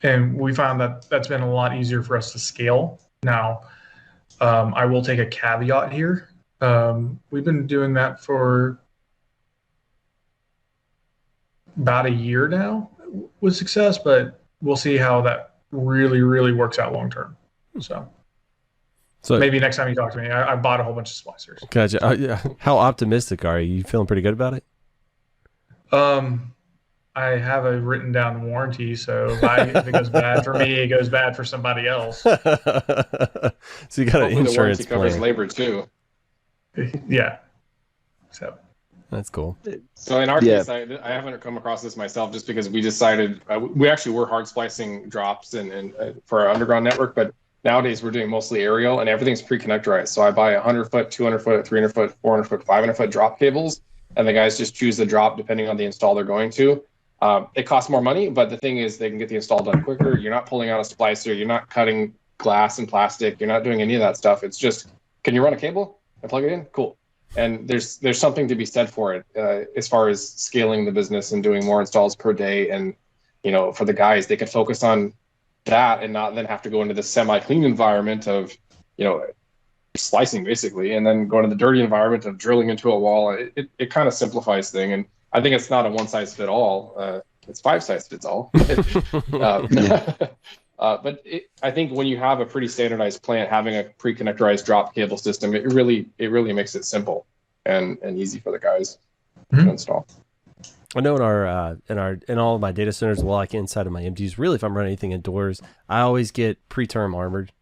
and we found that that's been a lot easier for us to scale. Now, I will take a caveat here. We've been doing that for about a year now with success, but we'll see how that really, really works out long term. So maybe next time you talk to me, I bought a whole bunch of splicers. Gotcha. How optimistic are you? You feeling pretty good about it? I have a written down warranty, so if it goes bad for me, it goes bad for somebody else. So you got an Hopefully the insurance warranty covers plan. labor too. Yeah. So That's cool. So in our case, I haven't come across this myself just because we decided we actually were hard splicing drops and for our underground network, but nowadays we're doing mostly aerial and everything's pre-connectorized. So I buy 100 foot, 200 foot, 300 foot, 400 foot, 500 foot drop cables, and the guys just choose the drop depending on the install they're going to. It costs more money, but the thing is they can get the install done quicker. You're not pulling out a splicer. You're not cutting glass and plastic. You're not doing any of that stuff. It's just, can you run a cable and plug it in? Cool. And there's something to be said for it as far as scaling the business and doing more installs per day. And, you know, for the guys, they can focus on that and not then have to go into the semi-clean environment of, you know, slicing basically, and then go into the dirty environment of drilling into a wall. It kind of simplifies things. And I think it's not a one size fit all. It's 5 size fits all. But I think when you have a pretty standardized plant, having a pre-connectorized drop cable system, it really makes it simple and easy for the guys to install. I know in all of my data centers, well, like inside of my MDs, really, if I'm running anything indoors, I always get pre-term armored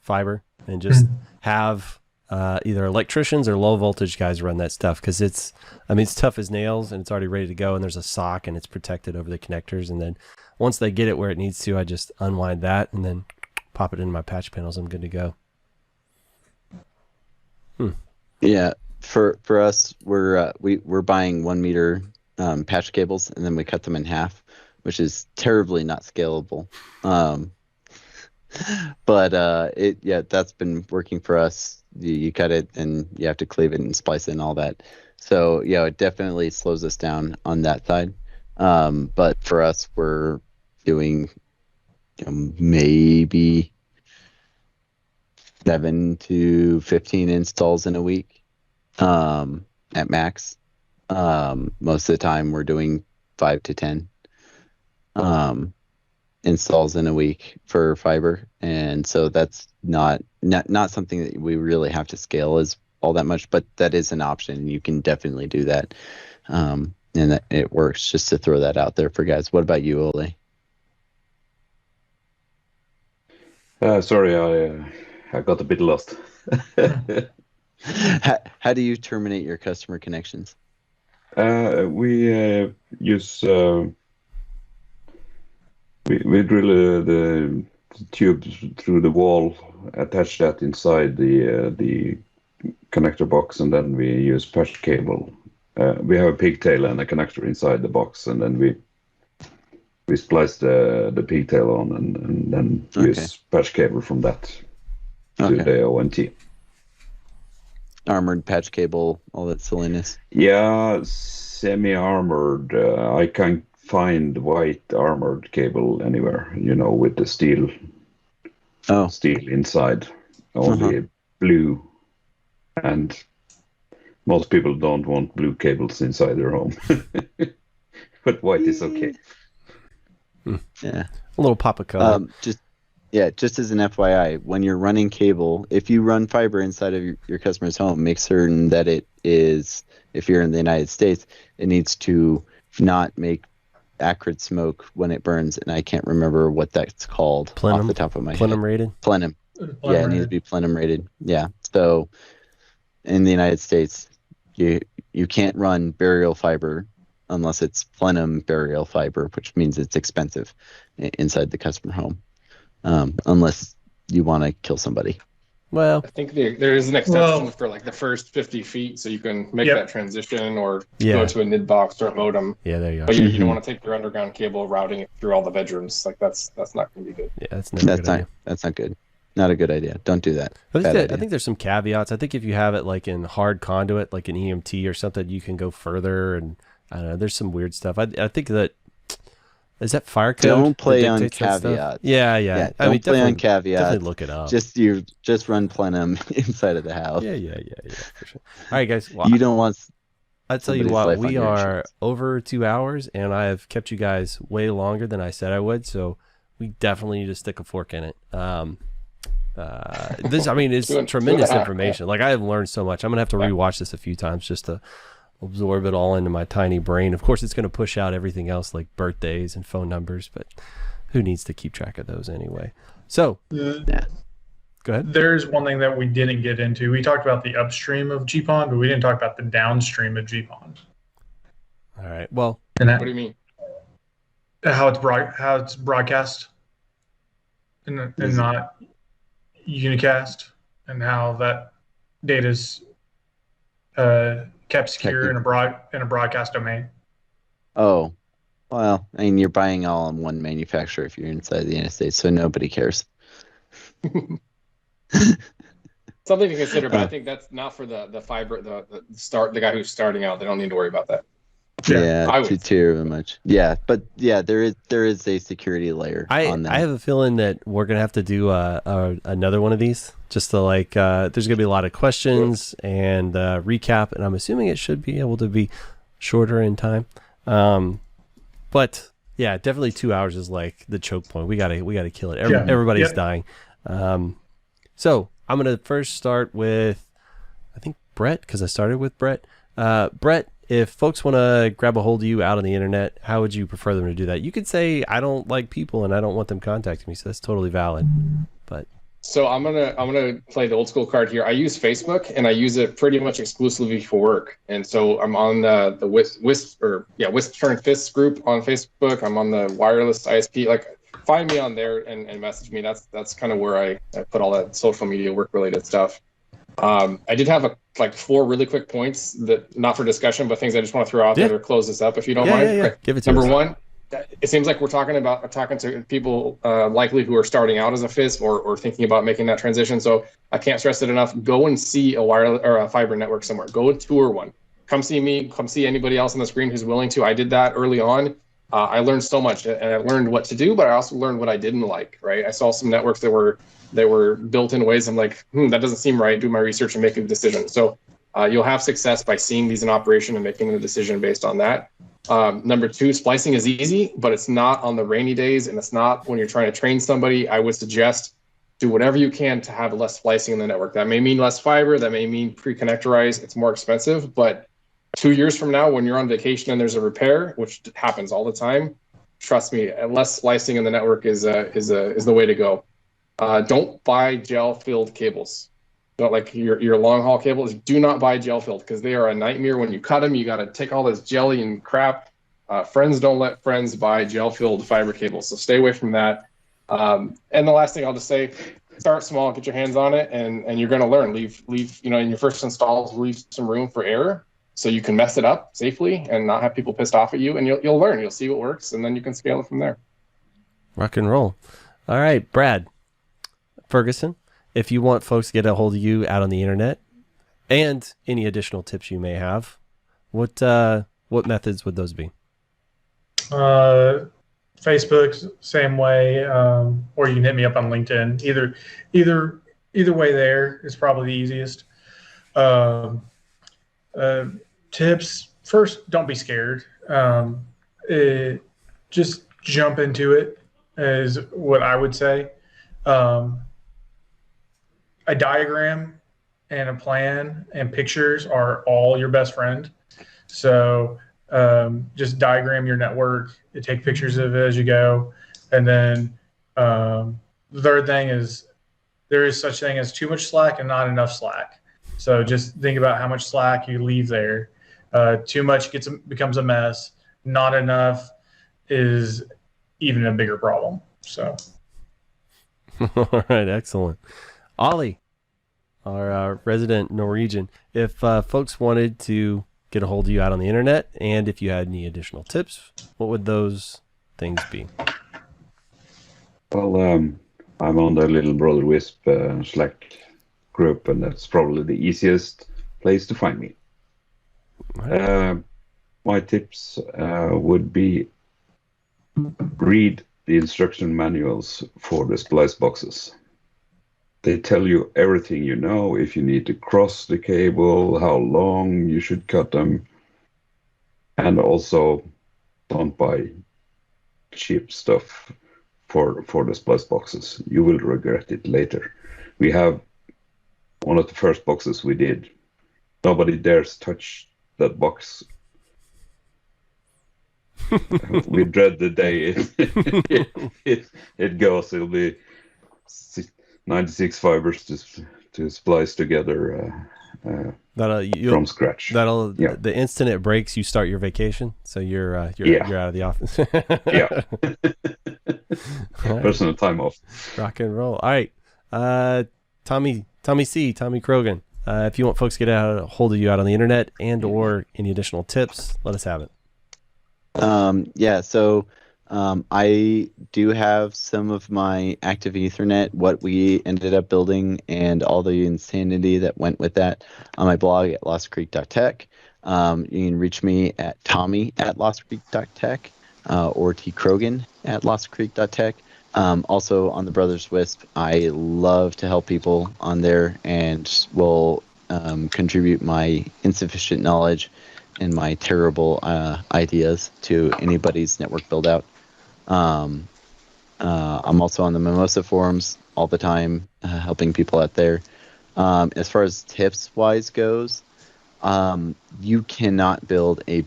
fiber and just have either electricians or low voltage guys run that stuff, because it's tough as nails and it's already ready to go, and there's a sock and it's protected over the connectors, and then once they get it where it needs to, I just unwind that and then pop it into my patch panels. I'm good to go. Yeah, for us, we're buying 1 meter patch cables, and then we cut them in half, which is terribly not scalable. But that's been working for us. You cut it and you have to cleave it and splice it and all that. So yeah, it definitely slows us down on that side. But for us, we're doing maybe 7 to 15 installs in a week at max. Most of the time we're doing 5 to 10 installs in a week for fiber, and so that's not something that we really have to scale as all that much, but that is an option. You can definitely do that, and that it works. Just to throw that out there for guys. What about you, Ole? Sorry, I got a bit lost. How do you terminate your customer connections? We use we drill the tube through the wall, attach that inside the connector box, and then we use patch cable. We have a pigtail and a connector inside the box, and then we splice the pigtail on, and then use patch cable from that to the ONT. Armored patch cable, all that silliness. Yeah, semi-armored. I can't find white armored cable anywhere, with the steel inside. Only blue, and most people don't want blue cables inside their home. But white is okay. Yeah, a little pop of color. Just as an FYI, when you're running cable, if you run fiber inside of your customer's home, make certain that it is, if you're in the United States, it needs to not make acrid smoke when it burns, and I can't remember what that's called off the top of my head. Plenum rated? Plenum. Yeah, it needs to be plenum rated. Yeah. So in the United States, you can't run burial fiber unless it's plenum burial fiber, which means it's expensive inside the customer home, unless you want to kill somebody. Well, I think there is an exception for like the first 50 feet, so you can make that transition or go to a NID box or a modem. Yeah, there you are. But you don't want to take your underground cable, routing it through all the bedrooms. Like that's not going to be good. Yeah, that's not good. Not a good idea. Don't do that. I think there's some caveats. I think if you have it like in hard conduit, like an EMT or something, you can go further. And I don't know. There's some weird stuff. I think that. Is that fire code? Don't play on caveats. Yeah. Don't play on caveats. Definitely look it up. Just run plenum inside of the house. Yeah, for sure. All right, guys. Well, you don't want. I tell you what, we are over 2 hours, and I have kept you guys way longer than I said I would. So we definitely need to stick a fork in it. It's tremendous information. Like I have learned so much. I'm gonna have to rewatch this a few times just to absorb it all into my tiny brain. Of course, it's going to push out everything else like birthdays and phone numbers, but who needs to keep track of those anyway? So, go ahead. There's one thing that we didn't get into. We talked about the upstream of GPON, but we didn't talk about the downstream of GPON. All right. Well, And What do you mean? how it's broadcast and not unicast, and how that data's kept secure in a broadcast domain. Oh, well, I mean, you're buying all in one manufacturer if you're inside the United States, so nobody cares. Something to consider, but I think that's not for the fiber, the guy who's starting out. They don't need to worry about that. Yeah, I would. too much. Yeah, but yeah, there is a security layer on that. I have a feeling that we're gonna have to do another one of these, just to like. There's gonna be a lot of questions and recap, and I'm assuming it should be able to be shorter in time. But yeah, definitely 2 hours is like the choke point. We gotta kill it. Everybody's dying. So I'm gonna first start with, I think, Brett, because I started with Brett. Brett, if folks want to grab a hold of you out on the internet, how would you prefer them to do that? You could say, I don't like people and I don't want them contacting me, so that's totally valid. But So I'm gonna play the old school card here. I use Facebook and I use it pretty much exclusively for work. And so I'm on the WISP Turn Fists group on Facebook. I'm on the wireless ISP. Like, find me on there and message me. That's kind of where I put all that social media work related stuff. I did have 4 really quick points that not for discussion, but things I just want to throw out there to close this up, if you don't mind. Yeah. Give it to Number us. 1, it seems like we're talking to people likely who are starting out as a FIS or thinking about making that transition. So I can't stress it enough. Go and see a wireless or a fiber network somewhere. Go and tour one. Come see me. Come see anybody else on the screen who's willing to. I did that early on. I learned so much, and I learned what to do, but I also learned what I didn't like. Right? I saw some networks that were built in ways I'm like, that doesn't seem right. Do my research and make a decision. So you'll have success by seeing these in operation and making a decision based on that. Number 2, splicing is easy, but it's not on the rainy days, and it's not when you're trying to train somebody. I would suggest do whatever you can to have less splicing in the network. That may mean less fiber. That may mean pre-connectorized. It's more expensive, but 2 years from now, when you're on vacation and there's a repair, which happens all the time, trust me, less splicing in the network is the way to go. Don't buy gel-filled cables. Don't, like your long haul cables. Do not buy gel-filled, because they are a nightmare. When you cut them, you got to take all this jelly and crap. Friends don't let friends buy gel-filled fiber cables, so stay away from that. And the last thing I'll just say, start small, get your hands on it, and you're going to learn. Leave in your first installs, leave some room for error, so you can mess it up safely and not have people pissed off at you, and you'll learn. You'll see what works, and then you can scale it from there. Rock and roll. All right, Brad, Ferguson, if you want folks to get a hold of you out on the internet and any additional tips you may have, what methods would those be? Facebook, same way, or you can hit me up on LinkedIn. Either way there is probably the easiest. Tips, first, don't be scared. Just jump into it is what I would say. A diagram and a plan and pictures are all your best friend. So just diagram your network, take pictures of it as you go. And then the third thing is there is such thing as too much slack and not enough slack. So just think about how much slack you leave there. Too much becomes a mess. Not enough is even a bigger problem. So. All right, excellent. Ollie, our resident Norwegian, if folks wanted to get a hold of you out on the internet, and if you had any additional tips, what would those things be? Well, I'm on the Little Brother WISP Slack group, and that's probably the easiest place to find me. Right. My tips would be read the instruction manuals for the splice boxes. They tell you everything you know, if you need to cross the cable, how long you should cut them, and also don't buy cheap stuff for the splice boxes. You will regret it later. We have one of the first boxes we did. Nobody dares touch that box. We dread the day it goes. It'll be 96 fibers to splice together from scratch. The instant it breaks, you start your vacation, so you're out of the office. Yeah. Right. Personal time off. Rock and roll. All right, Tommy Krogan. If you want folks to get a hold of you out on the internet and or any additional tips, let us have it. So I do have some of my active Ethernet, what we ended up building, and all the insanity that went with that on my blog at lostcreek.tech. You can reach me at tommy@lostcreek.tech or tkrogan@lostcreek.tech. Also on the Brothers WISP, I love to help people on there and will contribute my insufficient knowledge and my terrible ideas to anybody's network build out. I'm also on the Mimosa forums all the time, helping people out there. As far as tips wise goes, you can build a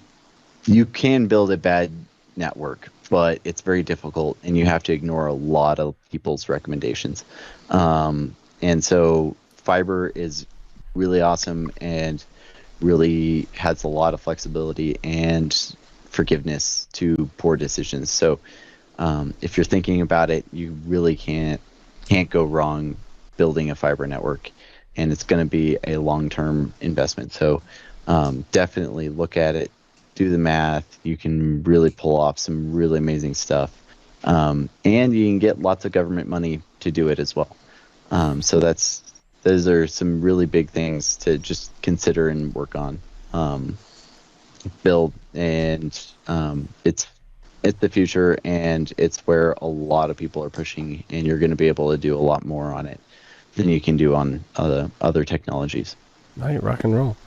bad network, but it's very difficult and you have to ignore a lot of people's recommendations. And so fiber is really awesome and really has a lot of flexibility and forgiveness to poor decisions. So if you're thinking about it, you really can't go wrong building a fiber network, and it's going to be a long-term investment. So definitely look at it, do the math. You can really pull off some really amazing stuff, and you can get lots of government money to do it as well. So those are some really big things to just consider and work on. Build, and it's the future, and it's where a lot of people are pushing, and you're going to be able to do a lot more on it than you can do on other technologies. All right, rock and roll.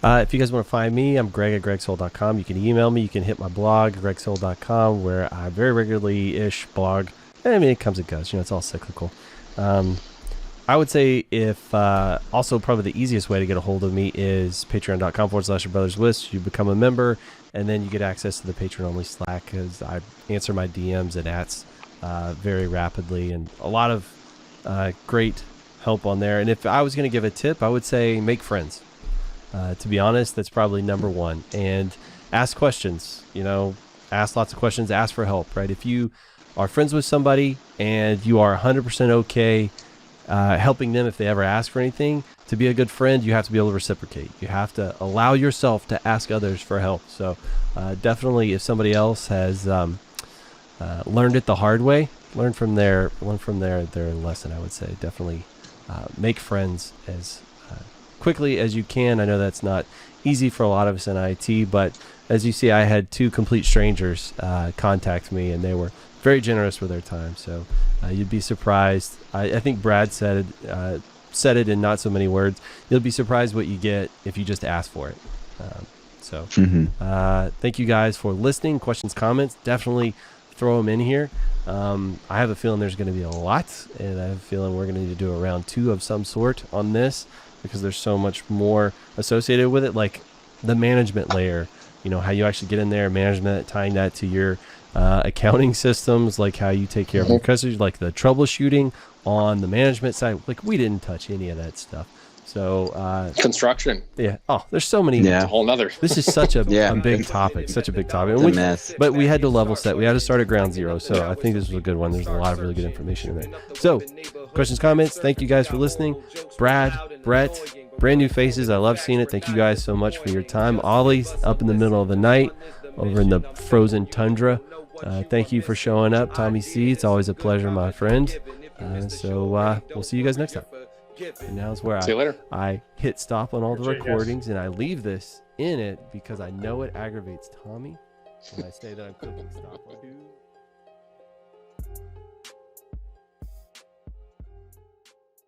If you guys want to find me, I'm Greg at gregsoul.com. You can email me. You can hit my blog, gregsoul.com, where I very regularly-ish blog. I mean, it comes and goes. It's all cyclical. I would say also probably the easiest way to get a hold of me is patreon.com/brotherswisp. You become a member, and then you get access to the Patreon-only Slack, because I answer my DMs and ats very rapidly, and a lot of great help on there. And if I was going to give a tip, I would say make friends. To be honest, that's probably number one. And ask questions. Ask lots of questions. Ask for help, right? If you are friends with somebody and you are 100% okay helping them if they ever ask for anything, to be a good friend, you have to be able to reciprocate. You have to allow yourself to ask others for help. So definitely, if somebody else has learned it the hard way, learn from their lesson. I would say definitely make friends as quickly as you can. I know that's not easy for a lot of us in IT, but as you see, I had two complete strangers contact me, and they were very generous with their time. So you'd be surprised. I think Brad said it in not so many words. You'll be surprised what you get if you just ask for it. Thank you guys for listening. Questions, comments, definitely throw them in here. I have a feeling there's going to be a lot, and I have a feeling we're going to need to do a round 2 of some sort on this, because there's so much more associated with it, like the management layer, how you actually get in there, management, tying that to your accounting systems, like how you take care of your customers, like the troubleshooting on the management side. Like, we didn't touch any of that stuff. So construction. Yeah. Oh, there's so many. It's a whole nother. This is such a big topic. Such a big topic. And but we had to level set. We had to start at ground zero. So I think this was a good one. There's a lot of really good information in there. So, questions, comments. Thank you guys for listening. Brad, Brett, brand new faces. I love seeing it. Thank you guys so much for your time. Ollie's up in the middle of the night over in the frozen tundra. Thank you for showing up, Tommy C. It's always a pleasure, my friend. So we'll see you guys next time. And now is where I hit stop on all the recordings, and I leave this in it because I know it aggravates Tommy when I say that I'm clicking stop.